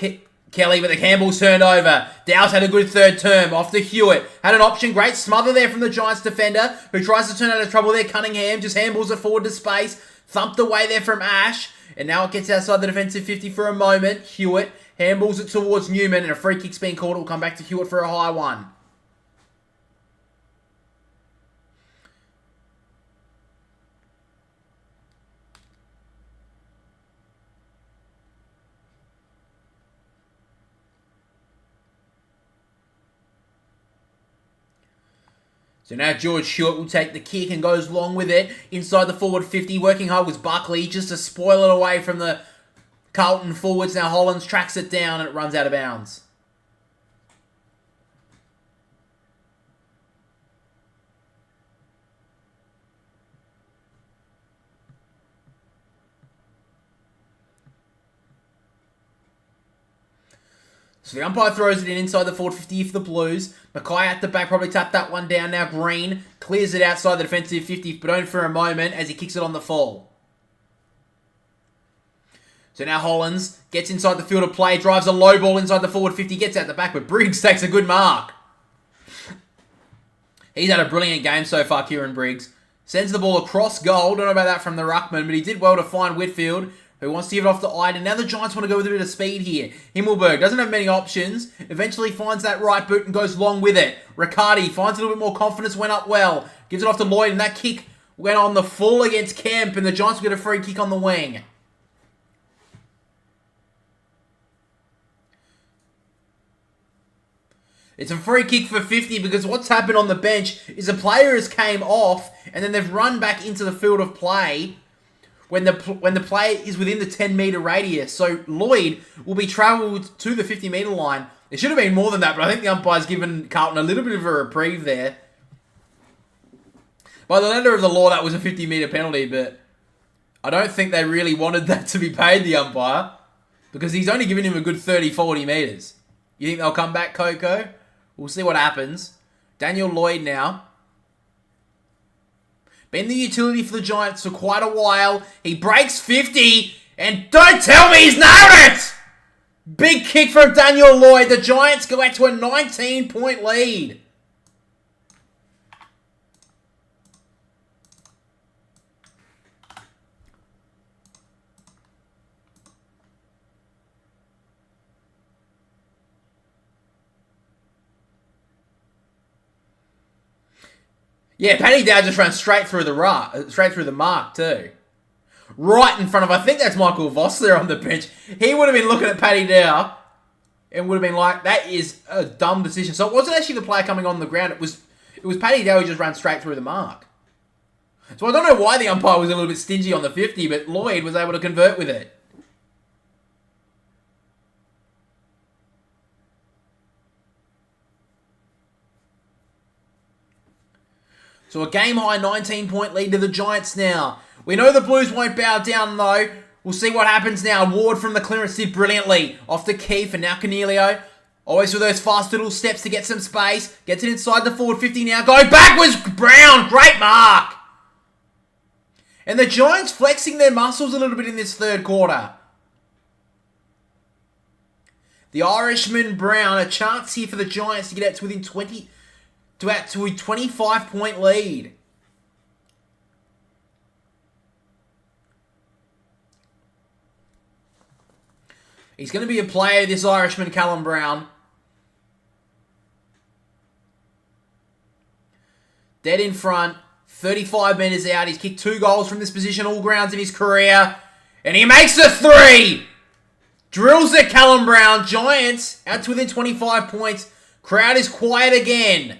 Kelly with the Campbell's turned over. Dow's had a good third term. Off to Hewitt. Had an option. Great smother there from the Giants defender who tries to turn out of trouble there. Cunningham just handballs it forward to space. Thumped away there from Ash. And now it gets outside the defensive 50 for a moment. Hewitt handballs it towards Newman. And a free kick's being called. It will come back to Hewitt for a high one. So now George Hewitt will take the kick and goes long with it. Inside the forward 50, working hard was Buckley just to spoil it away from the Carlton forwards. Now Hollands tracks it down and it runs out of bounds. So the umpire throws it in inside the forward 50 for the Blues. Mackay at the back probably tapped that one down. Now Green clears it outside the defensive 50, but only for a moment as he kicks it on the fall. So now Hollands gets inside the field of play, drives a low ball inside the forward 50, gets out the back, but Briggs takes a good mark. He's had a brilliant game so far, Kieran Briggs. Sends the ball across goal. Don't know about that from the ruckman, but he did well to find Whitfield, who wants to give it off to Iden. Now the Giants want to go with a bit of speed here. Himmelberg doesn't have many options. Eventually finds that right boot and goes long with it. Riccardi finds a little bit more confidence, went up well. Gives it off to Lloyd, and that kick went on the full against Kemp, and the Giants will get a free kick on the wing. It's a free kick for 50 because what's happened on the bench is a player has came off, and then they've run back into the field of play when the play is within the 10-metre radius. So Lloyd will be travelled to the 50-metre line. It should have been more than that, but I think the umpire's given Carlton a little bit of a reprieve there. By the letter of the law, that was a 50-metre penalty, but I don't think they really wanted that to be paid, the umpire, because he's only given him a good 30, 40 metres. You think they'll come back, Coco? We'll see what happens. Daniel Lloyd now. Been the utility for the Giants for quite a while. He breaks 50, and don't tell me he's nailed it! Big kick from Daniel Lloyd. The Giants go out to a 19-point lead. Yeah, Paddy Dow just ran straight through the mark too. Right in front of, I think that's Michael Voss there on the bench. He would have been looking at Paddy Dow and would have been like, that is a dumb decision. So it wasn't actually the player coming on the ground. It was Paddy Dow who just ran straight through the mark. So I don't know why the umpire was a little bit stingy on the 50, but Lloyd was able to convert with it. So a game-high 19-point lead to the Giants now. We know the Blues won't bow down, though. We'll see what happens now. Ward from the clearance did brilliantly. Off to Keefe and now Cornelio. Always with those fast little steps to get some space. Gets it inside the forward 50 now. Go backwards, Brown. Great mark. And the Giants flexing their muscles a little bit in this third quarter. The Irishman Brown, a chance here for the Giants to get out to within 20, to a 25-point lead. He's going to be a player, this Irishman, Callum Brown. Dead in front, 35 metres out. He's kicked 2 goals from this position, all grounds in his career. And he makes a 3! Drills it, Callum Brown. Giants out to within 25 points. Crowd is quiet again.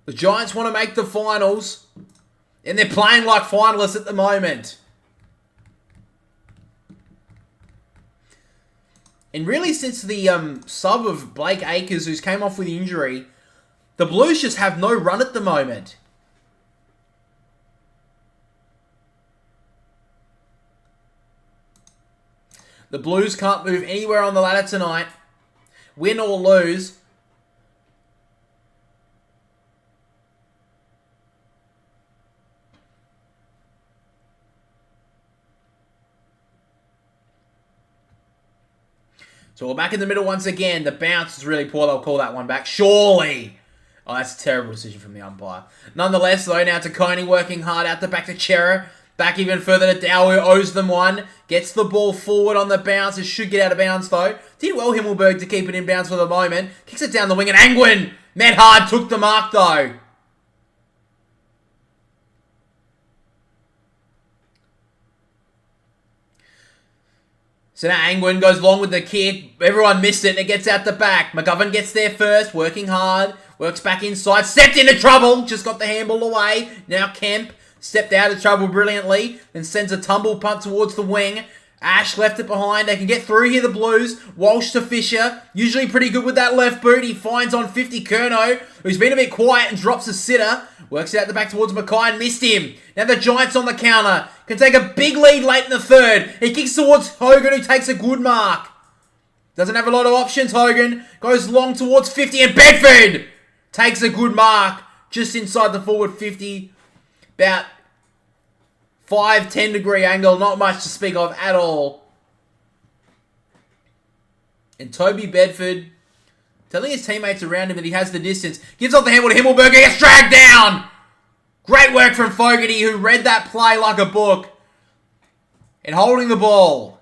The Giants want to make the finals. And they're playing like finalists at the moment. And really, since the sub of Blake Acres, who's came off with injury, the Blues just have no run at the moment. The Blues can't move anywhere on the ladder tonight. Win or lose. So we're back in the middle once again. The bounce is really poor. They'll call that one back. Surely. Oh, that's a terrible decision from the umpire. Nonetheless, though, now to Coney working hard out the back to Chera. Back even further to Dow, who owes them one. Gets the ball forward on the bounce. It should get out of bounds, though. Did well, Himmelberg, to keep it in bounds for the moment. Kicks it down the wing, and Angwin met hard, took the mark, though. So now Angwin goes long with the kick. Everyone missed it, and it gets out the back. McGovern gets there first, working hard. Works back inside. Stepped into trouble. Just got the handball away. Now Kemp stepped out of trouble brilliantly. Then sends a tumble punt towards the wing. Ash left it behind. They can get through here, the Blues. Walsh to Fisher. Usually pretty good with that left boot. He finds on 50 Curnow, who's been a bit quiet and drops a sitter. Works it out the back towards Mackay and missed him. Now the Giants on the counter. Can take a big lead late in the third. He kicks towards Hogan, who takes a good mark. Doesn't have a lot of options, Hogan. Goes long towards 50 and Bedford takes a good mark. Just inside the forward 50. About 5-10 degree angle. Not much to speak of at all. And Toby Bedford telling his teammates around him that he has the distance. Gives off the handball to Himmelberg. He gets dragged down. Great work from Fogarty, who read that play like a book. And holding the ball.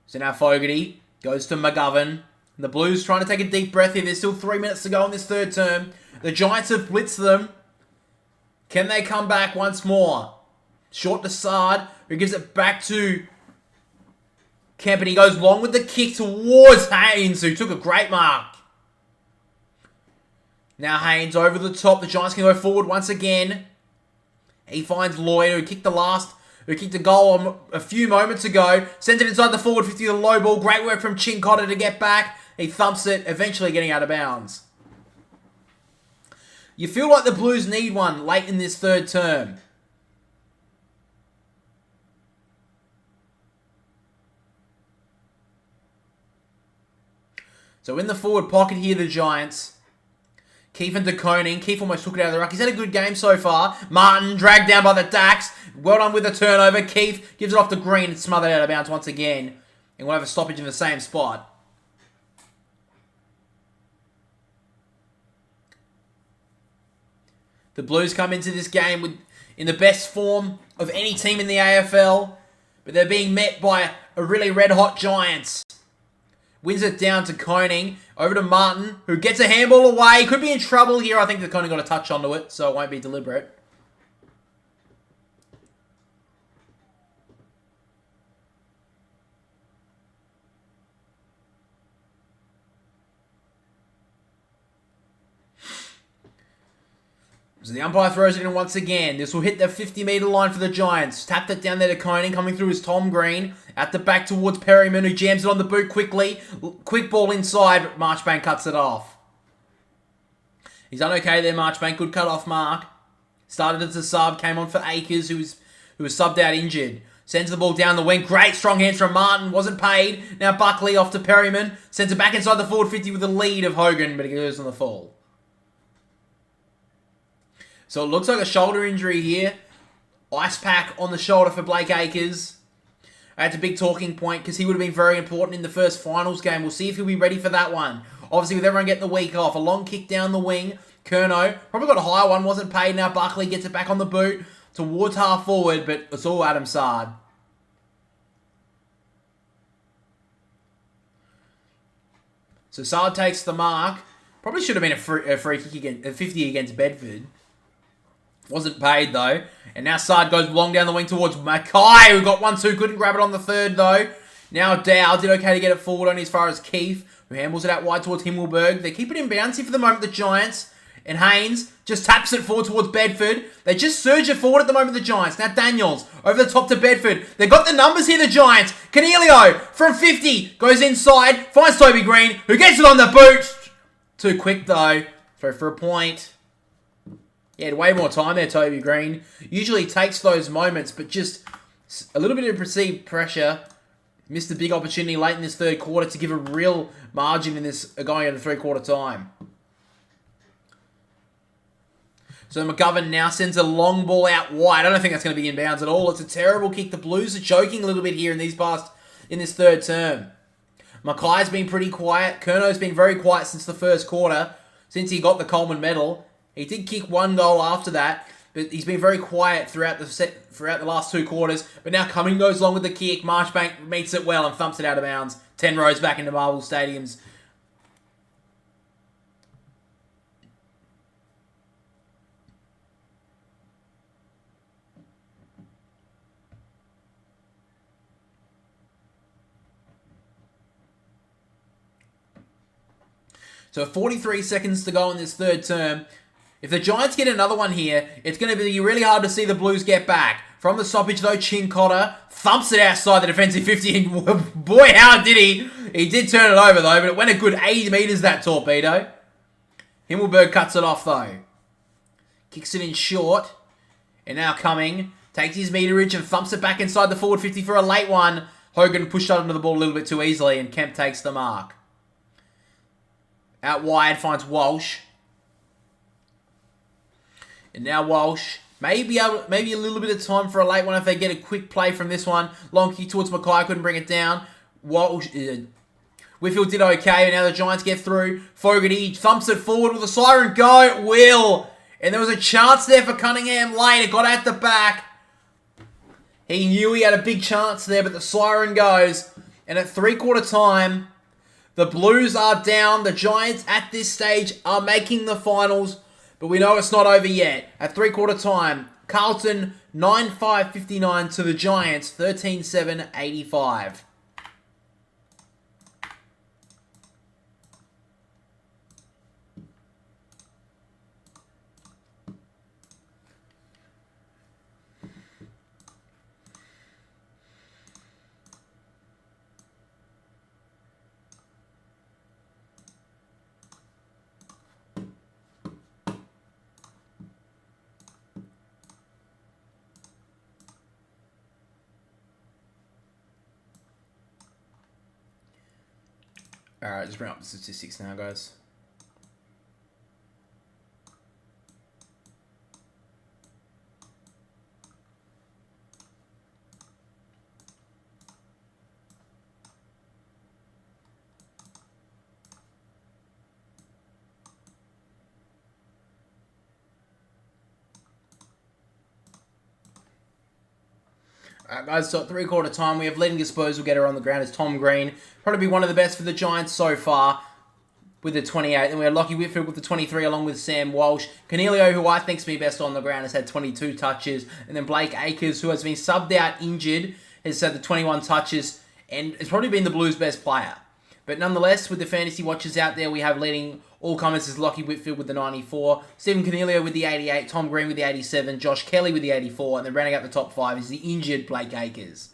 So now Fogarty goes to McGovern. The Blues trying to take a deep breath here. There's still 3 minutes to go in this third term. The Giants have blitzed them. Can they come back once more? Short to Sard, who gives it back to Kemp, and he goes long with the kick towards Haynes, who took a great mark. Now Haynes over the top. The Giants can go forward once again. He finds Lloyd, who kicked a goal a few moments ago. Sends it inside the forward 50 with a low ball. Great work from Chin Cotter to get back. He thumps it, eventually getting out of bounds. You feel like the Blues need one late in this third term. So in the forward pocket here, the Giants. Keefe and DeConing. Keefe almost took it out of the ruck. He's had a good game so far. Martin dragged down by the Dax. Well done with the turnover. Keefe gives it off to Green and smothered out of bounds once again. And we'll have a stoppage in the same spot. The Blues come into this game in the best form of any team in the AFL. But they're being met by a really red-hot Giants. Wins it down to Koning. Over to Martin, who gets a handball away. Could be in trouble here. I think the Koning got a touch onto it, so it won't be deliberate. So the umpire throws it in once again. This will hit the 50-metre line for the Giants. Tapped it down there to Koning. Coming through is Tom Green. At the back towards Perryman, who jams it on the boot quickly. Quick ball inside, but Marchbank cuts it off. He's done okay there, Marchbank. Good cut-off mark. Started as a sub. Came on for Akers, who was subbed out injured. Sends the ball down the wing. Great strong hands from Martin. Wasn't paid. Now Buckley off to Perryman. Sends it back inside the forward 50 with the lead of Hogan, but he goes on the fall. So it looks like a shoulder injury here. Ice pack on the shoulder for Blake Akers. That's a big talking point because he would have been very important in the first finals game. We'll see if he'll be ready for that one. Obviously, with everyone getting the week off. A long kick down the wing. Curnow probably got a higher one. Wasn't paid. Now Buckley gets it back on the boot towards half forward, but it's all Adam Sard. So Sard takes the mark. Probably should have been a free kick against, a 50 against Bedford. Wasn't paid, though. And now Sard goes long down the wing towards Mackay, who got 1-2. Couldn't grab it on the third, though. Now Dow did okay to get it forward only as far as Keith, who handles it out wide towards Himmelberg. They keep it in bouncy for the moment, the Giants. And Haynes just taps it forward towards Bedford. They just surge it forward at the moment, the Giants. Now Daniels over the top to Bedford. They've got the numbers here, the Giants. Canelio from 50 goes inside, finds Toby Green, who gets it on the boot. Too quick, though. Throw for a point. He had way more time there, Toby Green. Usually takes those moments, but just a little bit of perceived pressure. Missed a big opportunity late in this third quarter to give a real margin in this going into three-quarter time. So McGovern now sends a long ball out wide. I don't think that's going to be inbounds at all. It's a terrible kick. The Blues are choking a little bit here in this third term. Mackay's been pretty quiet. Curnow's been very quiet since the first quarter, since he got the Coleman medal. He did kick one goal after that, but he's been very quiet throughout the last two quarters. But now Cumming goes long with the kick. Marchbank meets it well and thumps it out of bounds. 10 rows back into Marvel Stadium's. So 43 seconds to go in this third term. If the Giants get another one here, it's going to be really hard to see the Blues get back. From the stoppage, though, Chincotta thumps it outside the defensive 50. And boy, how did he? He did turn it over, though, but it went a good 80 metres, that torpedo. Himmelberg cuts it off, though. Kicks it in short. And now Cumming takes his meterage and thumps it back inside the forward 50 for a late one. Hogan pushed under the ball a little bit too easily, and Kemp takes the mark. Out wide, finds Walsh. And now Walsh maybe a little bit of time for a late one if they get a quick play from this one. Long kick towards Mackay, couldn't bring it down. Walsh, Whitfield did okay, and now the Giants get through. Fogarty thumps it forward with a siren go. It will. And there was a chance there for Cunningham late. It got at the back. He knew he had a big chance there, but the siren goes. And at three-quarter time, the Blues are down. The Giants at this stage are making the finals. But we know it's not over yet. At three-quarter time, Carlton 9-5-59 to the Giants 13-7-85. Alright, just bring up the statistics now, guys. Alright guys, so at three-quarter time, we have leading disposal getter on the ground as Tom Green. Probably one of the best for the Giants so far with the 28. Then we had Lockie Whitfield with the 23 along with Sam Walsh. Cornelio, who I think's been best on the ground, has had 22 touches. And then Blake Akers, who has been subbed out injured, has had the 21 touches and has probably been the Blues' best player. But nonetheless, with the fantasy watchers out there, we have leading all comments is Lockie Whitfield with the 94, Stephen Cornelio with the 88, Tom Green with the 87, Josh Kelly with the 84, and then rounding out the top 5 is the injured Blake Acres.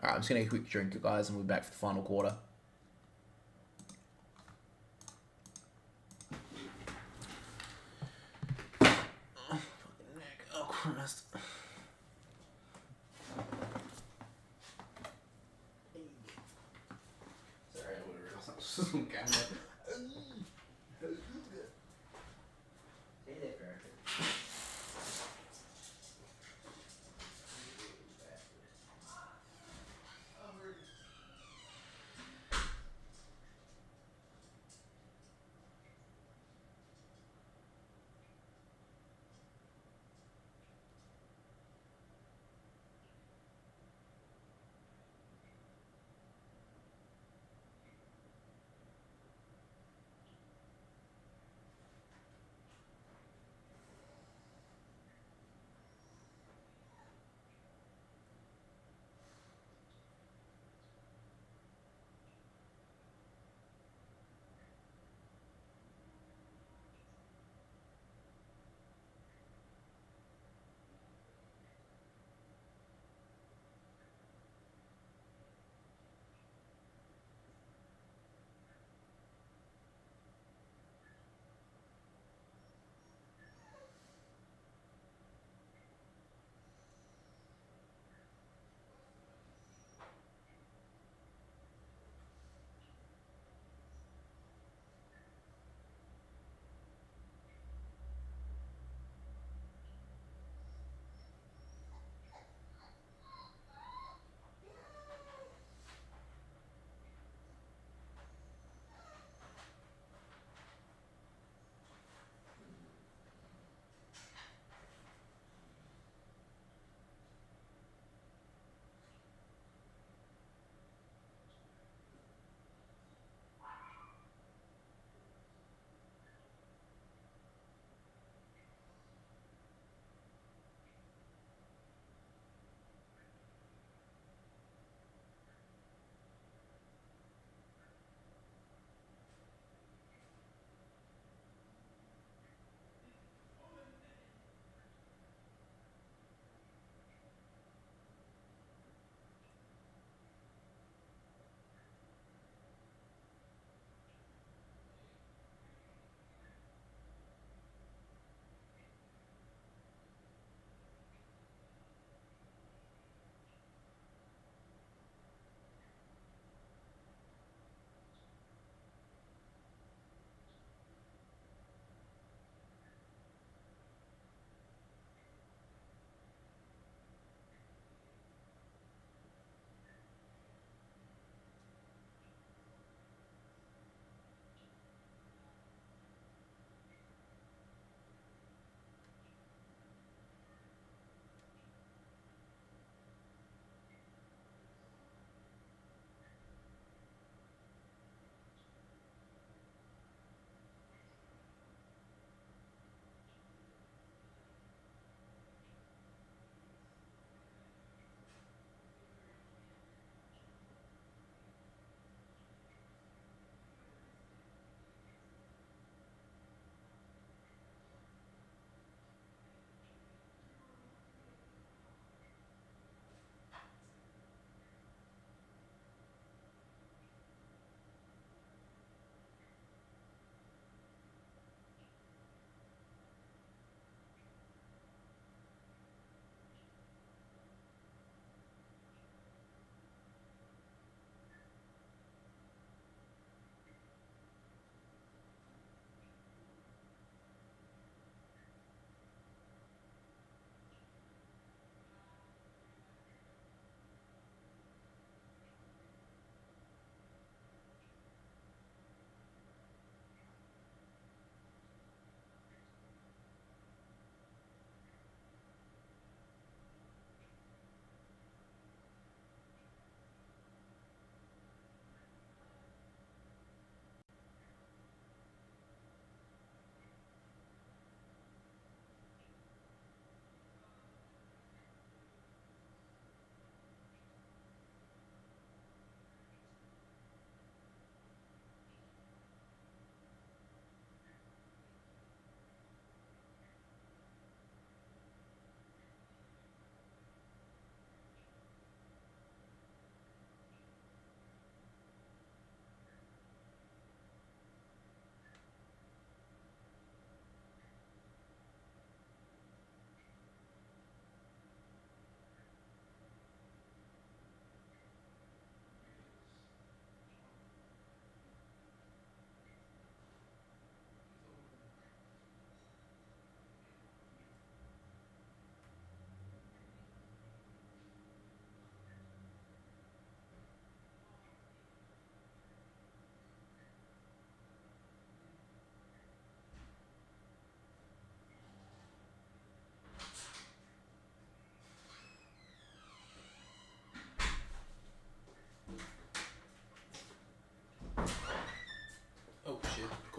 Alright, I'm just going to get a quick drink, guys, and we'll be back for the final quarter. Oh, Christ. Sorry, I would have realized on camera.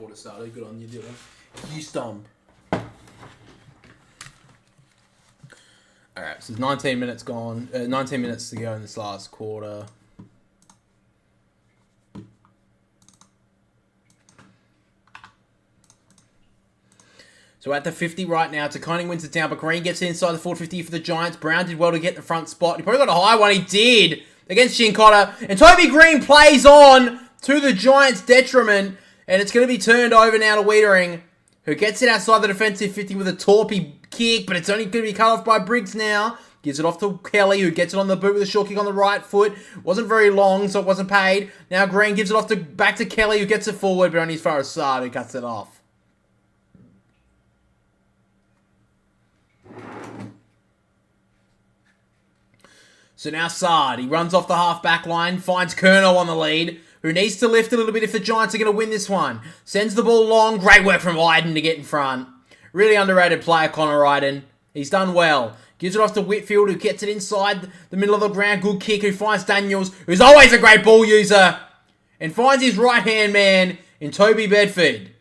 thought it started. Good on you, Dylan. You stump. Alright, so there's 19 minutes gone. 19 minutes to go in this last quarter. So at the 50 right now, Taconi wins it down, but Green gets inside the 450 for the Giants. Brown did well to get the front spot. He probably got a high one. He did against Chincotta. And Toby Green plays on to the Giants' detriment. And it's going to be turned over now to Wiedering, who gets it outside the defensive 50 with a torpy kick, but it's only going to be cut off by Briggs now. Gives it off to Kelly, who gets it on the boot with a short kick on the right foot. Wasn't very long, so it wasn't paid. Now Green gives it off back to Kelly, who gets it forward, but only as far as Saad, who cuts it off. So now Saad, he runs off the half-back line, finds Kerno on the lead, who needs to lift a little bit if the Giants are going to win this one. Sends the ball long. Great work from Iden to get in front. Really underrated player, Connor Iden. He's done well. Gives it off to Whitfield, who gets it inside the middle of the ground. Good kick, who finds Daniels, who's always a great ball user, and finds his right-hand man in Toby Bedford.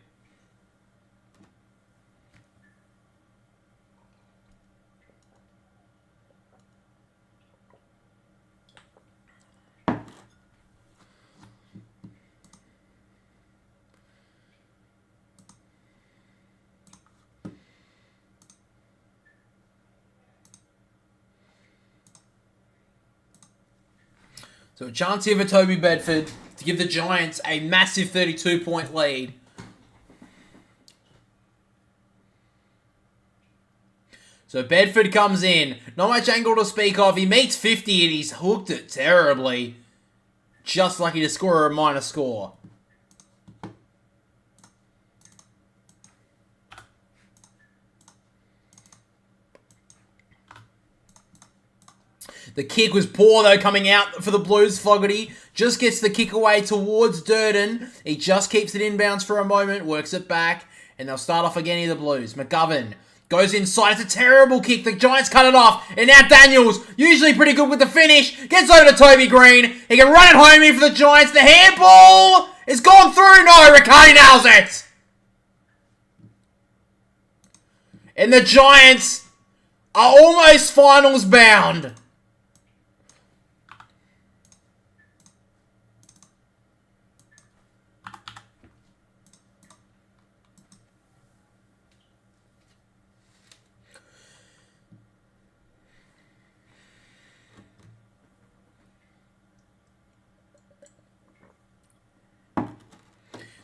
So a chance here for Toby Bedford to give the Giants a massive 32-point lead. So Bedford comes in. Not much angle to speak of. He meets 50 and he's hooked it terribly. Just lucky to score a minor score. The kick was poor, though, coming out for the Blues. Fogarty just gets the kick away towards Durden. He just keeps it inbounds for a moment, works it back, and they'll start off again here, the Blues. McGovern goes inside. It's a terrible kick. The Giants cut it off, and now Daniels, usually pretty good with the finish, gets over to Toby Green. He can run it home here for the Giants. The handball is gone through. No, Riccardi nails it. And the Giants are almost finals bound.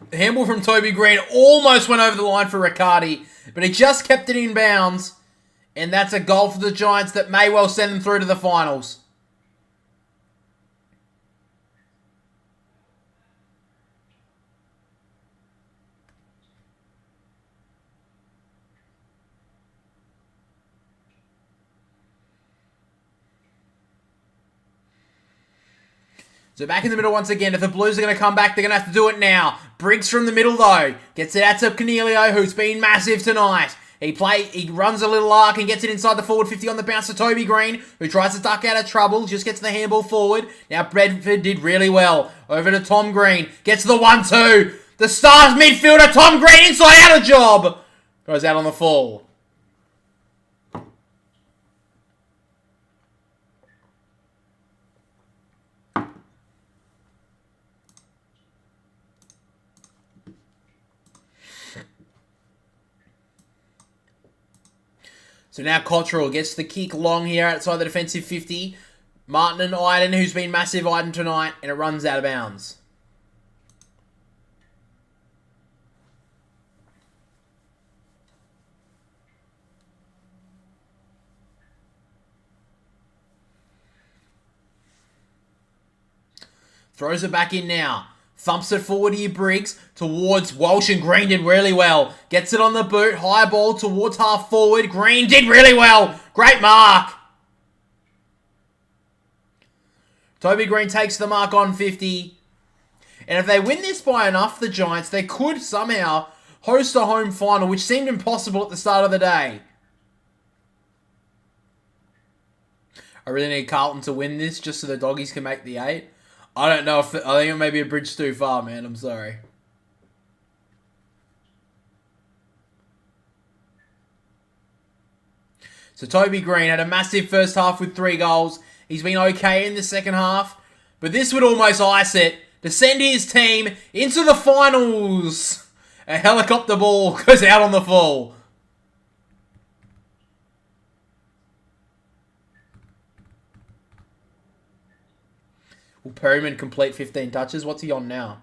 The handball from Toby Green almost went over the line for Riccardi, but he just kept it in bounds, and that's a goal for the Giants that may well send them through to the finals. So back in the middle once again. If the Blues are going to come back, they're going to have to do it now. Briggs from the middle, though. Gets it out to Cornelio, who's been massive tonight. He runs a little arc and gets it inside the forward 50 on the bounce to Toby Green, who tries to duck out of trouble. Just gets the handball forward. Now Bedford did really well. Over to Tom Green. Gets the 1-2. The Stars midfielder, Tom Green, inside out of job. Goes out on the fall. So now Cottrell gets the kick long here outside the defensive 50. Martin and Iden, who's been massive Iden tonight, and it runs out of bounds. Throws it back in now. Thumps it forward here, Briggs, towards Walsh, and Green did really well. Gets it on the boot, high ball towards half forward. Green did really well. Great mark. Toby Green takes the mark on 50. And if they win this by enough, the Giants, they could somehow host a home final, which seemed impossible at the start of the day. I really need Carlton to win this just so the Doggies can make the 8. I don't know if... I think it may be a bridge too far, man. I'm sorry. So Toby Green had a massive first half with 3 goals. He's been okay in the second half. But this would almost ice it to send his team into the finals. A helicopter ball goes out on the full. Will Perryman complete 15 touches? What's he on now?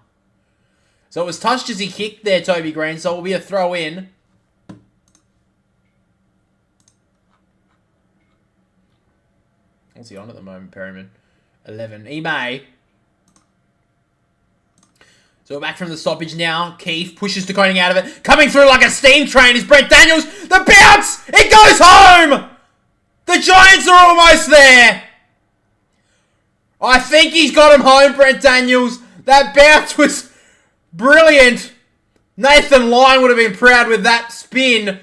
So it was touched as he kicked there, Toby Green. So it will be a throw in. What's he on at the moment, Perryman? 11. He may. So we're back from the stoppage now. Keefe pushes De Koning out of it. Coming through like a steam train is Brent Daniels. The bounce! It goes home! The Giants are almost there. I think he's got him home, Brent Daniels. That bounce was brilliant. Nathan Lyon would have been proud with that spin.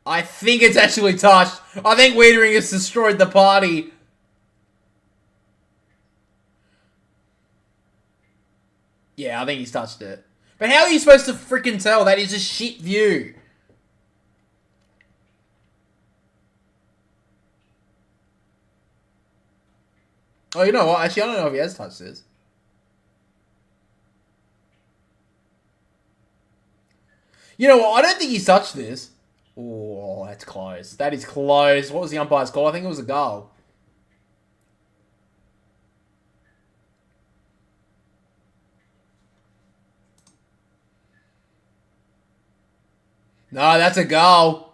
I think it's actually touched. I think Wiedering has destroyed the party. Yeah, I think he's touched it. But how are you supposed to freaking tell? That is a shit view. Oh, you know what? Actually, I don't know if he has touched this. You know what? I don't think he's touched this. Oh, that's close. That is close. What was the umpire's call? I think it was a goal. No, that's a goal.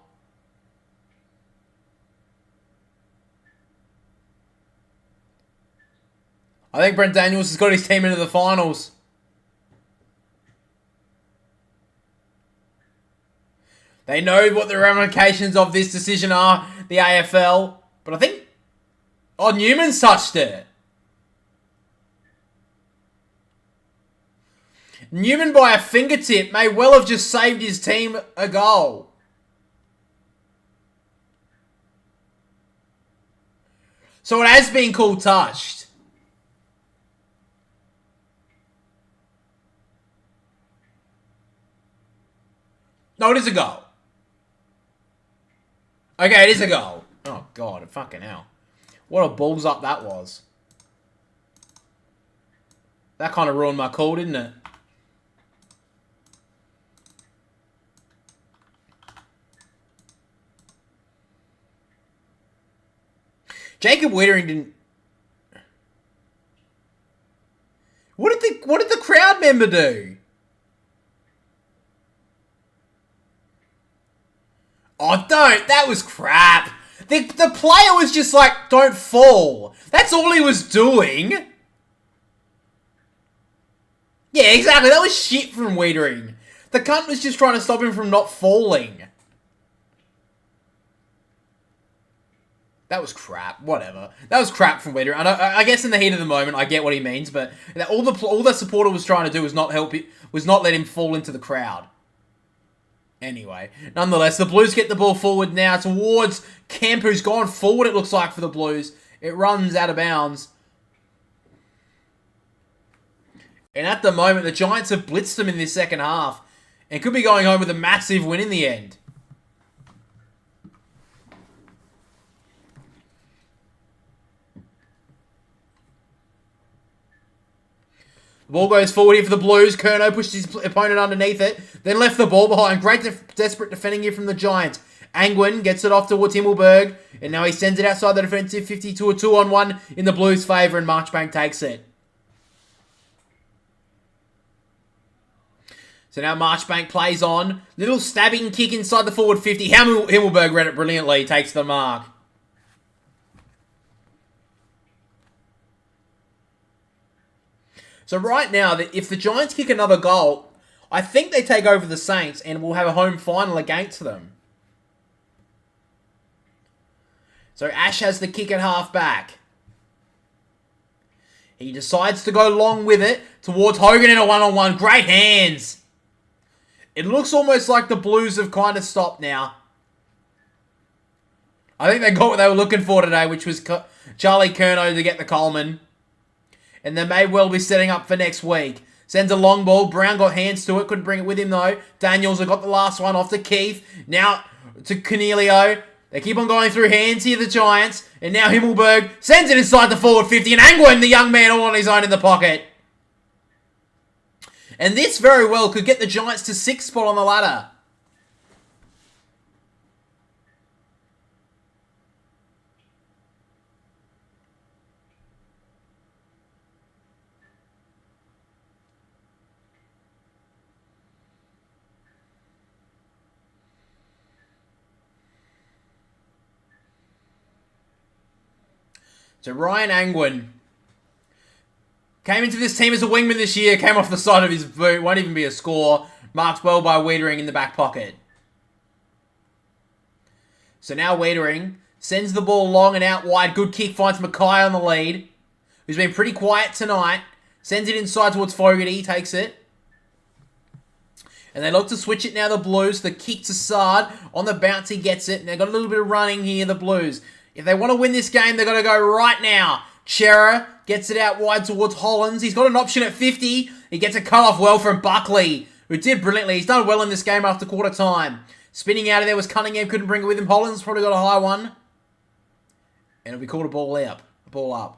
I think Brent Daniels has got his team into the finals. They know what the ramifications of this decision are, the AFL. But I think... Oh, Newman's touched it. Newman, by a fingertip, may well have just saved his team a goal. So it has been called touched. No, it is a goal. Okay, it is a goal. Oh, God, fucking hell. What a balls up that was. That kind of ruined my call, didn't it? Jacob Wiedering didn't... What did the crowd member do? Oh, don't. That was crap. The player was just like, don't fall. That's all he was doing. Yeah, exactly. That was shit from Wiedering. The cunt was just trying to stop him from not falling. That was crap. Whatever. That was crap from Wiedering. I guess in the heat of the moment, I get what he means, but all the supporter was trying to do was not let him fall into the crowd. Anyway, nonetheless, the Blues get the ball forward now towards Kemp, who's gone forward, it looks like, for the Blues. It runs out of bounds. And at the moment, the Giants have blitzed them in this second half and could be going home with a massive win in the end. The ball goes forward here for the Blues. Curnow pushed his opponent underneath it, then left the ball behind. Great desperate defending here from the Giants. Angwin gets it off towards Himmelberg, and now he sends it outside the defensive 50 to a 2-on-1 in the Blues' favour, and Marchbank takes it. So now Marchbank plays on. Little stabbing kick inside the forward 50. Himmelberg read it brilliantly. Takes the mark. So right now, if the Giants kick another goal, I think they take over the Saints and we'll have a home final against them. So Ash has the kick at half back. He decides to go long with it towards Hogan in a one-on-one. Great hands. It looks almost like the Blues have kind of stopped now. I think they got what they were looking for today, which was Charlie Curnow to get the Coleman. And they may well be setting up for next week. Sends a long ball. Brown got hands to it. Couldn't bring it with him, though. Daniels have got the last one off to Keith. Now to Cornelio. They keep on going through hands here, the Giants. And now Himmelberg sends it inside the forward 50. And Angwin, the young man, all on his own in the pocket. And this very well could get the Giants to 6th spot on the ladder. So Ryan Angwin came into this team as a wingman this year, came off the side of his boot, won't even be a score. Marked well by Wiedering in the back pocket. So now Wiedering sends the ball long and out wide. Good kick, finds Mackay on the lead, who's been pretty quiet tonight. Sends it inside towards Fogarty, takes it. And they look to switch it now, the Blues. The kick to Sard. On the bounce, he gets it. And they've got a little bit of running here, the Blues. If they want to win this game, they've got to go right now. Chera gets it out wide towards Hollins. He's got an option at 50. He gets a cut off well from Buckley, who did brilliantly. He's done well in this game after quarter time. Spinning out of there was Cunningham. Couldn't bring it with him. Hollins probably got a high one. And it'll be called a ball out. A ball up.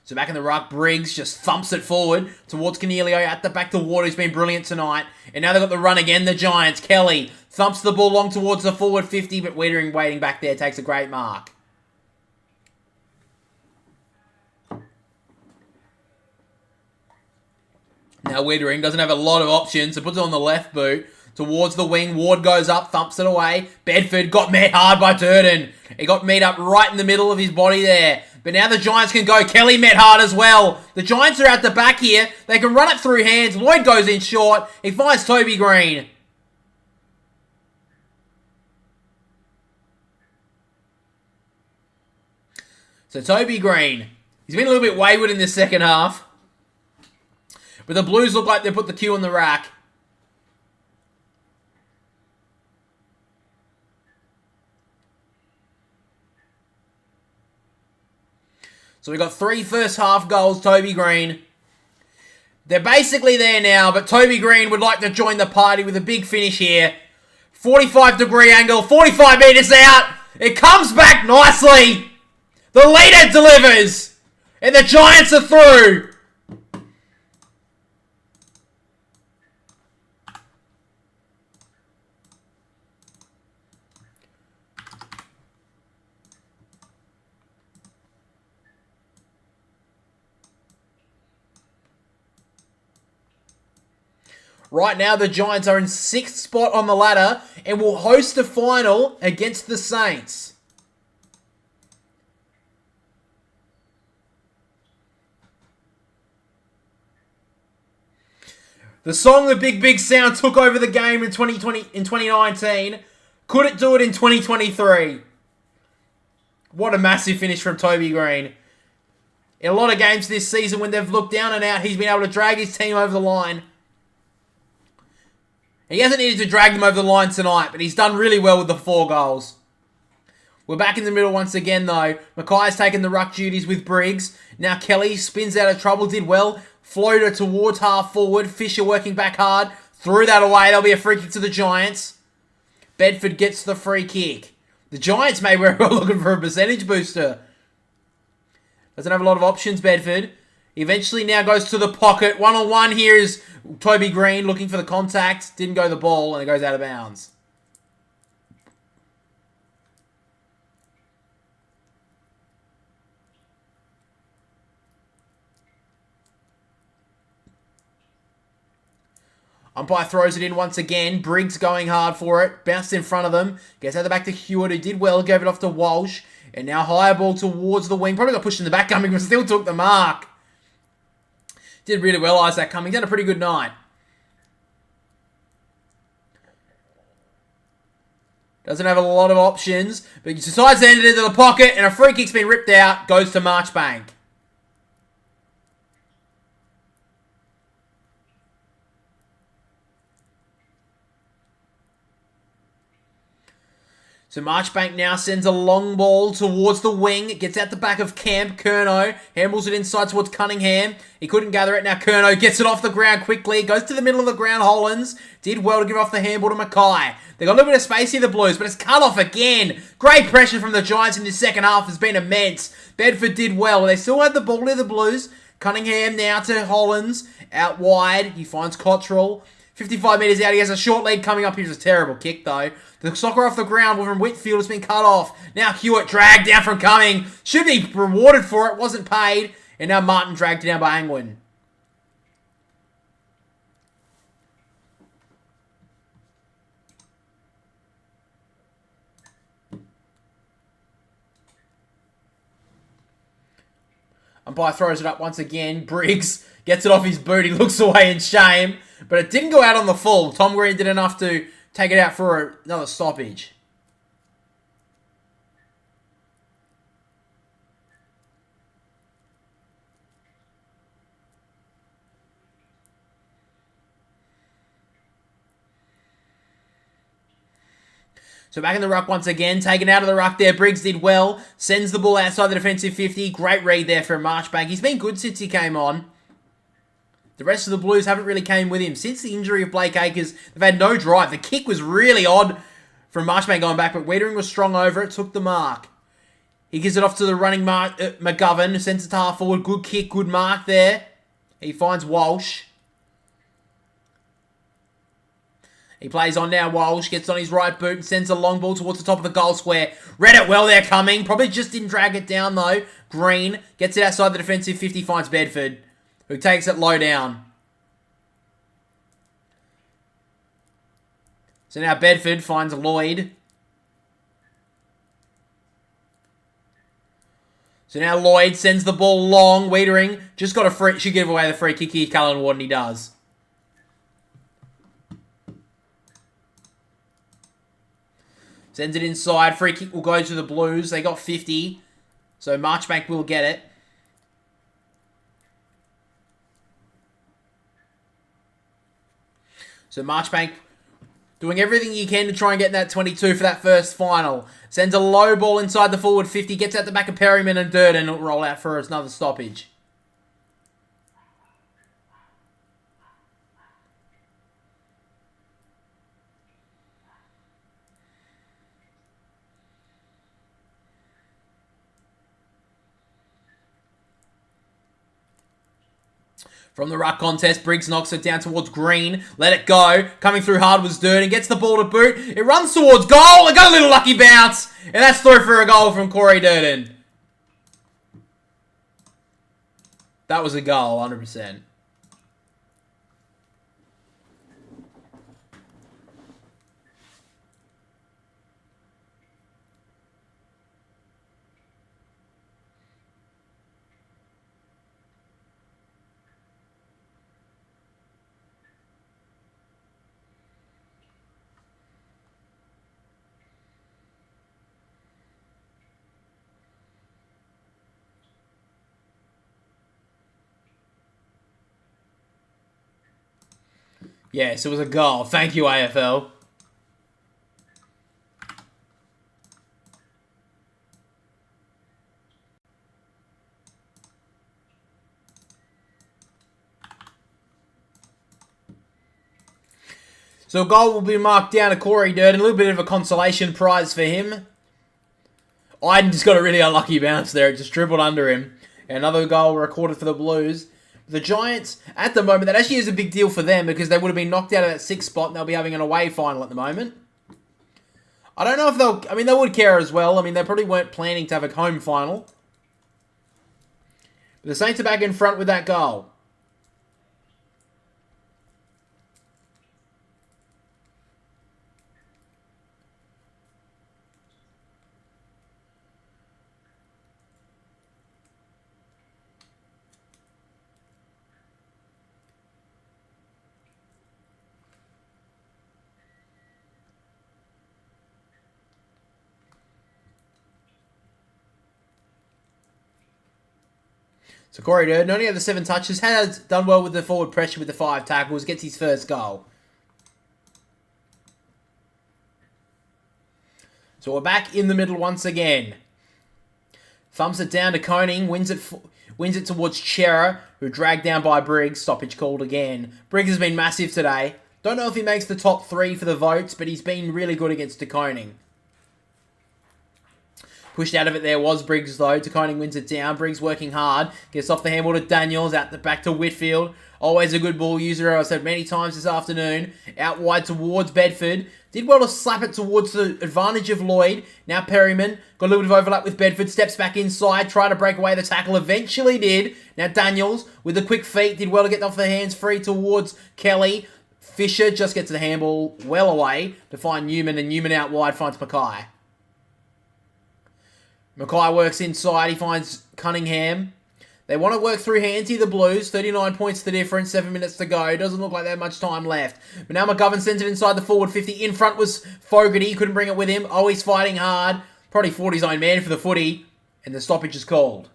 So back in the ruck, Briggs just thumps it forward towards Cornelio at the back to Ward, who's been brilliant tonight. And now they've got the run again, the Giants. Kelly thumps the ball long towards the forward 50, but Wiedering waiting back there takes a great mark. Now Wiedering doesn't have a lot of options, so puts it on the left boot towards the wing. Ward goes up, thumps it away. Bedford got met hard by Durden. He got met up right in the middle of his body there. But now the Giants can go. Kelly met hard as well. The Giants are at the back here. They can run it through hands. Lloyd goes in short. He finds Toby Green. So Toby Green. He's been a little bit wayward in this second half. But the Blues look like they put the cue on the rack. So we got 3 first half goals, Toby Green. They're basically there now, but Toby Green would like to join the party with a big finish here. 45-degree angle, 45 metres out. It comes back nicely. The leader delivers. And the Giants are through. Right now, the Giants are in 6th spot on the ladder and will host a final against the Saints. The song The Big Big Sound took over the game in 2019. Could it do it in 2023? What a massive finish from Toby Green. In a lot of games this season when they've looked down and out, he's been able to drag his team over the line. He hasn't needed to drag them over the line tonight, but he's done really well with the 4 goals. We're back in the middle once again, though. Mackay's taken the ruck duties with Briggs. Now Kelly spins out of trouble, did well. Floater towards half forward. Fisher working back hard. Threw that away. There'll be a free kick to the Giants. Bedford gets the free kick. The Giants may be looking for a percentage booster. Doesn't have a lot of options, Bedford. Eventually now goes to the pocket. 1-on-1 here is Toby Green looking for the contact. Didn't go the ball and it goes out of bounds. Umpire throws it in once again. Briggs going hard for it. Bounced in front of them. Gets out the back to Hewitt, who did well. Gave it off to Walsh. And now higher ball towards the wing. Probably got pushed in the back coming, but still took the mark. Did really well, Isaac Cummings. Had a pretty good night. Doesn't have a lot of options, but he decides to end it into the pocket, and a free kick's been ripped out. Goes to Marchbank. So Marchbank now sends a long ball towards the wing. It gets out the back of Camp. Curnow handles it inside towards Cunningham. He couldn't gather it. Now Curnow gets it off the ground quickly. Goes to the middle of the ground. Hollands did well to give off the handball to Mackay. They got a little bit of space here, the Blues, but it's cut off again. Great pressure from the Giants in the second half has been immense. Bedford did well. They still had the ball to the Blues. Cunningham now to Hollands. Out wide. He finds Cottrell. 55 metres out. He has a short lead coming up. Here's a terrible kick, though. The soccer off the ground from Whitfield has been cut off. Now Hewitt dragged down from Cumming. Should be rewarded for it. Wasn't paid. And now Martin dragged down by Angwin. Umpire throws it up once again. Briggs gets it off his boot. He looks away in shame. But it didn't go out on the full. Tom Green did enough to take it out for another stoppage. So back in the ruck once again. Taken out of the ruck there. Briggs did well. Sends the ball outside the defensive 50. Great read there for Marchbank. He's been good since he came on. The rest of the Blues haven't really came with him. Since the injury of Blake Acres, they've had no drive. The kick was really odd from Marchbank going back, but Wiedering was strong over it, took the mark. He gives it off to the running McGovern, sends it to half forward. Good kick, good mark there. He finds Walsh. He plays on now, Walsh. Gets on his right boot and sends a long ball towards the top of the goal square. Read it well there coming. Probably just didn't drag it down, though. Green gets it outside the defensive 50, finds Bedford, who takes it low down. So now Bedford finds Lloyd. So now Lloyd sends the ball long. Wiedering just got a free. Should give away the free kick here, Cullen Ward, and he does. Sends it inside. Free kick will go to the Blues. They got 50. So Marchbank will get it. So Marchbank doing everything he can to try and get that 22 for that first final. Sends a low ball inside the forward 50. Gets out the back of Perryman and Durden. And it'll roll out for another stoppage. From the ruck contest, Briggs knocks it down towards Green. Let it go. Coming through hard was Durden. Gets the ball to boot. It runs towards goal. It got a little lucky bounce. And that's through for a goal from Corey Durden. That was a goal, 100%. Yes, it was a goal. Thank you, AFL. So a goal will be marked down to Corey Durden. A little bit of a consolation prize for him. Iden just got a really unlucky bounce there. It just dribbled under him. And another goal recorded for the Blues. The Giants, at the moment, that actually is a big deal for them because they would have been knocked out of that 6th spot and they'll be having an away final at the moment. I don't know if they'll... I mean, they would care as well. I mean, they probably weren't planning to have a home final. But the Saints are back in front with that goal. So Corey Durden only had the 7 touches, has done well with the forward pressure with the 5 tackles, gets his first goal. So we're back in the middle once again. Thumps it down to Koning, wins it towards Chera, who dragged down by Briggs. Stoppage called again. Briggs has been massive today. Don't know if he makes the top 3 for the votes, but he's been really good against DeConing. Pushed out of it there was Briggs, though. DeConing wins it down. Briggs working hard. Gets off the handball to Daniels. Out the back to Whitfield. Always a good ball user, I've said many times this afternoon. Out wide towards Bedford. Did well to slap it towards the advantage of Lloyd. Now Perryman. Got a little bit of overlap with Bedford. Steps back inside. Tried to break away the tackle. Eventually did. Now Daniels with the quick feet. Did well to get off the hands free towards Kelly. Fisher just gets the handball well away to find Newman. And Newman out wide finds Mackay. Mackay works inside. He finds Cunningham. They want to work through Hanty, the Blues. 39 points the difference. 7 minutes to go. Doesn't look like they have much time left. But now McGovern sends it inside the forward 50. In front was Fogarty. Couldn't bring it with him. Oh, he's fighting hard. Probably fought his own man for the footy. And the stoppage is called.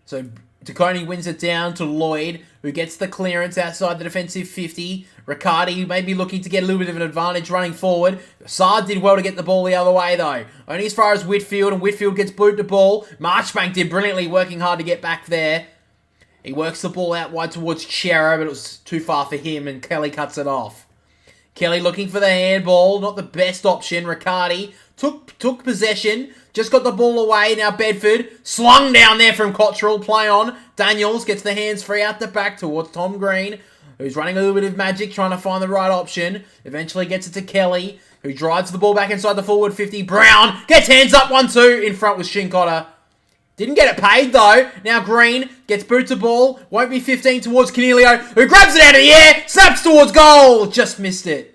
So DeConing wins it down to Lloyd, who gets the clearance outside the defensive 50. Riccardi may be looking to get a little bit of an advantage running forward. Saad did well to get the ball the other way, though. Only as far as Whitfield, and Whitfield gets booted the ball. Marchbank did brilliantly, working hard to get back there. He works the ball out wide towards Chera, but it was too far for him, and Kelly cuts it off. Kelly looking for the handball, not the best option. Riccardi took possession, just got the ball away. Now Bedford, slung down there from Cottrell, play on. Daniels gets the hands free out the back towards Tom Green, who's running a little bit of magic, trying to find the right option. Eventually gets it to Kelly, who drives the ball back inside the forward 50. Brown gets hands up 1-2. In front was Shinkotter. Didn't get it paid, though. Now Green gets boots the ball. Won't be 15 towards Canelio, who grabs it out of the air. Snaps towards goal. Just missed it.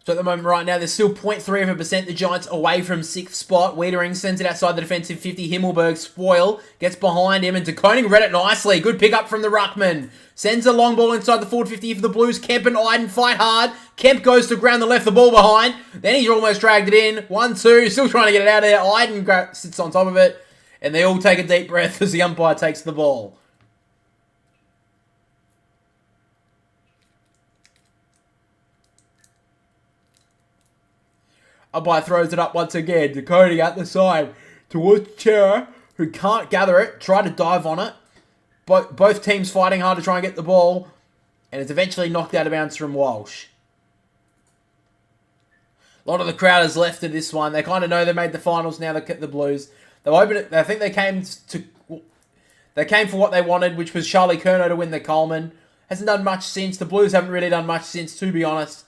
So at the moment right now, there's still 0.3%. The Giants away from 6th spot. Wiedering sends it outside the defensive 50. Himmelberg spoil. Gets behind him. And DeConing read it nicely. Good pick up from the ruckman. Sends a long ball inside the forward 50 for the Blues. Kemp and Iden fight hard. Kemp goes to ground the left, the ball behind. Then he's almost dragged it in. 1-2. Still trying to get it out of there. Iden sits on top of it. And they all take a deep breath as the umpire takes the ball. Umpire throws it up once again. DeConing at the side towards Chera, who can't gather it. Try to dive on it. Both teams fighting hard to try and get the ball. And it's eventually knocked out of bounds from Walsh. A lot of the crowd has left in this one. They kind of know they made the finals now, the Blues. They've opened it. I think they came for what they wanted, which was Charlie Curnow to win the Coleman. Hasn't done much since. The Blues haven't really done much since, to be honest.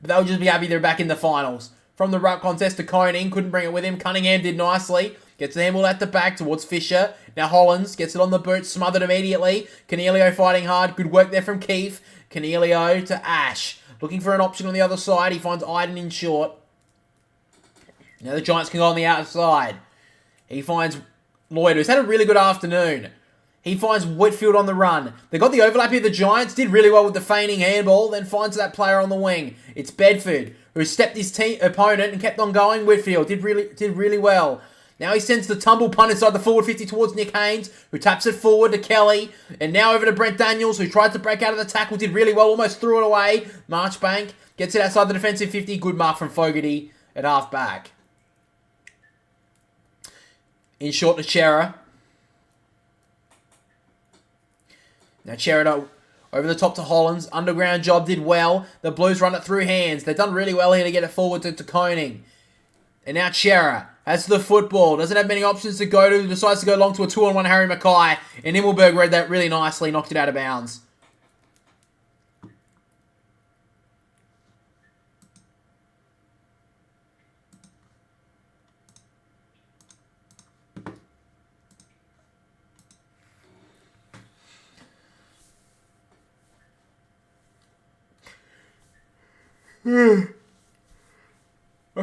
But they'll just be happy they're back in the finals. From the ruck contest to Koning, couldn't bring it with him. Cunningham did nicely. Gets the handball at the back towards Fisher. Now Hollins gets it on the boot, smothered immediately. Canelio fighting hard. Good work there from Keith. Canelio to Ash. Looking for an option on the other side. He finds Iden in short. Now the Giants can go on the outside. He finds Lloyd, who's had a really good afternoon. He finds Whitfield on the run. They got the overlap here. The Giants did really well with the feigning handball, then finds that player on the wing. It's Bedford, who stepped his opponent and kept on going. Whitfield did really well. Now he sends the tumble punt inside the forward 50 towards Nick Haynes, who taps it forward to Kelly. And now over to Brent Daniels, who tried to break out of the tackle, did really well, almost threw it away. Marchbank gets it outside the defensive 50. Good mark from Fogarty at half back. In short to Chera. Now Chera over the top to Hollins. Underground job did well. The Blues run it through hands. They've done really well here to get it forward to Koning. And now Chera has the football. Doesn't have many options to go to. Decides to go long to a 2-on-1 Harry Mackay. And Himmelberg read that really nicely. Knocked it out of bounds.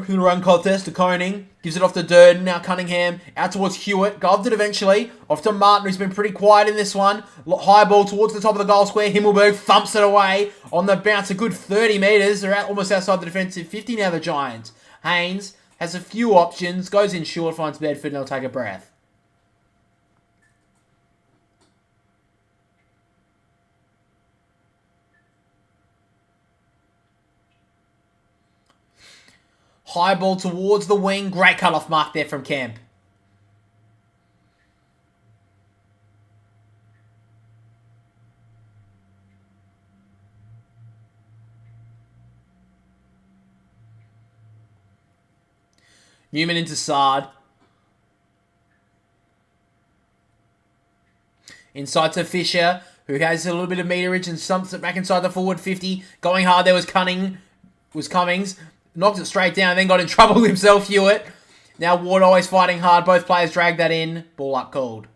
In the run contest to Koning. Gives it off to Durden. Now Cunningham. Out towards Hewitt. Gloved it eventually. Off to Martin, who's been pretty quiet in this one. High ball towards the top of the goal square. Himmelberg thumps it away. On the bounce, a good 30 metres. They're almost outside the defensive 50 now, the Giants. Haynes has a few options. Goes in short. Finds Bedford and they'll take a breath. High ball towards the wing. Great cut-off mark there from Kemp. Newman into Sard. Inside to Fisher, who has a little bit of meterage and sumps it back inside the forward 50. Going hard there was Cummings. Knocked it straight down and then got in trouble himself, Hewitt. Now Ward always fighting hard. Both players drag that in. Ball up called.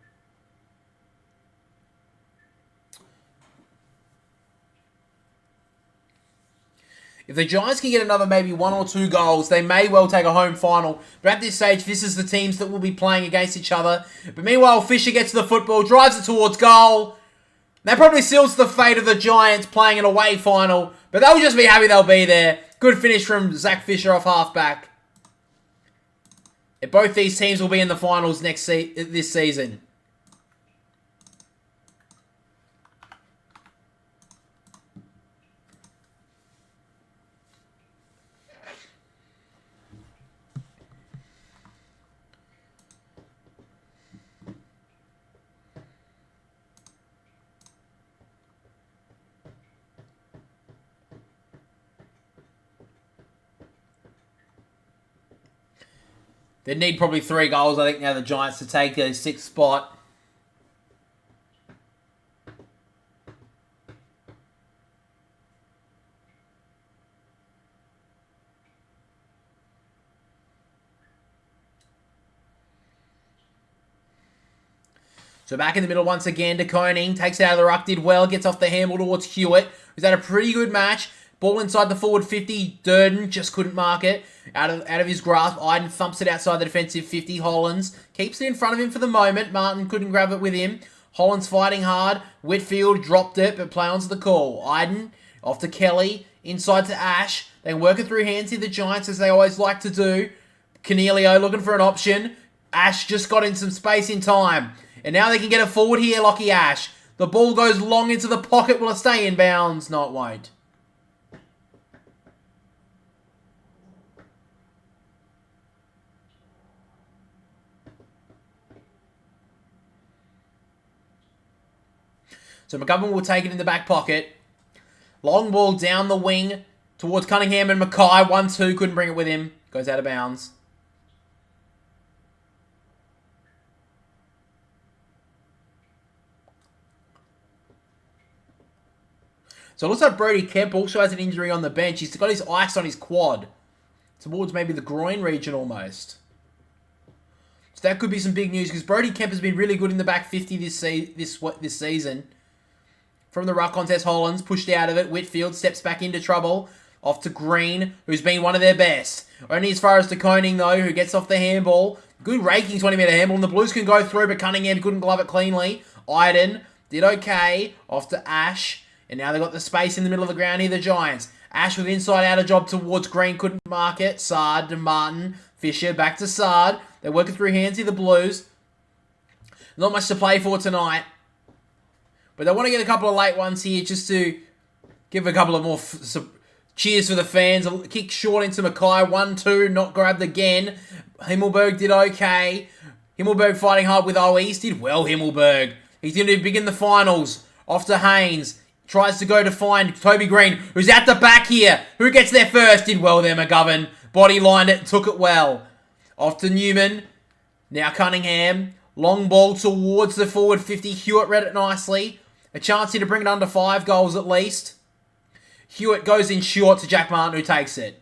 If the Giants can get another maybe 1 or 2 goals, they may well take a home final. But at this stage, this is the teams that will be playing against each other. But meanwhile, Fisher gets the football, drives it towards goal. That probably seals the fate of the Giants playing an away final. But they'll just be happy they'll be there. Good finish from Zach Fisher off halfback. Both these teams will be in the finals this season. They need probably 3 goals, I think, now the Giants to take the 6th spot. So back in the middle once again to Koning. Takes it out of the ruck, did well. Gets off the handle towards Hewitt, who's had a pretty good match. Ball inside the forward 50. Durden just couldn't mark it. Out of his grasp. Iden thumps it outside the defensive 50. Hollands keeps it in front of him for the moment. Martin couldn't grab it with him. Hollands fighting hard. Whitfield dropped it, but play on to the call. Iden off to Kelly. Inside to Ash. They work it through hands here, the Giants, as they always like to do. Cornelio looking for an option. Ash just got in some space in time. And now they can get it forward here, Lockie Ash. The ball goes long into the pocket. Will it stay in bounds? No, it won't. So McGovern will take it in the back pocket. Long ball down the wing towards Cunningham and Mackay. 1-2. Couldn't bring it with him. Goes out of bounds. So it looks like Brody Kemp also has an injury on the bench. He's got his ice on his quad. Towards maybe the groin region almost. So that could be some big news because Brody Kemp has been really good in the back 50 this season. From the ruck contest, Hollands pushed out of it. Whitfield steps back into trouble. Off to Green, who's been one of their best. Only as far as to Koning, though, who gets off the handball. Good raking 20-metre handball, and the Blues can go through, but Cunningham couldn't glove it cleanly. Iden did okay. Off to Ash. And now they've got the space in the middle of the ground here, the Giants. Ash with inside-outer job towards Green, couldn't mark it. Sard to Martin. Fisher back to Sard. They're working through hands here, the Blues. Not much to play for tonight. But they want to get a couple of late ones here just to give a couple of more cheers for the fans. A kick short into Mackay. 1-2. Not grabbed again. Himmelberg did okay. Himmelberg fighting hard with Owies. Did well, Himmelberg. He's going to be big in the finals. Off to Haynes. Tries to go to find Toby Green, who's at the back here. Who gets there first? Did well there, McGovern. Body lined it and took it well. Off to Newman. Now Cunningham. Long ball towards the forward 50. Hewitt read it nicely. A chance here to bring it under 5 goals at least. Hewitt goes in short to Jack Martin, who takes it.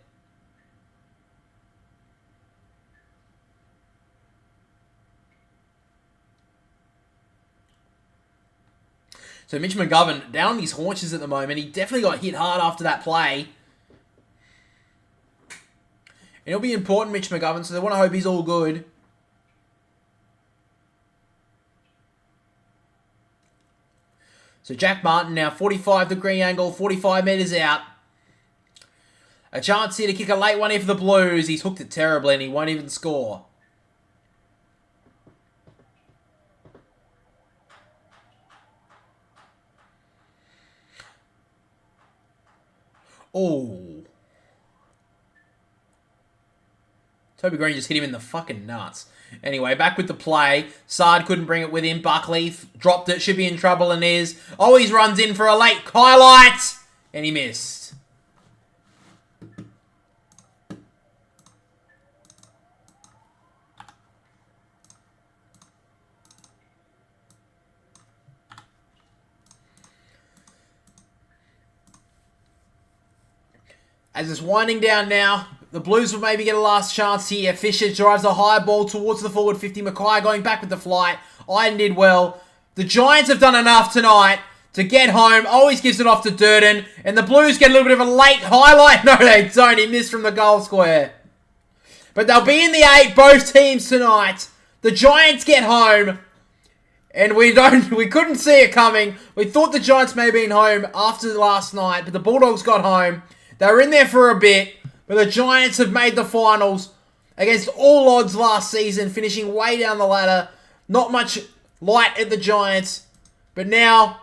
So Mitch McGovern down on his haunches at the moment. He definitely got hit hard after that play. it'll be important, Mitch McGovern, so they want to hope he's all good. So Jack Martin now 45-degree angle, 45 metres out. A chance here to kick a late one here for the Blues. He's hooked it terribly and he won't even score. Oh. Toby Green just hit him in the fucking nuts. Anyway, back with the play. Sard couldn't bring it with him. Buckley dropped it. Should be in trouble and is. Oh, he runs in for a late highlight. And he missed. As it's winding down now, the Blues will maybe get a last chance here. Fisher drives a high ball towards the forward 50. Mackay going back with the flight. Iden did well. The Giants have done enough tonight to get home. Always gives it off to Durden. And the Blues get a little bit of a late highlight. No, they don't. He missed from the goal square. But they'll be in the 8, both teams tonight. The Giants get home. And we couldn't see it coming. We thought the Giants may have been home after last night. But the Bulldogs got home. They were in there for a bit, but the Giants have made the finals against all odds last season, finishing way down the ladder. Not much light at the Giants, but now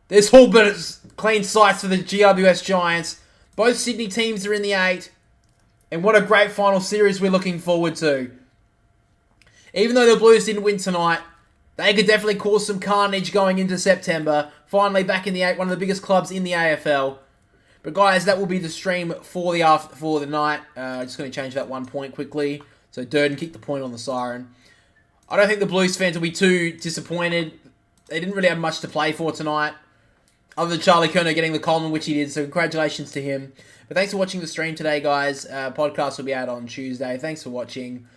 there's all but clean sights for the GWS Giants. Both Sydney teams are in the 8, and what a great final series we're looking forward to. Even though the Blues didn't win tonight, they could definitely cause some carnage going into September. Finally back in the 8, one of the biggest clubs in the AFL. But guys, that will be the stream for the night. Just going to change that 1 point quickly. So Durden kicked the point on the siren. I don't think the Blues fans will be too disappointed. They didn't really have much to play for tonight. Other than Charlie Kerner getting the Coleman, which he did. So congratulations to him. But thanks for watching the stream today, guys. Podcast will be out on Tuesday. Thanks for watching.